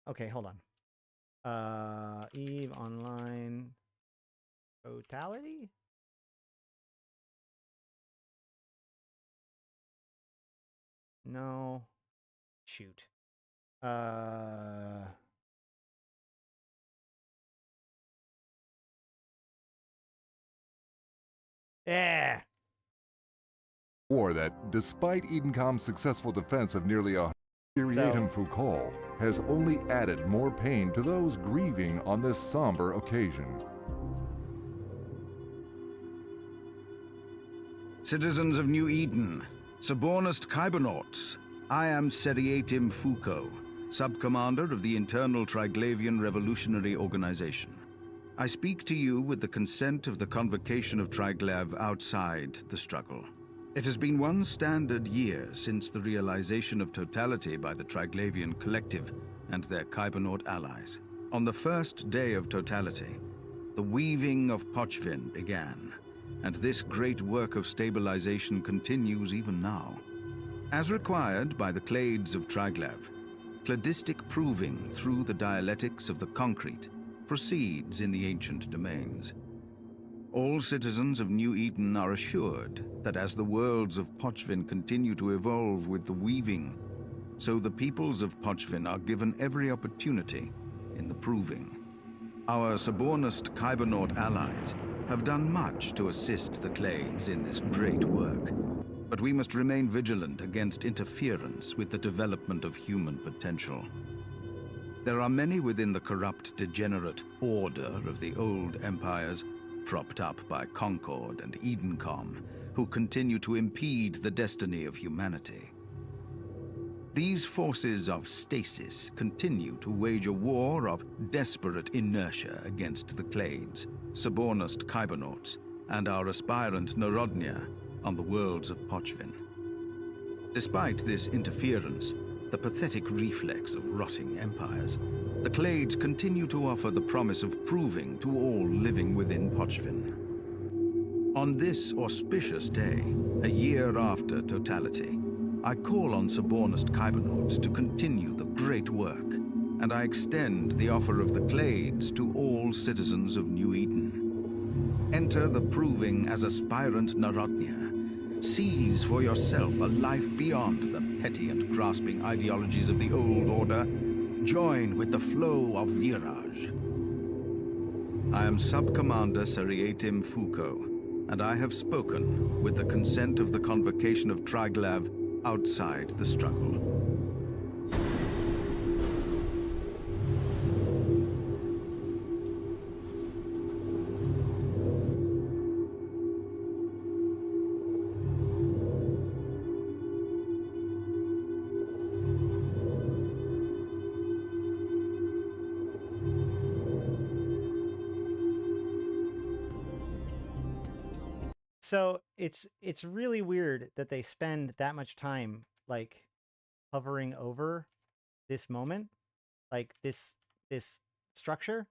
[SPEAKER 1] Okay, hold on. Eve Online Totality? No. Shoot. Yeah.
[SPEAKER 3] War that, despite Edencom's successful defense of nearly a Iriatum Foucault, has only added more pain to those grieving on this somber occasion.
[SPEAKER 13] Citizens of New Eden, Subornist Kybernauts, I am Seriatim Foucault, sub-commander of the Internal Triglavian Revolutionary Organization. I speak to you with the consent of the Convocation of Triglav outside the struggle. It has been one standard year since the realization of totality by the Triglavian Collective and their Kybernaut allies. On the first day of totality, the weaving of Pochvin began, and this great work of stabilization continues even now. As required by the clades of Triglav, cladistic proving through the dialectics of the concrete, proceeds in the ancient domains. All citizens of New Eden are assured that as the worlds of Pochvin continue to evolve with the weaving, so the peoples of Pochvin are given every opportunity in the proving. Our Subornist Kybernaut allies have done much to assist the Clades in this great work, but we must remain vigilant against interference with the development of human potential. There are many within the corrupt, degenerate order of the old empires, propped up by Concord and Edencom, who continue to impede the destiny of humanity. These forces of stasis continue to wage a war of desperate inertia against the Clades, Subornist Kybernauts, and our aspirant Narodnia on the worlds of Pochvin. Despite this interference, the pathetic reflex of rotting empires, the Clades continue to offer the promise of proving to all living within Pochvin. On this auspicious day, a year after totality, I call on Subornist Kybernauts to continue the great work, and I extend the offer of the Clades to all citizens of New Eden. Enter the proving as aspirant Narodnia. Seize for yourself a life beyond the petty and grasping ideologies of the old order. Join with the flow of Viraj. I am Sub-Commander Seriatim Foucault, and I have spoken with the consent of the Convocation of Triglav outside the struggle.
[SPEAKER 1] So it's really weird that they spend that much time like hovering over this moment, like this structure.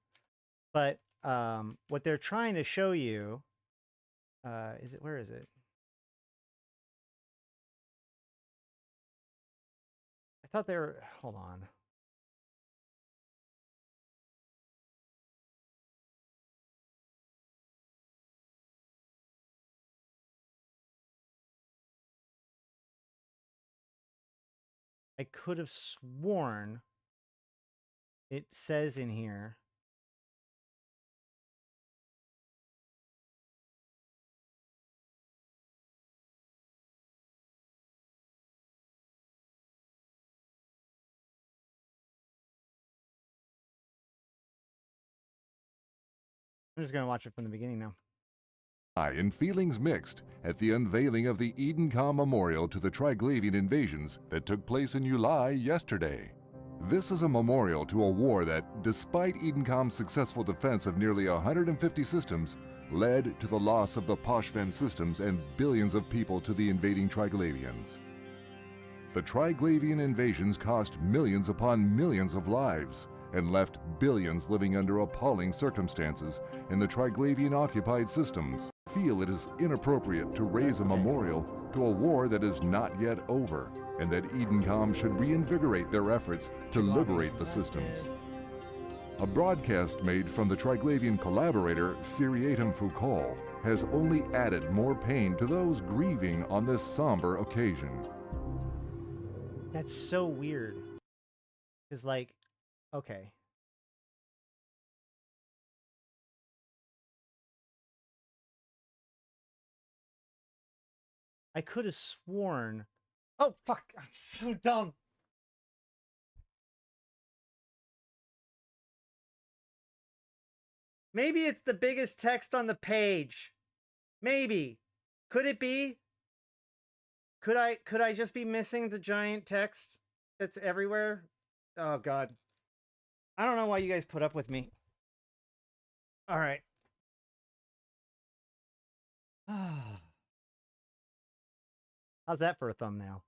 [SPEAKER 1] But what they're trying to show you, where is it? I thought they were, hold on. I could have sworn it says in here. I'm just going to watch it from the beginning now.
[SPEAKER 3] And feelings mixed at the unveiling of the Edencom Memorial to the Triglavian invasions that took place in Ulai yesterday. This is a memorial to a war that, despite Edencom's successful defense of nearly 150 systems, led to the loss of the Pochven systems and billions of people to the invading Triglavians. The Triglavian invasions cost millions upon millions of lives and left billions living under appalling circumstances in the Triglavian-occupied systems. Feel it is inappropriate to raise a memorial to a war that is not yet over, and that Edencom should reinvigorate their efforts to liberate the systems. A broadcast made from the Triglavian collaborator Seriatim Foucault has only added more pain to those grieving on this somber occasion.
[SPEAKER 1] That's so weird. Because, like, okay. I could have sworn. Oh, fuck. I'm so dumb. Maybe it's the biggest text on the page. Maybe. Could it be? Could I just be missing the giant text that's everywhere? Oh, God. I don't know why you guys put up with me. All right. How's that for a thumbnail?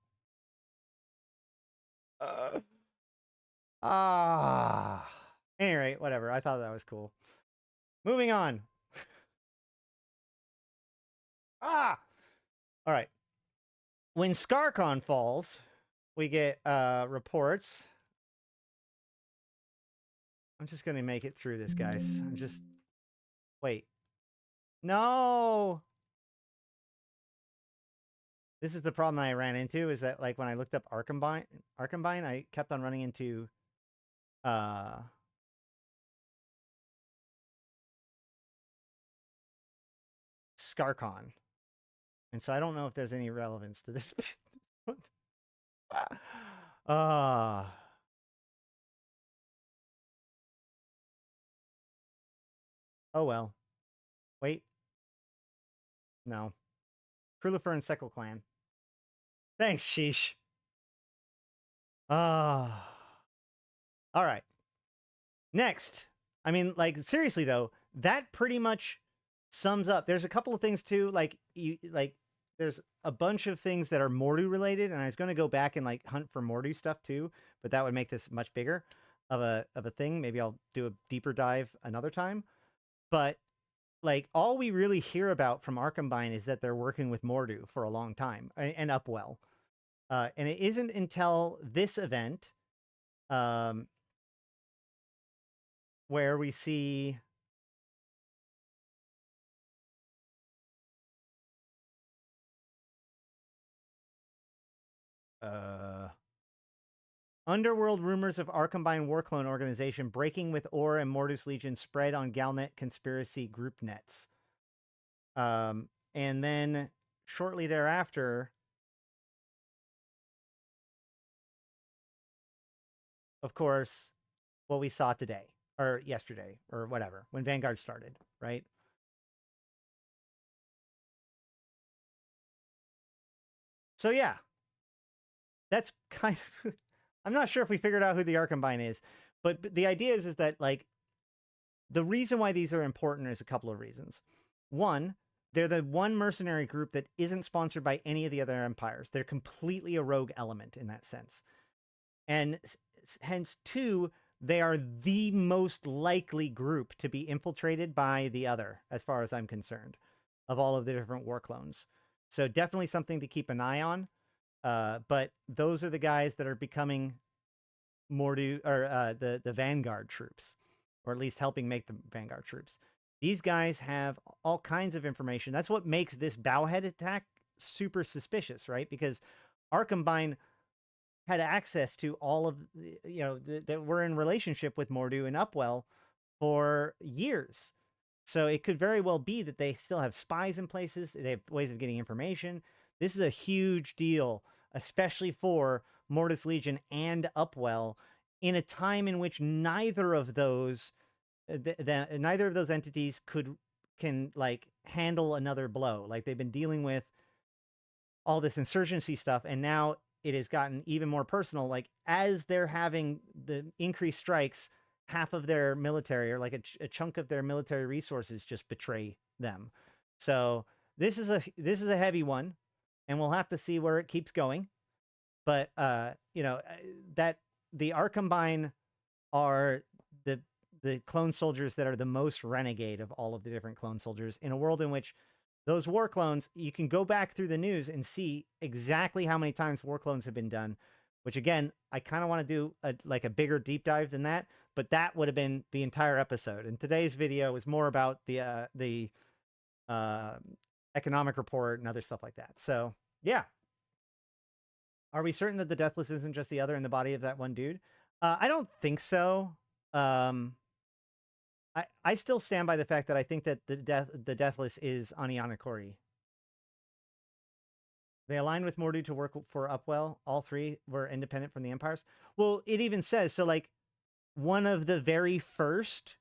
[SPEAKER 1] Anyway, whatever. I thought that was cool. Moving on. All right. When Skarkon falls, we get reports. I'm just gonna make it through this, guys. I'm just wait. No. This is the problem I ran into, is that like when I looked up Arkombine, I kept on running into Scarcon. And so I don't know if there's any relevance to this. Oh well. Wait. No. Krulufer and Sekal clan. Thanks, Sheesh. All right. Next. I mean, like, seriously though, that pretty much sums up. There's a couple of things too, like there's a bunch of things that are Mordu related, and I was going to go back and like hunt for Mordu stuff too, but that would make this much bigger of a thing. Maybe I'll do a deeper dive another time. But like all we really hear about from Arkombine is that they're working with Mordu for a long time, and Upwell. And it isn't until this event where we see underworld rumors of Arkombine war clone organization breaking with Or and Mordu's Legion spread on Galnet conspiracy group nets. And then shortly thereafter, of course, what we saw today or yesterday or whatever, when Vanguard started, right? So yeah, that's kind of, I'm not sure if we figured out who the Arkombine is, but the idea is that like the reason why these are important is a couple of reasons. One, they're the one mercenary group that isn't sponsored by any of the other empires. They're completely a rogue element in that sense. And hence, two, they are the most likely group to be infiltrated by the other, as far as I'm concerned, of all of the different war clones. So definitely something to keep an eye on. But those are the guys that are becoming Mordu, or the Vanguard troops, or at least helping make the Vanguard troops. These guys have all kinds of information. That's what makes this Bowhead attack super suspicious, right? Because Arkombine had access to all of, that were in relationship with Mordu and Upwell for years. So it could very well be that they still have spies in places. They have ways of getting information. This is a huge deal, especially for Mordu's Legion and Upwell, in a time in which neither of those entities can like handle another blow. Like they've been dealing with all this insurgency stuff, and now it has gotten even more personal. Like as they're having the increased strikes, half of their military, or like a chunk of their military resources, just betray them. So this is a heavy one, and we'll have to see where it keeps going. But that the Arkombine are the clone soldiers that are the most renegade of all of the different clone soldiers, in a world in which those war clones, you can go back through the news and see exactly how many times war clones have been done, which again, I kind of want to do a bigger deep dive than that, but that would have been the entire episode. And today's video is more about the economic report and other stuff like that. So yeah. Are we certain that the Deathless isn't just the other in the body of that one dude? I don't think so. I still stand by the fact that I think that the Deathless is Anianakori. They aligned with Mordu to work for Upwell. All three were independent from the empires. Well, it even says, so like one of the very first,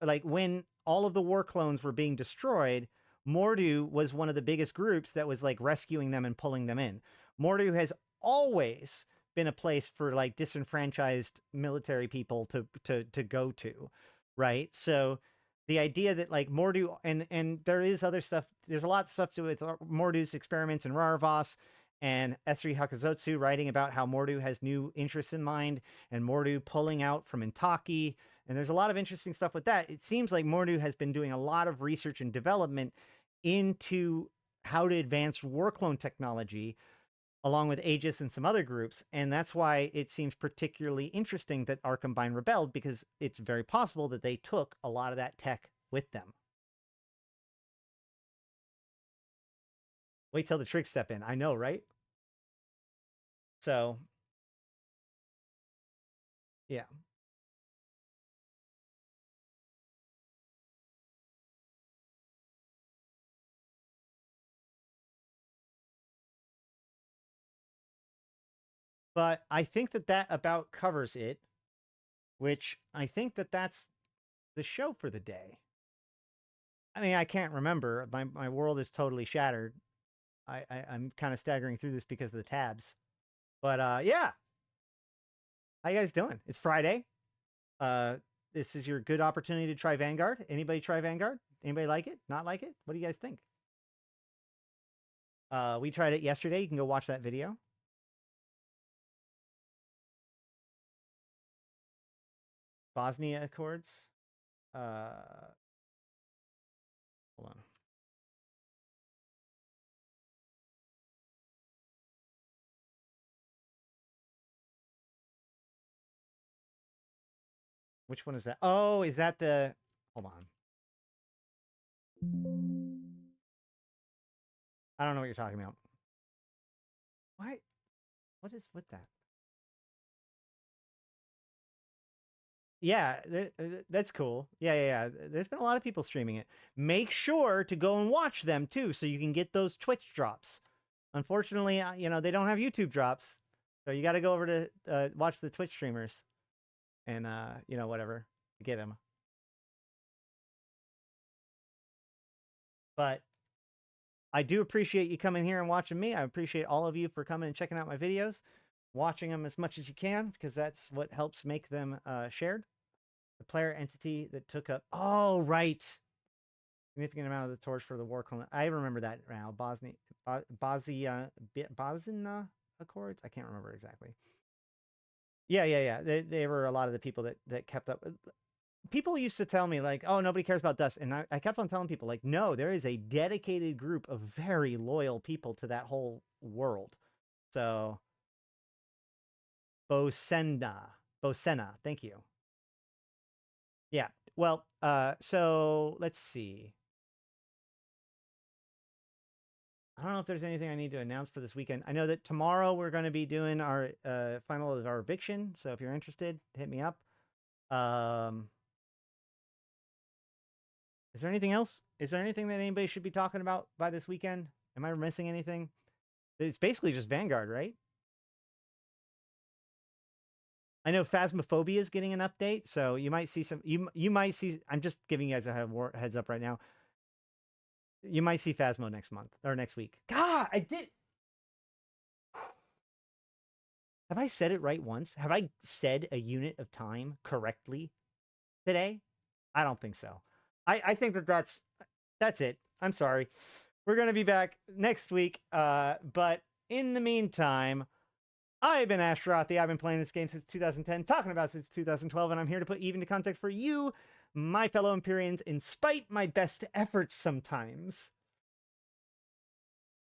[SPEAKER 1] like when all of the war clones were being destroyed, Mordu was one of the biggest groups that was like rescuing them and pulling them in. Mordu has always been a place for like disenfranchised military people to go to, right? So the idea that like Mordu, and there is other stuff, there's a lot of stuff to with Mordu's experiments in Rarvas, and Esri Hakazotsu writing about how Mordu has new interests in mind, and Mordu pulling out from Intaki, and there's a lot of interesting stuff with that. It seems like Mordu has been doing a lot of research and development into how to advance war clone technology, along with Aegis and some other groups. And that's why it seems particularly interesting that Arkombine rebelled, because it's very possible that they took a lot of that tech with them. Wait till the Trig step in. I know, right? So, yeah. But I think that that about covers it, which I think that that's the show for the day. I mean, I can't remember. My world is totally shattered. I'm kind of staggering through this because of the tabs. But yeah. How you guys doing? It's Friday. This is your good opportunity to try Vanguard. Anybody try Vanguard? Anybody like it? Not like it? What do you guys think? We tried it yesterday. You can go watch that video. Bosnia Accords. Hold on. Which one is that? Oh, is that the... Hold on. I don't know what you're talking about. Why? What is with that? Yeah, that's cool. Yeah. There's been a lot of people streaming it. Make sure to go and watch them too, so you can get those Twitch drops. Unfortunately, you know, they don't have YouTube drops, so you got to go over to watch the Twitch streamers, and you know, whatever, to get them. But I do appreciate you coming here and watching me. I appreciate all of you for coming and checking out my videos, watching them as much as you can, because that's what helps make them shared. The player entity that took up... Oh, right. Significant amount of the torch for the war colony. I remember that now. Bosnia Accords? I can't remember exactly. Yeah. They were a lot of the people that kept up. People used to tell me, like, oh, nobody cares about dust. And I kept on telling people, like, no, there is a dedicated group of very loyal people to that whole world. So... Bosena, thank you. Yeah, well, so let's see. I don't know if there's anything I need to announce for this weekend. I know that tomorrow we're going to be doing our final of our eviction, so if you're interested, hit me up. Is there anything else? Is there anything that anybody should be talking about by this weekend? Am I missing anything? It's basically just Vanguard, right? I know Phasmophobia is getting an update, so you might see some... You might see... I'm just giving you guys a heads up right now. You might see Phasmo next month, or next week. God, I did... Have I said it right once? Have I said a unit of time correctly today? I don't think so. I think that's it. I'm sorry. We're going to be back next week, but in the meantime... I've been Ashrothi. I've been playing this game since 2010, talking about it since 2012, and I'm here to put even to context for you, my fellow Empyreans, in spite my best efforts sometimes.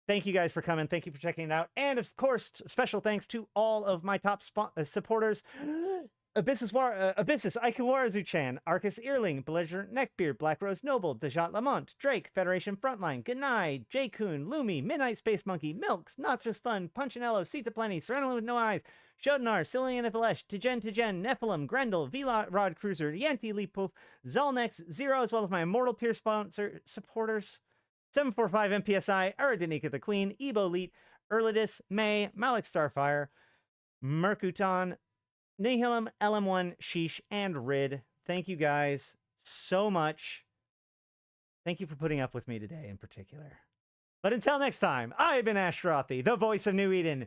[SPEAKER 1] Thank you guys for coming. Thank you for checking it out. And of course, special thanks to all of my top supporters. Abyssus, Aikawarazu Chan, Arkas Ilring, Belligerent Neckbeard, Black Rose Noble, Dajat Lemmont, Drake, Federation Frontline, Ganai, J-Kun, Lumi, Midnight Space Monkey, Milks, Not Just Fun, Punchinello, Seats Aplenty, Serenity with No Eyes, Sho'Danar, Syliana Vel'ash, Tgen Tgen, Nephilim, Grendel, V-Rod Cruiser, Yantey Lepouf, Zaul Nex, Zero, as well as my Immortal Tier sponsor supporters, 745 MPSI, Aradenika the Queen, Ebo Leet, Erlidis, May, Malik Starfire, Mercuton, Nihilum, LM1, Sheesh, and Rid. Thank you guys so much. Thank you for putting up with me today in particular. But until next time, I've been Ashrothi, the voice of New Eden,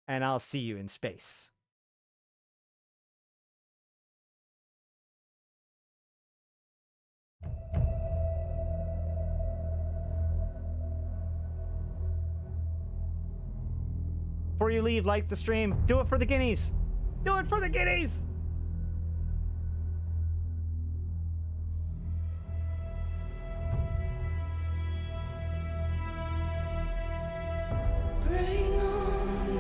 [SPEAKER 1] and I'll see you in space. Before you leave, like the stream. Do it for the guineas. Do it for the guineas!
[SPEAKER 2] Bring on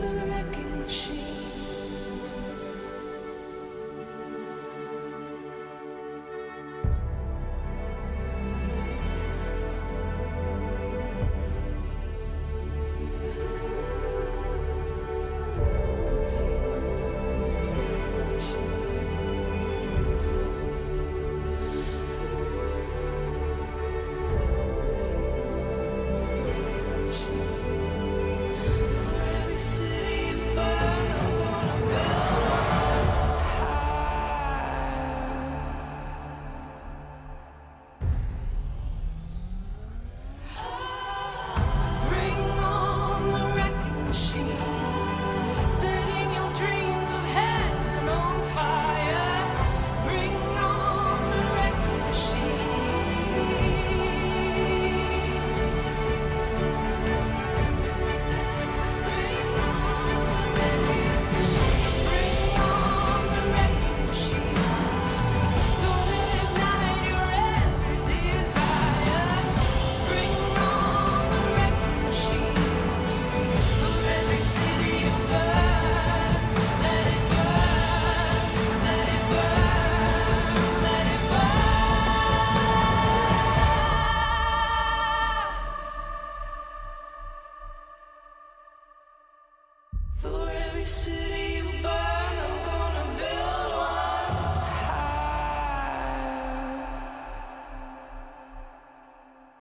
[SPEAKER 2] every city